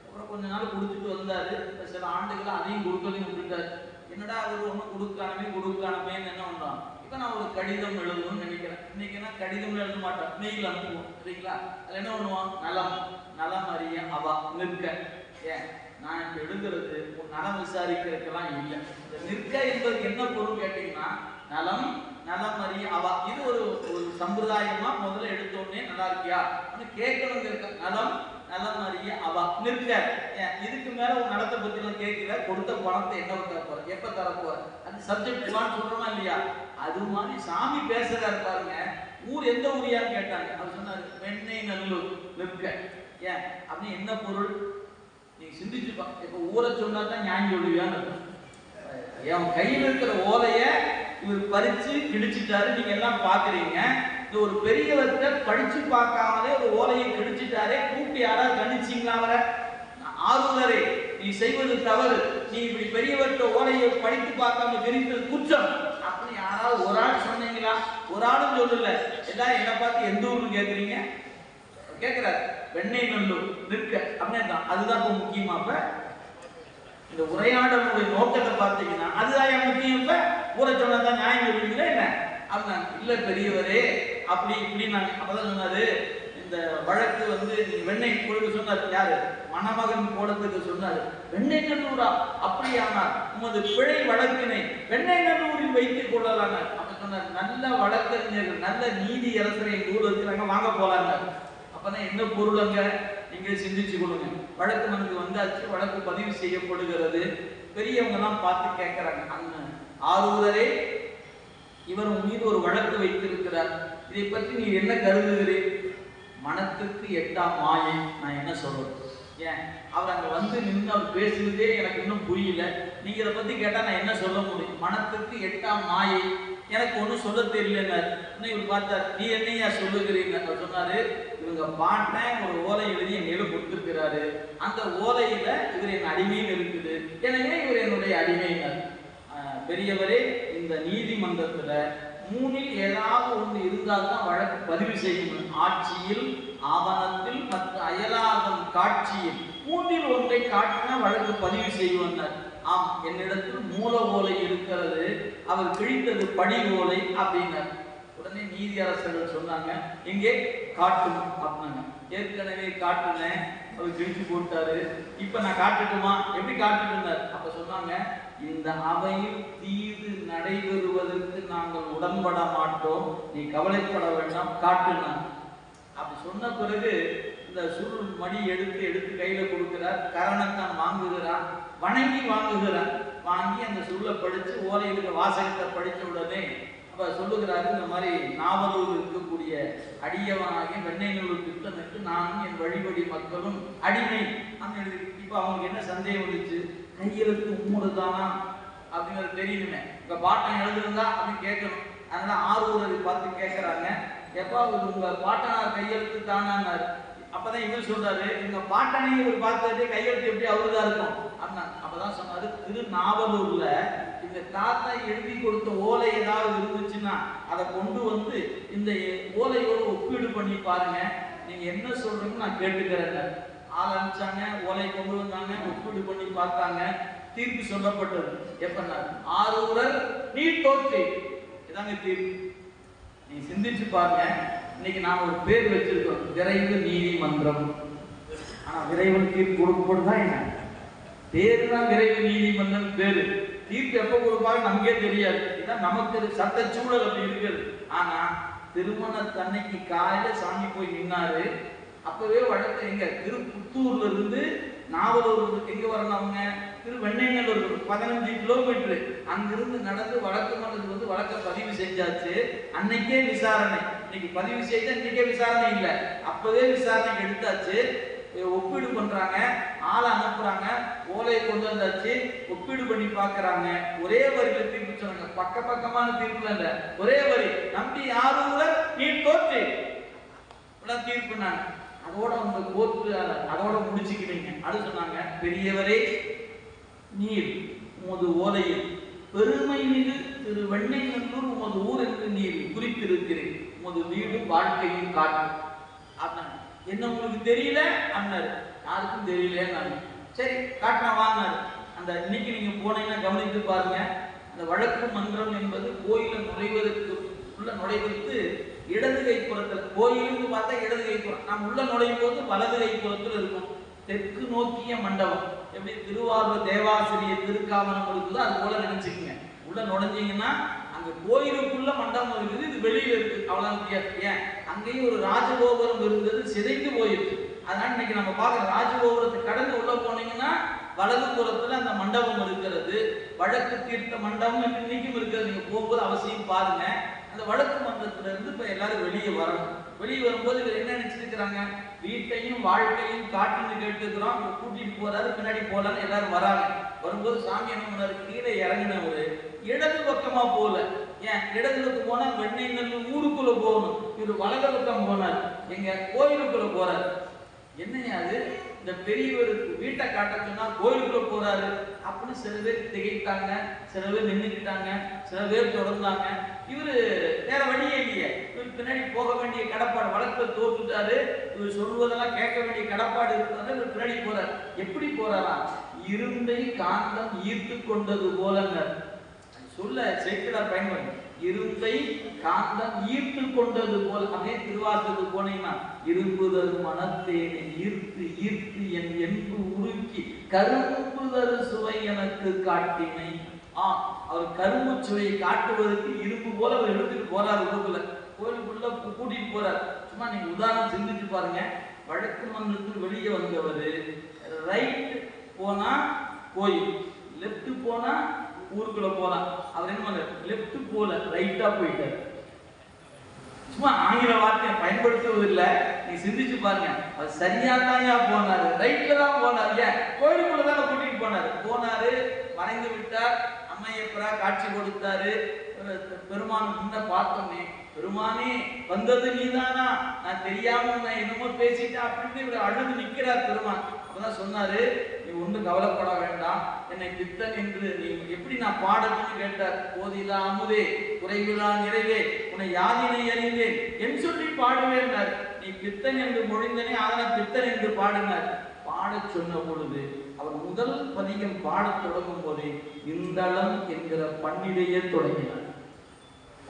அப்புறம் கொஞ்ச நாள் கொடுத்துட்டு வந்தாரு. சில ஆண்டுகள் அதையும் கொடுக்கலையும் விட்டுட்டாரு. என்னடா அவர் ஒன்றும் கொடுக்கானமேன்னு என்ன பண்றோம். இப்போ நான் ஒரு கடிதம் எழுதணும்னு நினைக்கிறேன். இன்னைக்குன்னா கடிதம் எழுத மாட்டோம், மெயில் அனுப்புவோம் சரிங்களா. அதில் என்ன பண்ணுவோம், நலம் அறிய அவா நிற்க. ஏன் நான் இப்போ எழுதுறது நலம் விசாரிக்கிறதுக்கெல்லாம் இல்லை. இந்த நிற்க என்பதுக்கு என்ன பொருள் கேட்டீங்கன்னா, நலம் அறிய அவா. இது ஒரு சம்பிரதாயமா முதல்ல எடுத்தோடனே நல்லா இருக்கியா கேட்கணுங்க இருக்க. நலம் அறிய அவா நிற்க. இதுக்கு மேல ஒரு நடத்தை பத்தி எல்லாம் கேட்கல. கொடுத்த பணத்தை என்ன தரப்போற, எப்ப தரப்போற, அது சப்ஜெக்ட் சொல்றோமா இல்லையா. அது மாதிரி சாமி பேசுறாரு பாருங்க. ஊர் எந்த ஊரியான்னு கேட்டாங்க. அவர் சொன்னாரு, வெண்ணெய்நல்லூர் நிற்க. ஏன் அப்படின்னு என்ன பொருள் நீங்க சிந்திச்சுப்பா. இப்ப ஊரை சொன்னா தான் ஞாபகம் சொல்லுவியான்னு. என் கையில் இருக்கிற ஓலைய இவர் பறிச்சு கிழிச்சிட்டாரு, நீங்க எல்லாம் பாக்குறீங்க. இந்த ஒரு பெரியவர்கிட்ட படிச்சு பார்க்காமலே ஒரு ஓலையை கிழிச்சிட்டாரே, கூப்பிட்டு யாராவது கண்டிச்சிங்களா அவரை? ஆர்வலரே நீ செய்வது தவறு, நீ இப்படி பெரியவர்கிட்ட ஓலையை படித்து பார்க்காம விரித்தது குற்றம் அப்படின்னு யாராவது ஒரு ஆள் சொன்னீங்களா? ஒரு ஆளும் சொல்லல. எல்லாரும் என்ன பார்த்து எந்த ஊர்னு கேட்குறீங்க கேட்கிறாரு. வெண்ணெய்நல்லூர் நிற்க அப்படின்னு அதுதான் இப்போ முக்கியமா. இப்ப இந்த உரையாடலுடைய நோக்கத்தை பார்த்தீங்கன்னா அதுதான் முக்கியம். இப்ப ஊரை சொன்னதான் நியாயம் சொல்லுவீங்களா என்ன? அதுதான் இல்ல பெரியவரே அப்படி இப்படி நான். அப்பதான் சொன்னாரு, இந்த வழக்கு வந்து வெண்ணெய் கொடுக்க சொன்னார். யாரு? மணமகன் போடத்துக்கு சொன்னாரு. வெண்ணெய்நல்லூரா? அப்படியானார் உமது பிழை வழக்கினை வெண்ணெய்நல்லூரில் வைத்துக் கொள்ளலாங்க. அப்ப சொன்னார், நல்ல வழக்கறிஞர்கள் நல்ல நீதி அரசரை எங்க ஊர்ல இருக்கிறாங்க, வாங்க போலாங்க. அப்பதான் என்ன பொருள் அங்க நீங்க சிந்திச்சு கொள்ளுங்க. வழக்கு நமக்கு வந்தாச்சு, வழக்கு பதிவு செய்யப்படுகிறது. பெரியவங்க எல்லாம் பார்த்து கேட்கிறாங்க, அண்ணன் ஆரூரரே இவர் மீது ஒரு வழக்கு வைத்திருக்கிறார், இதை பற்றி நீ என்ன கருதுகிறீர்? மனத்துக்கு எட்டாம் மாயை. நான் என்ன சொல்றது? ஏன் அவர் அங்க வந்து நின்று அவர் பேசுறதே எனக்கு இன்னும் புரியல. நீங்க இதை பத்தி கேட்டா நான் என்ன சொல்ல முடியும்? மனத்துக்கு எட்டாம் மாயை, எனக்கு ஒன்றும் சொல்ல தெரியல. இவர் பார்த்தார், நீ என்னையா சொல்லுகிறீங்க? அவர் சொன்னாரு, இவங்க பாட்டேன் ஒரு ஓலை எழுதி என் மேல கொடுத்திருக்கிறாரு, அந்த ஓலையில இவர் என் அடிமையில் இருக்குது, எனவே இவர் என்னுடைய அடிமையினர். பெரியவரே இந்த நீதிமன்றத்துல மூணில் ஏதாவது ஒன்று இருந்தால் தான் வழக்கு பதிவு செய்யணும். ஆட்சியில், ஆவணத்தில், மற்ற அயலாதம் காட்சியில் மூன்றில் ஒன்றை காட்டினா வழக்கு பதிவு செய்வார். ஆம், என்னிடத்தில் மூல ஓலை இருக்கிறது, அவர் கிழித்தது படி ஓலை அப்படின்னார். உடனே நீதி அரசர்கள் சொன்னாங்க, எங்கே காட்டும் அப்படின்னாங்க. ஏற்கனவே காட்டுனேன், அவர் கிழிச்சு போட்டாரு, இப்ப நான் காட்டுட்டுமா? எப்படி காட்டுட்டுனார்? அப்ப சொன்னாங்க, இந்த அவையில் தீது நடைபெறுவதற்கு நாங்கள் உடன்பட மாட்டோம், நீ கவலைப்பட வேண்டாம், காட்டுனார். அப்படி சொன்ன பிறகு இந்த சுருள் மணி எடுத்து கையில கொடுக்கிறார். கரணத்தான் வாங்குகிறார், வணங்கி வாங்குகிறார். வாங்கி அந்த சுருளை படிச்சு ஓலையில் வாசகத்தை படிச்ச உடனே அப்ப சொல்லுகிறாரு, இந்த மாதிரி நாவலூர் இருக்கக்கூடிய அடியவனாகிய வெண்ணெய்நல்லூர் திட்டனுக்கு நானும் என் வழிபடி மக்களும் அடிமை அப்படின்னு. இப்ப அவங்களுக்கு என்ன சந்தேகம் வந்துச்சு? கையெழுத்து உம்முடுதானா அப்படிங்கிறது தெரியணுமே, இப்ப பாட்டம் எழுதுருந்தா அப்படின்னு கேட்கணும். அதனால ஆரூரரை பார்த்து கேட்கிறாங்க, எப்பா உங்க பாட்டனார் கையெழுத்து தானான்னாரு. அப்பதான் இவர் சொல்றாரு, எங்க பாட்டனை இவர் பார்த்துட்டு கையெழுத்து எப்படி அவருதான் இருக்கும் அப்படின்னா. அப்பதான் சொன்னாரு, திருநாவலூர்ல இந்த தாத்தா எழுதி கொடுத்த ஓலை ஏதாவது இருந்துச்சுன்னா அதை கொண்டு வந்து இந்த ஓலையோட ஒப்பீடு பண்ணி பாருங்க, நீங்க என்ன சொல்றீங்கன்னு நான் கேட்டுக்கிறேன். ஆள் அனுப்பிச்சாங்க, ஓலை கொண்டு வந்தாங்க, ஒப்பீடு பண்ணி பார்த்தாங்க. தீர்ப்பு சொல்லப்பட்டது எப்பன்னா, ஆரூரர் நீ தோற்று. இதாங்க தீர்ப்பு. நீ சிந்திச்சு பாருங்க. இன்னைக்கு நாம் ஒரு பேர் வச்சிருக்கோம், விரைவு நீதிமன்றம். ஆனா விரைவில் தீர்ப்பு கொடுக்கப்படுதா என்ன? பேரு தான் விரைவு நீதிமன்றம் பேரு. தீர்ப்பு எப்ப கொடுப்பாங்க நமக்கே தெரியாது. இதான் நமக்கு சட்ட சூழல் அப்படி இருக்குது. ஆனா திருமணத்தன்னைக்கு காலையில சாமி போய் நின்னாரு. அப்பவே வழக்கு எங்க திருப்புத்தூர்ல இருந்து நாவலூர் எங்க வரணும், அவங்க திருவெண்ணைநல்லூர் 15 கிலோமீட்டர் அங்கிருந்து நடந்து வழக்கு மன்றத்துக்கு வந்து வழக்க பதிவு செஞ்சாச்சு. அன்னைக்கே விசாரணை. இன்னைக்கு பதிவு செய்த இன்னைக்கே விசாரணை இல்லை, அப்பவே விசாரணை எடுத்தாச்சு. ஒப்பீடு பண்றாங்க, ஆளை அனுப்புறாங்க, ஓலையை கொண்டு வந்தாச்சு, ஒப்பீடு பண்ணி பாக்குறாங்க. ஒரே வரியில தீர்ப்பு சொன்னாங்க. பக்கமான தீர்ப்புல இல்ல, ஒரே வரி. நம்பி ஆரூரர் நீ தோற்று தீர்ப்புனாங்க. அதோட அவங்க கோர்ட்டு அதோட முடிச்சுக்கிறீங்க. அது சொன்னாங்க, பெரியவரே நீர் உமது ஓலையில் பெருமை மிகு திரு வெண்ணைநல்லூர் உமது ஊர் என்று நீர் குறித்திருக்கிறேன். உமது வீடு வாழ்க்கையும் காட்டு. அப்படின்னாங்க. என்ன உங்களுக்கு தெரியல அண்ணாரு. யாருக்கும் தெரியல. சரி காட்டினா வாங்கினாரு. அந்த இன்னைக்கு நீங்க போனீங்கன்னா கவனித்து பாருங்க. அந்த வழக்கு மன்றம் என்பது கோயில நுழைவதற்கு உள்ள நுழைவதற்கு இடது கைப்புறத்தில், கோயிலுக்கு பார்த்தா இடது கைப்புறம், நாம் உள்ள நுழையும் போது வலது கைப்புறத்தில் இருக்கும். தெற்கு நோக்கிய மண்டபம். எப்படி திருவாரூர் தேவாசிரிய திருக்காவனம் இருக்குதோ அது போல நினைச்சுக்கங்க. உள்ள நுழைஞ்சீங்கன்னா அங்க கோயிலுக்குள்ள மண்டபம் இருக்குது, இது வெளியில இருக்கு, அவ்வளவு வித்தியாசம். ஏன் அங்கேயும் ஒரு ராஜகோபுரம் இருந்தது, சிதைந்து போயிருக்கு. அதனால இன்னைக்கு நம்ம பார்க்குற ராஜகோபுரத்தை கடந்து உள்ள போனீங்கன்னா வலது புறத்துல அந்த மண்டபம் இருக்கிறது. வழக்கு தீர்த்த மண்டபம் இன்னைக்கும் இருக்கிறது. நீங்க போகும்போது அவசியம் பாருங்க. அந்த வழக்கு மன்றத்துல இருந்து இப்ப எல்லாரும் வெளியே வரணும். வெளியே வரும்போது இவர் என்ன நினைச்சிருக்கிறாங்க, வீட்டையும் வாழ்க்கையும் காட்டுன்னு கேட்டுக்கிறோம். கூட்டிட்டு போறாரு, பின்னாடி போலான்னு எல்லாரும் வராங்க. வரும்போது சாமி என்ன பண்ணாரு, கீழே இறங்கினவரு இடது பக்கமா போல. ஏன் இடதுக்கு போனா வெண்ணைநல்லூர் ஊருக்குள்ள போகணும். இவர் வலது பக்கம் போனார், எங்க கோயிலுக்குள்ள போறாரு. என்னையா அது, இந்த பெரியவருக்கு வீட்டை காட்ட சொன்னா கோயிலுக்குள்ள போறாரு அப்படின்னு சில பேர் திகைத்தாங்க, சில பேர் நின்றுக்கிட்டாங்க, சில பேர் தொடர்ந்தாங்க. இவரு வேற வழியே இல்லையே. இவர் பின்னாடி போக வேண்டிய கடப்பாடு, வழக்கை தோற்றுட்டாரு, இவர் சொல்வதெல்லாம் கேட்க வேண்டிய கடப்பாடு இருக்கிறது. இவர் பின்னாடி போறாரு. எப்படி போறாரா, இருந்தை காந்தம் ஈர்த்து கொண்டது போலங்க சொல்ல சேக்கிழார் பயன்படுத்தி, இருந்தை காந்தம் ஈர்த்து கொண்டது போல். அதே திருவாசகத்துக்கு போனீங்கன்னா, இரும்புதரு மனத்தேனை ஈர்த்து ஈர்த்து என் என்பு உருக்கி கரும்புதரு சுவை எனக்கு காட்டினை. அவர் கரும்பு சுவையை காட்டுவதற்கு இரும்பு போல அவர் எடுத்துட்டு போறாரு. உள்ளுக்குள்ள கோயிலுக்குள்ள கூட்டிட்டு போறாரு. சும்மா நீங்க உதாரணம் சிந்திச்சு பாருங்க. வழக்கு மன்றத்துக்கு வெளியே வந்தவர் ரைட் போனா கோயில், லெப்ட் போனா ஊருக்குள்ள போலாம். அவர் என்ன பண்ண, லெப்ட் போல ரைட்டா போயிட்டார். சும்மா ஆங்கில வார்த்தையை பயன்படுத்துவதில்லை. நீ சிந்திச்சு பாருங்க. அவர் சரியா தான் போனாரு, ரைட்ல தான் போனார். ஏன் கோயிலுக்குள்ள தானே கூட்டிட்டு போனாரு. மறைந்து விட்டார். அம்மையப்பரா காட்சி கொடுத்தாரு. பெருமான் முன்ன பார்த்தோமே, பெருமானே வந்தது நீதானா, நான் தெரியாம நான் என்னமோ பேசிட்டேன் அப்படின்னு இவர் அழுது நிக்கிறார் பெருமான். அப்பதான் சொன்னாரு, நீ ஒன்றும் கவலைப்பட வேண்டாம், என்னை பித்தன் என்று நீ எப்படி நான் பாடணும்னு கேட்டார். போதிலா அமுதே குறைவிலா நிறைவே உன்னை யாதினை அறிந்தேன் என் சொல்லி பாடுவேன். நீ பித்தன் என்று மொழிந்தனே, அதனால் பித்தன் என்று பாடினார். பாடச் சொன்ன பொழுது அவர் முதல் பதிகம் பாடத் தொடங்கும் போதே இந்தளம் என்கிற பண்ணிலேயே தொடங்கினார்.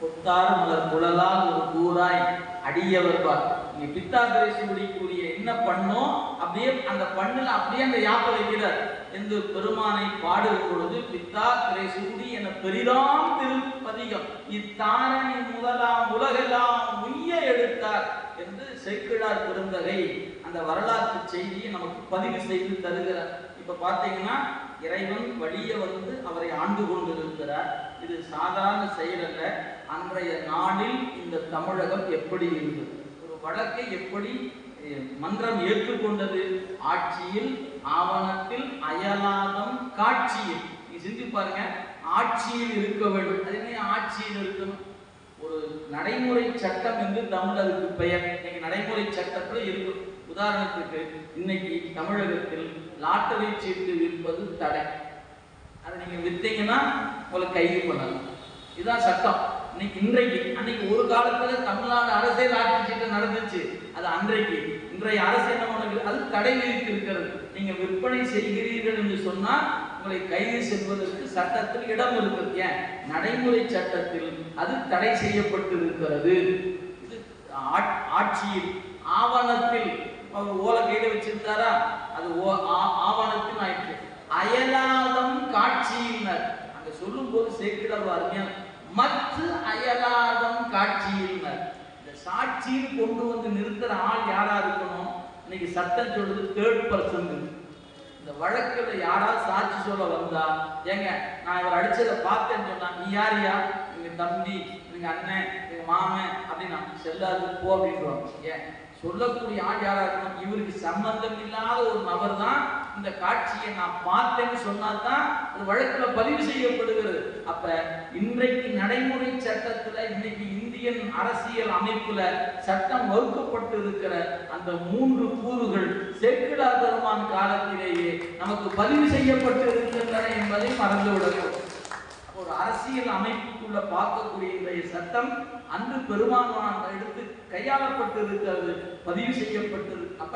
கொத்தார் மலர் குழலால் ஒரு கூறாய் அடியவர் பார். நீங்க பித்தாகிரேசுடைய என்ன பண்ணோம் அப்படியே அந்த பண்ணுல அப்படியே அந்த யாப்ப வைக்கிறார். என்று பெருமானை பாடும் பொழுது பித்தாகிரேசுடி என பெரிதாம் திருப்பதிகம் இத்தாரணி முதலாம் உலகெல்லாம் உய்ய எடுத்தார் என்று சேக்கிழார் பெருந்தகை அந்த வரலாற்று செய்தியை நமக்கு பதிவு செய்து தருகிறார். இப்ப பாத்தீங்கன்னா இறைவன் வழிய வந்து அவரை ஆண்டு கொண்டிருக்கிறார். இது சாதாரண செயல் அல்ல. அன்றைய நாளில் இந்த தமிழகம் எப்படி இருந்தது, ஒரு வழக்கை எப்படி மன்றம் ஏற்றுக்கொண்டது, ஆட்சியில் ஆவணத்தில் அயலாதம் காட்சியில். நீ சிந்தி பாருங்க, ஆட்சியில் இருக்க வேண்டும். அது என்ன ஆட்சியில் இருக்கணும், ஒரு நடைமுறை சட்டம் என்று தமிழருக்கு பெயர். இன்னைக்கு நடைமுறை சட்டத்துல இருக்கு. உதாரணத்துக்கு இன்னைக்கு தமிழகத்தில் லாட்டரி சீட்டு விற்பது தடை. அதை நீங்க வித்தீங்கன்னா உங்களை கைது பண்ணலாம். இதுதான் சட்டம். அன்னைக்கு ஒரு காலத்துல தமிழ்நாடு அரசே லாட்டரி சீட்டு நடந்துச்சு. அது அன்றைக்கு. இன்றைய அரசு என்ன பண்ணுது? அது தடை விதித்து இருக்கிறது. நீங்க விற்பனை செய்கிறீர்கள் என்று சொன்னால் உங்களை கைது செய்வதற்கு சட்டத்தில் இடம் இருக்கிறது. ஏன்? நடைமுறை சட்டத்தில் அது தடை செய்யப்பட்டு இருக்கிறது. இது ஆட்சியில் ஆவணத்தில் ஓலை கையில வச்சிருந்தாரா, அது ஆவணத்தில் ஆயிடுச்சு. அயலாதம் காட்சியினர் அங்க சொல்லும் போது சேர்க்கிறார் அருமையான மற்ற அயலாதம் காட்சியினர். இந்த சாட்சியில் கொண்டு வந்து நிறுத்துற ஆள் யாரா இருக்கணும்? இன்னைக்கு சட்டம் சொல்றது தேர்ட் பர்சன். இந்த வழக்குல யாராவது சாட்சி சொல்ல வந்தா, ஏங்க நான் இவர் அடிச்சதை பார்த்தேன்னு சொன்னா, நீ யாரியா? எங்க தம்பி, எங்க அண்ணன், எங்க மாமன் அப்படின்னா செல்லாது போ அப்படின்றோம். ஏன் சொல்லக்கூடிய ஆள் யாரா இருக்கணும்? இவருக்கு சம்பந்தம் இல்லாத ஒரு நபர் தான் இந்த காட்சியை நான் பார்த்தேன்னு சொன்னாதான் அது வழக்குல பதிவு செய்யப்படுகிறது. அப்ப இன்றைக்கு நடைமுறை சட்டத்துல, இன்னைக்கு இந்தியன் அரசியல் அமைப்புல சட்டம் வகுக்கப்பட்டு இருக்கிற அந்த 3 கூறுகள் சேக்கிழார் பெருமான் காலத்திலேயே நமக்கு பதிவு செய்யப்பட்டு இருக்கின்றன என்பதை மறந்துவிடக்கூடாது. ஒரு அரசியல் அமைப்புக்குள்ள பார்க்கக்கூடிய இன்றைய சட்டம் அன்று பெருமானார் எடுத்து கையாளப்பட்டு இருக்கிறது, பதிவு செய்யப்பட்டது. அப்ப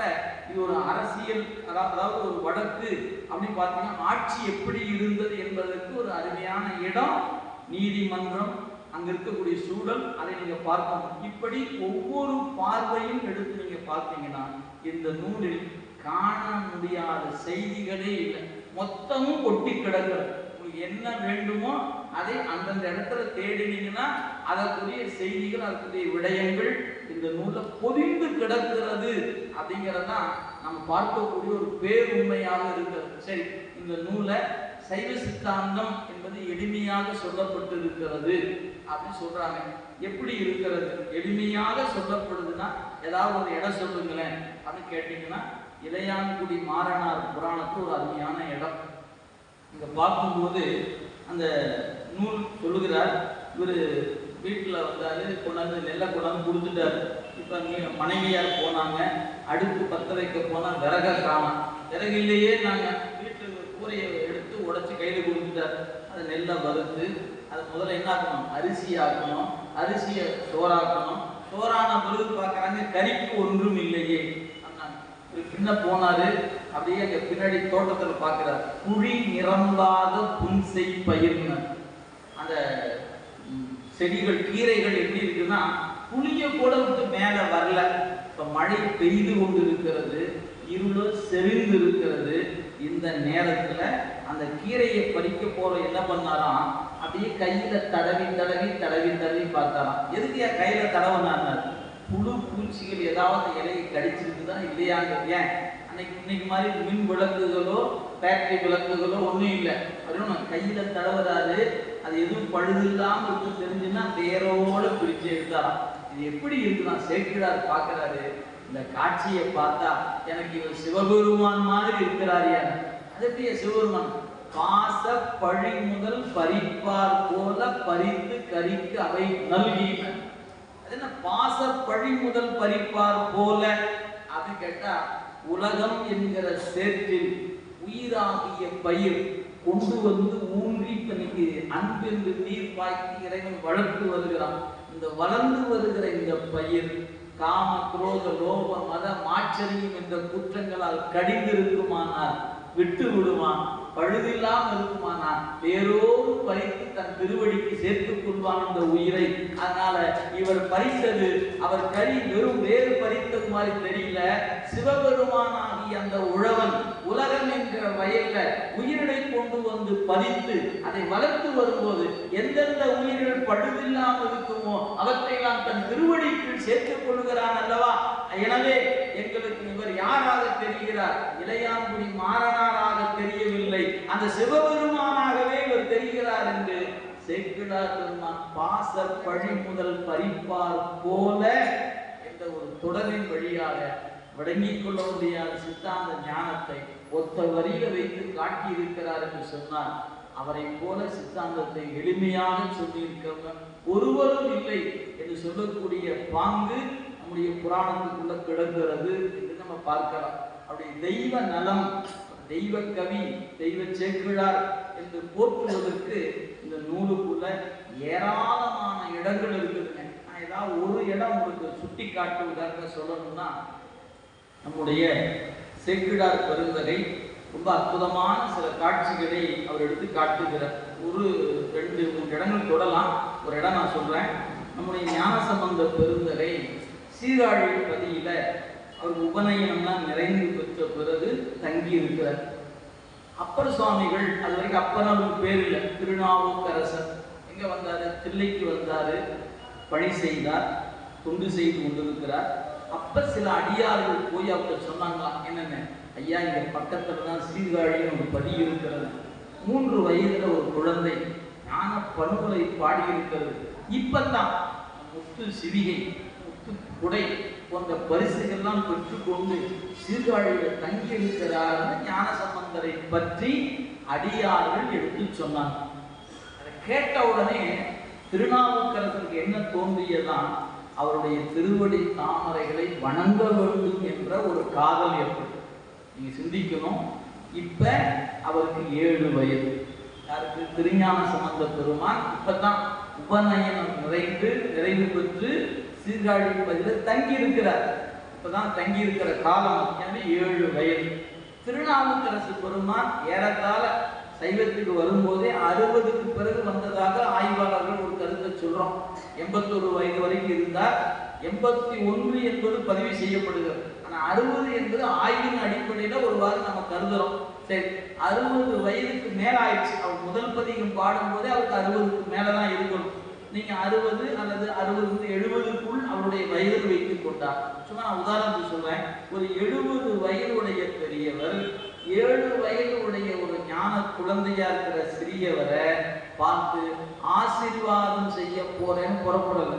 இது ஒரு அரசியல், அதாவது ஒரு வழக்கு அப்படி பார்த்தீங்கன்னா ஆட்சி எப்படி இருந்தது என்பதற்கு ஒரு அருமையான இடம் நீதிமன்றம், அங்க இருக்கக்கூடிய சூழல், அதை நீங்க பார்க்கணும். இப்படி ஒவ்வொரு பார்வையும் எடுத்து நீங்க பார்த்தீங்கன்னா இந்த நூலில் காண முடியாத செய்திகளே இல்லை. மொத்தமும் கொட்டி கிடக்கிறது. என்ன வேண்டுமோ அதை அந்தந்த இடத்துல தேடினீங்கன்னா அதற்குரிய செய்திகள், அதற்குரிய விடயங்கள் இந்த நூலை பொதிந்து கிடக்கிறது. அப்படிங்கிறதான் நம்ம பார்க்கக்கூடிய ஒரு பேருண்மையாக இருக்கிறது. சரி, இந்த நூலை சைவ சித்தாந்தம் என்பது எளிமையாக சொல்லப்பட்டு இருக்கிறது அப்படின்னு சொல்றாங்க. எப்படி இருக்கிறது? எளிமையாக சொல்லப்படுதுன்னா ஏதாவது ஒரு இடம் சொல்லுங்களேன் அப்படின்னு கேட்டீங்கன்னா, இளையான்குடி மாறனார் புராணத்து ஒரு அருமையான இடம். இங்க பார்க்கும்போது அந்த நூல் சொல்லுகிறார், இவர் வீட்டில் வந்தாரு, கொண்டாந்து நெல்லை கொண்டாந்து கொடுத்துட்டாரு. இப்போ மனைவியார் போனாங்க, அடுப்பு பற்ற வைக்க போனால் விறக காணோம். விறகு இல்லையே, நாங்கள் வீட்டுக்கு கூரையை எடுத்து உடைச்சி கையில் கொடுத்துட்டார். அதை நெல்லை வறுத்து அதை முதல்ல என்ன ஆக்கணும்? அரிசி ஆக்கணும். அரிசியை சோறாக்கணும். சோறான பிறகு பார்க்குறாங்க கறிக்கு ஒன்றும் இல்லையே. பின்ன போனாரு, அப்படியே அங்க பின்னாடி தோட்டத்துல பாக்குறாரு, குழி நிரம்பாத புன்சை பயிர்னு. அந்த செடிகள், கீரைகள் எப்படி இருக்குன்னா புளிய கூட விட்டு மேல வரல. இப்ப மழை பெய்து கொண்டு இருக்கிறது, இருள செறிந்து இருக்கிறது. இந்த நேரத்துல அந்த கீரையை பறிக்க போற என்ன பண்ணாராம், அப்படியே கையில தடவி தடவி தடவி தடவி பார்த்தாராம். எதுக்கு என் கையில தடவினார்? புழு பூச்சிகள் ஏதாவது இலையை கடிச்சிருக்குதா இல்லையாங்க. ஏன் இன்னைக்கு மாதிரி மின் விளக்குகளோ பேட்டரி விளக்குகளோ ஒன்றும் இல்லை. அப்படின்னு கையில தடவுறாரு. அது எதுவும் பழுது இல்லாமல் இருக்கு தெரிஞ்சுன்னா வேரோட பிரிச்சு எடுத்தாராம். இது எப்படி இருக்குதான் சேக்கிழார் பார்க்கிறாரு. இந்த காட்சியை பார்த்தா எனக்கு இவர் சிவபெருமான் மாதிரி இருக்கிறாரு. அது எப்படியா சிவபெருமான்? பாச பழி முதல் பறிப்பார் போல பறித்து கறிக்கு அவை நல்கின. என்ன பாச பழி முதல் பறிப்பார் போல அப்படின்னு கேட்டா, உலகம் என்கிற சேற்றில் உயிராகிய பயிர் கொண்டு வந்து ஊன்றி இன்னைக்கு அன்பென்று நீர் பாய்ச்சி இறைவன் வளர்த்து வருகிறான். இந்த வளர்ந்து வருகிற இந்த பயிர் காம குரோத லோப மத மாச்சரியம் என்ற குற்றங்களால் கடிந்து இருக்குமானால் விட்டு விடுவான். பழுதில்லாமல் இருக்குமானால் வேறோடு பறித்து தன் திருவடிக்கு சேர்த்துக் கொள்வான் இந்த உயிரை. அதனால இவர் பறித்தது அவர் கறி வெறும் வேறு பறித்தது மாதிரி தெரியல. சிவபெருமானாகி அந்த உழவன் உலகம் என்கிற வயல்ல உயிரினை கொண்டு வந்து பறித்து அதை வளர்த்து வரும்போது எந்தெந்த உயிர்கள் பழுதில்லாமல் இருக்குமோ அவற்றையெல்லாம் தன் திருவடிக்கு சேர்த்துக் கொள்கிறான் அல்லவா. எனவே எங்களுக்கு இவர் யாராக தெரிகிறார்? இளையான்குடி மாறனாராக தெரியவில்லை, அந்த சிவபெருமானாகவே இவர் தெரிகிறார் என்று சேக்கிழார் பெருமான் பாச பழி முதல் பறிப்பார் போல என்ற ஒரு தொடரின் வழியாக விளங்கிக் கொள்ள முடியாத சித்தாந்த ஞானத்தை ஒத்த வரியில வைத்து காட்டியிருக்கிறார் என்று சொன்னார். அவரை போல சித்தாந்தத்தை எளிமையாக சொல்லியிருக்கிறவர் ஒருவரும் இல்லை என்று சொல்லக்கூடிய பாங்கு நம்முடைய புராணத்துக்குள்ள கிடக்கிறது என்று நம்ம நம்ம பார்க்கலாம். அப்படி தெய்வ நலம், தெய்வ கவி, தெய்வ சேக்கிழார் என்று போற்றுவதற்கு இந்த நூலுக்குள்ள ஏராளமான இடங்கள் இருக்குதுங்க. நான் ஏதாவது ஒரு இடம் உங்களுக்கு சுட்டி காட்டுவதாக சொல்லணும்னா, நம்முடைய சேக்கிழார் பெருந்தகை ரொம்ப அற்புதமான சில காட்சிகளை அவர் எடுத்து காட்டுகிறார். ஒரு 2-3 இடங்கள் தொடலாம். ஒரு இடம் நான் சொல்றேன். நம்முடைய ஞானசம்பந்த பெருந்தகை சீர்காழி பதியில அவர் உபநயனம்லாம் நிறைந்து பெற்ற பிறகு தங்கி இருக்கிறார். அப்பர் சுவாமிகள், அது வரைக்கும் அப்பர் பேர் இல்லை, திருநாவுக்கரசர் எங்க வந்தாரு? தில்லைக்கு வந்தாரு, பணி செய்தார், தொண்டு செய்து கொண்டிருக்கிறார். அப்ப சில அடியார்கள் போய் அவர்கிட்ட சொன்னாங்களாம், என்னென்ன ஐயா, இங்க பக்கத்துல தான் சீர்காழின்னு ஒரு பதி இருக்கிறது, 3 வயதுல ஒரு குழந்தை ஞான பண்புகளை பாடியிருக்கிறது, இப்பதான் முத்து சிவிகை, முத்து குடை போன்ற பரிசுகள்லாம் பெற்றுக்கொண்டு சீர்காழியில தங்கி இருக்கிறார் ஞான சம்பந்தரை பற்றி அடியார்கள் எடுத்து சொன்னாங்க. அதை கேட்ட உடனே திருநாவுக்கரசருக்கு என்ன தோன்றியதான், அவருடைய திருவடி தாமரைகளை வணங்க வேண்டும் என்ற ஒரு காதல் ஏற்படும். நீங்க சிந்திக்கணும். இப்ப அவருக்கு 7 வயது. யாருக்கு? திருஞான சம்பந்த பெருமான் இப்பதான் உபநயனம் நிறைவு பெற்று சீர்காழி பதில் தங்கி இருக்கிறார். இப்பதான் தங்கி இருக்கிற காலம் 7 வயது. திருநாவுக்கரசு பெருமான் ஏறத்தாழ சைவத்துக்கு வரும்போதே 60க்கு பிறகு வந்ததாக ஆய்வாளர்கள் ஒரு கருத்தை சொல்றோம். 81 வயது வரைக்கும் இருந்தார். 81 என்பது பதிவு செய்யப்படுகிறது. ஆனா 60 என்பது ஆய்வின் அடிப்படையில ஒருவாறு நம்ம கருதுறோம். சரி, 60 வயதுக்கு மேல ஆயிடுச்சு. அவர் முதல் பதிகம் பாடும் போதே அவருக்கு 60க்கு மேலதான் இருக்கணும். நீங்க 60 அல்லது 60 70க்குள் அவருடைய வயது வைத்துக் கொண்டார். சும்மா நான் உதாரணத்துக்கு சொல்றேன். ஒரு 70 வயதுடைய பெரியவர் 7 வயது உடைய ஒரு ஞான குழந்தையா இருக்கிற சிறியவரை பார்த்து ஆசீர்வாதம் செய்ய போறேன்னு புறப்படல.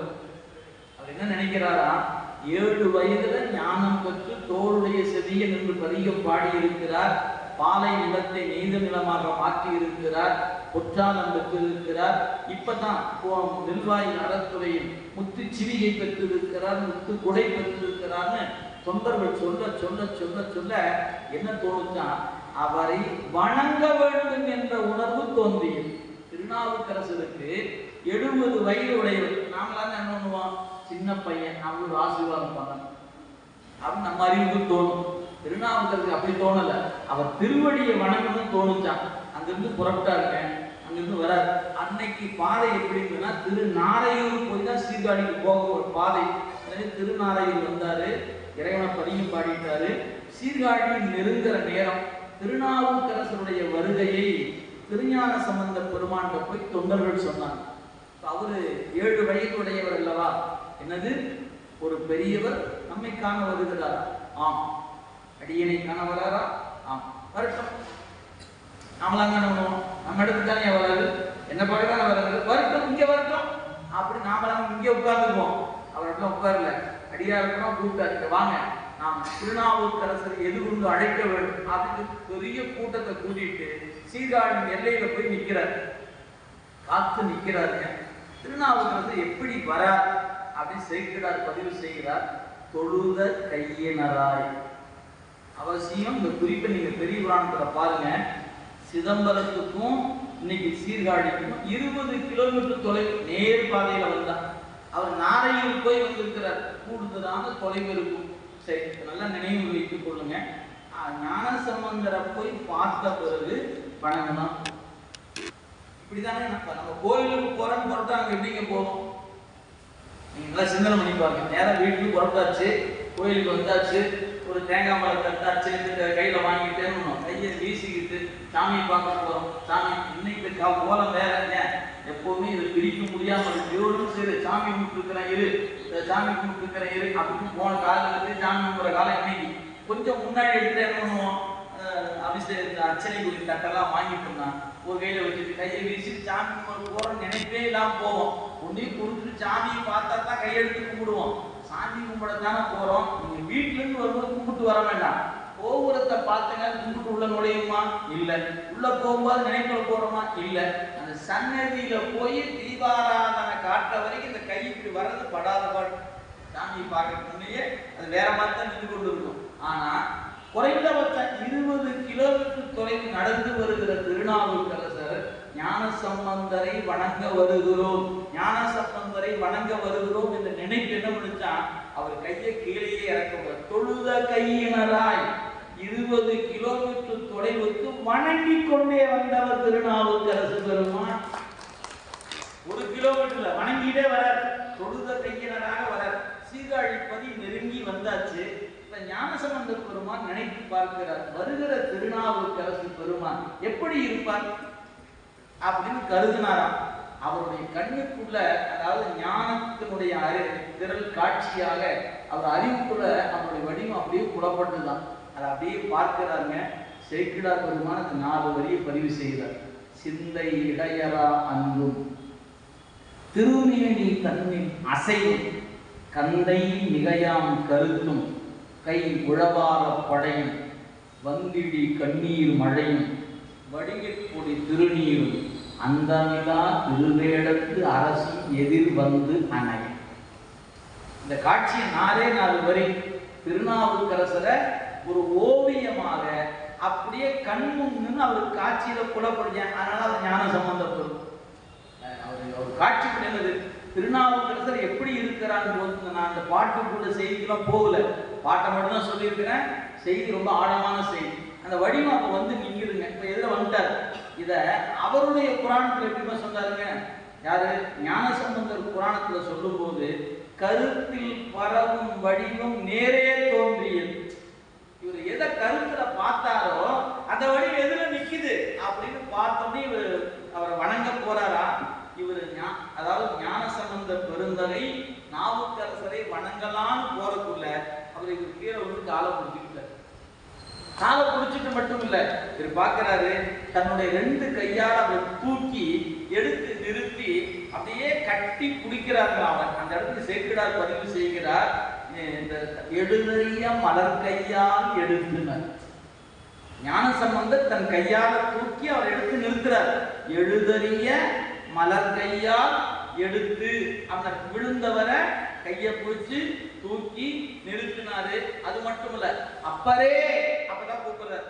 அவர் என்ன நினைக்கிறாரா, 7 வயதுல ஞானம் பெற்று தோளுடைய செவியன் என்று பதிகம் பாடியிருக்கிறார், பாலை நிலத்தை நெய்த நிலமாக மாற்றி இருக்கிறார், பொற்றாலம் பெற்றிருக்கிறார், இப்பதான் நெல்வாயில் அறத்துறையில் முத்து சிவிகை பெற்றிருக்கிறார், முத்து குடை பெற்றிருக்கிறார்னு தொண்டர்கள் சொல்ல சொல்ல சொல்ல சொல்ல என்ன தோணுச்சா, அவரை வணங்க வேண்டும் என்ற உணர்வு தோன்றியது. திருநாவுக்கரசருக்கு 70 வயது உடையவர். நாமளாம் என்ன பண்ணுவோம், சின்ன பையன், அவங்களுக்கு ஆசீர்வாதம் பண்ணணும் அப்படின்னு நம்ம அறிவுக்கு தோணும். திருநாவுக்கரசருக்கு அப்படி தோணல. அவர் திருவடியை வணங்கணும்னு தோணுச்சான். அங்கிருந்து புறப்பட்டாருங்க. அங்கிருந்து வராது. அன்னைக்கு பாதை எப்படி இருந்ததுன்னா, திருநாரையூர் போய் தான் சீர்காழிக்கு போக ஒரு பாதை. திருநாரையூர் வந்தாரு, இறைவனை பதியும் பாடிட்டாரு. சீர்காழியில் நெருங்குற நேரம் திருநாவுக்கரசருடைய வருகையை திருஞான சம்பந்த பெருமான் போய் தொண்டர்கள் சொன்னாங்க. அவரு 7 வயது உடையவர் அல்லவா, என்னது ஒரு பெரியவர் நம்மை காண வருகிறார். ஆம். அடியனை காண வராரா? ஆம், வரட்டும். நாமளாங்க நம்ம இடத்துக்கு தானே வராது, என்ன பாடுதானே வராது, வரட்டும், இங்க வரட்டும். அப்படி நாமளாங்க இங்கே உட்கார்ந்துருவோம். அவர்கிட்ட உட்காரல, அடியாருக்கணும் கூப்பிட்டாரு, வாங்க நாம் திருநாவுக்கரசர் எதிர்கொண்டு அழைக்க வேண்டும் அப்படின்னு பெரிய கூட்டத்தை கூட்டிட்டு சீர்காழி எல்லையில போய் நிற்கிறார். காத்து நிற்கிறாருங்க. திருநாவுக்கரசர் எப்படி வரார் அப்படின்னு சேக்கிழார் பதிவு செய்கிறார். தொழுத கையினராய். அவசியம் இந்த குறிப்பை நீங்க பெரிய புராணத்துல பாருங்க. சிதம்பரத்துக்கும் இன்னைக்கு சீர்காழிக்கும் 20 கிலோமீட்டர் தொலைவு நேர் பாதையில வந்தார். அவர் நாரையூர் போய் வந்திருக்கிறார், கூடுதலான தொலைவு இருக்கும். சரி, நல்லா நினைவு வைத்துக் கொள்ளுங்க. ஞான சம்பந்தரை போய் பார்த்த பிறகு வணங்கணும். இப்படிதானே நம்ம கோயிலுக்கு போறோம்னு சொல்லிட்டு அங்க எப்படிங்க போகணும், நீங்க நல்லா சிந்தனை பண்ணி பாருங்க. நேரம் வீட்டுக்கு புறப்பட்டாச்சு, கோயிலுக்கு வந்தாச்சு, ஒரு தேங்காய் மரம் தட்டாச்சு, கையில வாங்கிட்டேன்னு கையை வீசிக்கிட்டு சாமியை பார்க்க போறோம். சாமி இன்னைக்கு கோலம் வேற, எப்பவுமே இது பிரிக்க முடியாம எவ்வளவு சரி சாமி கும்பிட்டுருக்கிறேன் இரு, சாமி கும்பிட்டுருக்கிறேன் இரு அப்படின்னு போன காலத்துல சாமி கும்பிட்ற காலம் இன்னைக்கு கொஞ்சம் முன்னாடி எடுத்து என்ன பண்ணுவோம், அபிஷேக அர்ச்சனை குறி தட்டெல்லாம் வாங்கிட்டோம்னா ஒரு கையில வச்சுட்டு கையை வீசிட்டு சாமி போறோம் நினைப்பே இல்லாம போவோம். ஒன்றையும் கொடுத்துட்டு சாமியை பார்த்தா தான் கையெழுத்து கும்பிடுவோம். சாமி கும்பிட தானே போறோம். நீங்க வீட்டுல இருந்து வரும்போது கும்பிட்டு வர வேண்டாம். கோபுரத்தை பார்த்துங்க, கும்பிட்டு உள்ள நுழையுமா? இல்ல. உள்ள போகும்போது நினைப்புல போறோமா? இல்ல. அந்த சன்னதியில போய் தீபாராதனை காட்டுற வரைக்கும் இந்த கை இப்படி வர்றது படாத பாடு. சாமியை பார்க்கறதுக்கு முன்னையே அது வேற மாதிரி தான் நின்று கொண்டு இருக்கும். ஆனா குறைந்தபட்சம் 20 கிலோமீட்டர் தொலைவு நடந்து வருகிற திருநாவுக்கரசர் ஞானசம்பந்தரை வணங்க வருகிறோம், ஞானசம்பந்தரை வணங்க வருகிறோம் என்ற நினைப்பு என்ன பண்ணிச்சா, அவர் கையை கீழேயே இறக்க தொழுத கையினராய் 20 கிலோமீட்டர் தொலைவுக்கு வணங்கி கொண்டே வந்தவர் திருநாவுக்கரசு பெருமான். 1 கிலோமீட்டர்ல வணங்கிட்டே வரார், தொழுத கையினராக வரார். சீர்காழிப்பதி நெருங்கி வந்தாச்சு. இப்ப ஞானசம்பந்த பெருமான் நினைத்து பார்க்கிறார், வருகிற திருநாவுக்கரசு பெருமான் எப்படி இருப்பார் அப்படின்னு கருதினாராம். அவருடைய கண்ணுக்குள்ள, அதாவது ஞானத்தினுடைய திரள் காட்சியாக அவர் அறிவுக்குள்ள அவருடைய வடிவம் அப்படியே புலப்பட்டுதான். அதை அப்படியே பார்க்கிறாங்க. சேக்கிழார் பெருமான் அந்த 4 வரியை பதிவு செய்கிறார். சிந்தை இடையரா அன்பும் திருமேனி தன்னின் அசைவும் கந்தை மிகையாம் கருத்தும் கை உழவார படையும் வந்திடி கண்ணீர் மழையும் வடிகொடி திருநீரும் அந்தமிலா திருவேடத்து அரசு எதிர் வந்து அணை. இந்த காட்சியை 4 வரி திருநாவுக்கரசரை ஒரு ஓவியமாக அப்படியே கண்முன்னு அவர் காட்சியில புலப்படுறேன். அதனால அது ஞானசம்பந்தம் பெறும். அவர் காட்சி என்னது, திருநாவுக்கரசர் எப்படி இருக்கிறான்னு போது நான் அந்த பாட்டு கூட செய்திக்கெல்லாம் போகல, பாட்டை மட்டும் தான் சொல்லியிருக்கிறேன். செய்தி ரொம்ப ஆழமான செய்தி. அந்த வடிவம் அப்ப வந்து நிற்கிதுங்க. இப்ப எதிர வந்துட்டார். இத அவருடைய புராணத்துல எப்படிமா சொன்னாருங்க, யாரு ஞானசம்பந்தர் புராணத்துல சொல்லும் போது கருத்தில் பரவும் வடிவம் நேரே தோன்றியது. இவர் எதை கருத்துல பார்த்தாரோ அந்த வடிவம் எதுல நிக்குது அப்படின்னு பார்த்தோன்னே இவர் அவரை வணங்க போறாரா. இவர் அதாவது ஞானசம்பந்த பெருந்தகை நாவுக்கரசரை வணங்கலான்னு போறதுக்குள்ள அவர் இவர் கீழே வந்து காலை பிடிச்சிக்கிட்டார். காலை பிடிச்சிட்டு மட்டும் இல்ல, இவர் பார்க்கிறாரு, தன்னுடைய 2 கையால் அவர் தூக்கி எடுத்து நிறுத்தி அப்படியே கட்டி பிடிக்கிறாங்க. அவன் அந்த இடத்துல சேக்கிழார் பதிவு செய்கிறார், இந்த எழுதறிய மலர் கையால் எடுத்துனர். ஞானசம்பந்தர் தன் கையால தூக்கி அவர் எடுத்து நிறுத்துறார். எழுதறிய மலர் கையால் எடுத்து அந்த விழுந்தவரை கையை பிடிச்சு தூக்கி நிறுத்தினாரு. அது மட்டும் இல்ல, அப்பரே அப்பதான் கூப்பிடுறாரு.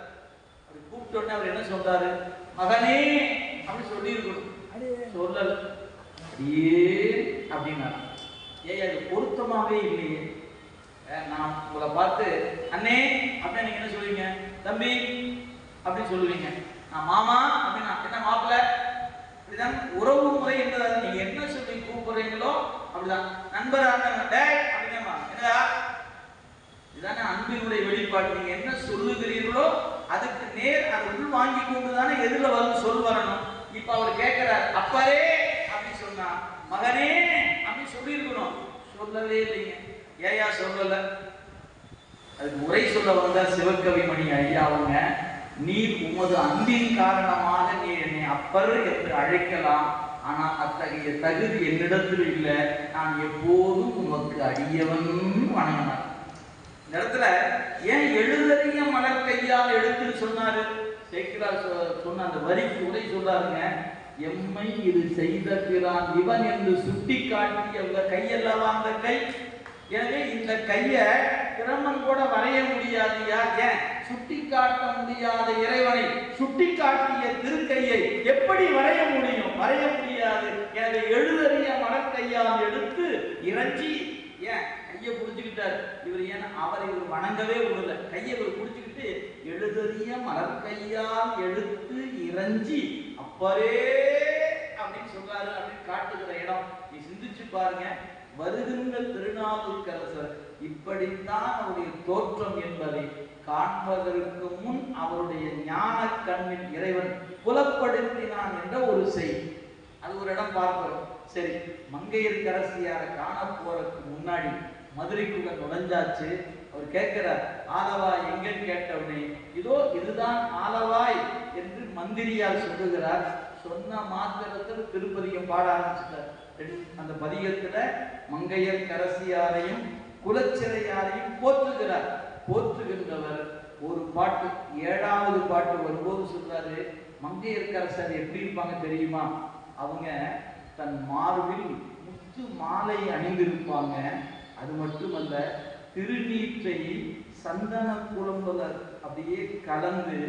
அப்படி கூப்பிட்ட உடனே அவர் என்ன சொல்றாரு, மகனே அப்படி சொல்லி இருக்கணும், சொல்லல அப்படியே அப்படின்னா. ஏன் அது பொருத்தமாவே இல்லையே. நான் உங்களை பார்த்து அண்ணே அப்படின்னா நீங்க என்ன சொல்லுவீங்க, தம்பி அப்படின்னு சொல்லுவீங்க. நான் மாமா அப்படின்னா என்ன மாப்பிள்ள. அப்படிதான் உறவு முறை என்றதை நீங்க என்ன சொல்லி கூப்பிடுறீங்களோ அப்படிதான். நண்பரா அப்படின்னா என்னடா, இதுதானே அன்பினுடைய வெளிப்பாடு. நீங்க என்ன சொல்லுகிறீர்களோ அதுக்கு நேர் அதை உள் வாங்கி கொண்டுதானே எதிரில் வரும் சொல் வரணும். இப்ப அவர் கேட்கிறார், அப்பரே அப்படி சொன்னா மகனே அப்படி சொல்லி இருக்கணும், சொல்லவே இல்லைங்க. ஏயா சொல்லல? அதுக்கு உரை சொல்ல வந்தார் சிவகவிமணி ஐயா அவங்க. நீர் உமது அன்பின் காரணமாக நீர் என்னை அப்பர் என்று அழைக்கலாம், ஆனால் அத்தகைய தகுதி என்னிடத்தில் இல்லை. நான் எப்போதும் உமக்கு அடியவன் வணங்கினார். இந்த இடத்துல ஏன் எழுதறிய மலர் கையால் எடுத்துன்னு சொன்னாரு? சேக்கிழார் சொன்ன அந்த வரிக்கு உரை சொல்லாருங்க. எம்மை இது செய்த பிரான் இவன் என்று சுட்டி காட்டிய கையல்லவா அந்த கை. எனவே இந்த கைய பிரம்மன் கூட வரைய முடியாதியா? ஏன் சுட்டி காட்ட முடியாத இறைவனை சுட்டி காட்டிய திருக்கையை எப்படி வரைய முடியும்? வரைய முடியாது. எனவே எழுதறிய மலர்கையால் எடுத்து இறைஞ்சி, ஏன் கையை புடிச்சுக்கிட்டார் இவர். ஏன்னா அவர் இவர் வணங்கவே விடல. கையை இவர் புடிச்சுக்கிட்டு எழுதறிய மலர்கையால் எடுத்து இறைஞ்சி அப்பரே அப்படின்னு சொல்றாரு அப்படின்னு காட்டுகிற இடம். நீ சிந்திச்சு பாருங்க. வருகின்ற திருநாவுக்கரசர் இப்படித்தான் அவருடைய தோற்றம் என்பதை காண்பதற்கு முன் அவருடைய ஞான கண்ணில் இறைவன் புலப்படுத்தினான் என்ற ஒரு செய்தி. அது ஒரு இடம் பார்க்கிறோம். சரி, மங்கையர்க்கரசியாரை காண போறதுக்கு முன்னாடி மதுரைக்குள்ள நுழைஞ்சாச்சு. அவர் கேட்கிறார், ஆலவாய் எங்கன்னு கேட்டவுடனே இதோ இதுதான் ஆலவாய் என்று மந்திரியார் சொல்லுகிறார். சொன்ன மாத்திரத்தில் திருப்பதிகம் பாட ஆரம்பிச்சிட்டார். அந்த பதிகத்துல மங்கையர்க்கரசியாரையும் குலச்சிறையாரையும் போற்றுகிறார். போற்றுகின்றவர் ஒரு பாட்டு, 7வது பாட்டு வரும்போது சொல்றாரு, மங்கையர்க்கரசர் எப்படி இருப்பாங்க தெரியுமா? அவங்க தன் மார்பில் முத்து மாலை அணிந்திருப்பாங்க. அது மட்டுமல்ல, திருநீற்றை சந்தன குழம்புல அப்படியே கலந்து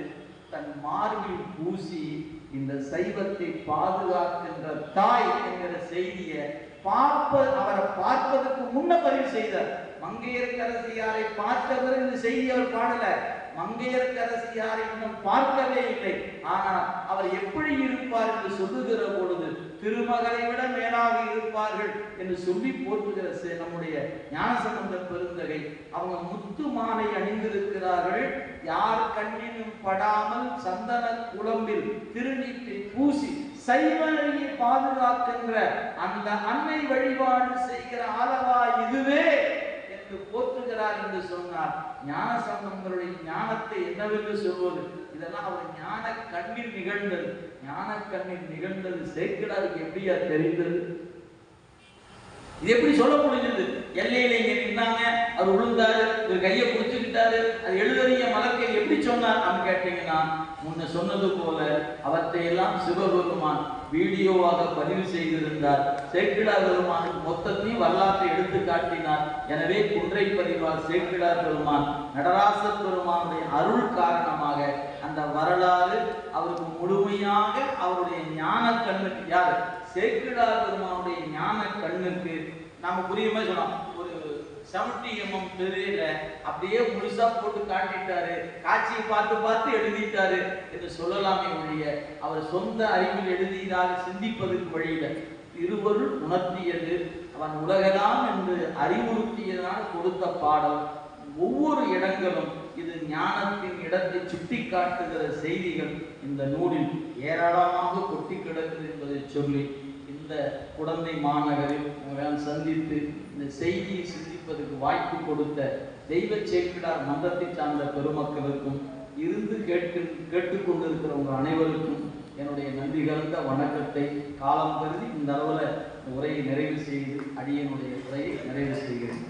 தன் மார்பில் பூசி இந்த சைவத்தை பாதுகாக்கின்ற தாய் என்கிற செய்தியை அவரை பார்ப்பதற்கு முன்ன பதிவு செய்தார். மங்கையர்க்கரசியாரை பார்த்தவர் இந்த செய்தி அவர் பாடல. மங்கையர்க்கரசியாரை இன்னும் பார்க்கவே இல்லை. ஆனால் அவர் எப்படி இருப்பார் என்று சொல்லுகிற பொழுது திருமகளை விட மேலாக இருப்பார்கள் என்று சொல்லி போற்றுகிற நம்முடைய ஞானசம்பந்தர் பெருந்தகை அவங்க முத்து மாலை அணிந்திருக்கிறார்கள். யார் கண்ணினும் படாமல் சந்தன குழம்பில் திருநீற்றை பூசி சைவனையை பாதுகாக்கின்ற அந்த அன்னை வழிபாடு செய்கிற ஆலவா இதுவே என்று போற்றுகிறார் என்று சொன்னார். ஞானசம்பந்தருடைய ஞானத்தை என்னவென்று சொல்வது? இதெல்லாம் அவர் ஞான கண்ணில் நிகழ்ந்தது. ஞான கண்ணில் நிகழ்ந்தது சேக்கிழாருக்கு எப்படியா தெரிந்தது? இது எப்படி சொல்ல முடிஞ்சது? எல்லையில இங்க நின்னாங்க, அவர் விழுந்தாரு, ஒரு கையை பிடிச்சுக்கிட்டாரு, அது எழுதறிய மலக்கை எப்படி சொன்னார் அப்படின்னு கேட்டீங்கன்னா, முன்ன சொன்னது போல அவற்றை எல்லாம் சிவபெருமான் வீடியோவாக பதிவு செய்திருந்தார். சேக்கிழார் பெருமான் மொத்தத்தையும் வரலாற்றை எடுத்து காட்டினார். எனவே குன்றை பதிவார் சேக்கிழார் பெருமான் நடராச பெருமானுடைய அருள் காரணமாக அந்த வரலாறு அவருக்கு முழுமையாக அவருடைய ஞான கண்ணுக்கு, யார் சேக்கிழார் பெருமானுடைய ஞான கண்ணுக்கு நாம புரிய மாதிரி சொன்னோம். ஒரு 70 mm தெரியல அப்படியே முழுசா போட்டு காட்டிட்டாரு, காட்சியை பார்த்து பார்த்து எழுதிட்டாரு என்று சொல்லலாமே ஒழிய அவர் சொந்த அறிவில் எழுதியதாக சிந்திப்பதற்கு வழியில இருவருள் உணர்த்தியது அவன் உலகலாம் என்று அறிவுறுத்தியதனால் கொடுத்த பாடல். ஒவ்வொரு இடங்களும் இது ஞானத்தின் இடத்தை சுட்டி காட்டுகிற செய்திகள் இந்த நூலில் ஏராளமாக கொட்டி கிடக்குது என்பதை சொல்லி இந்த குடந்தை மாநகரில் சந்தித்து இந்த செய்தியை சிந்திப்பதற்கு வாய்ப்பு கொடுத்த தெய்வ சேக்கிழார் மன்றத்தை சார்ந்த பெருமக்களுக்கும் இருந்து கேட்டுக்கொண்டிருக்கிற உங்கள் அனைவருக்கும் என்னுடைய நன்றி கலந்த வணக்கத்தை காலம் கருதி இந்த அளவில் உரையை நிறைவு செய்து அடியனுடைய உரையை நிறைவு செய்கிறேன்.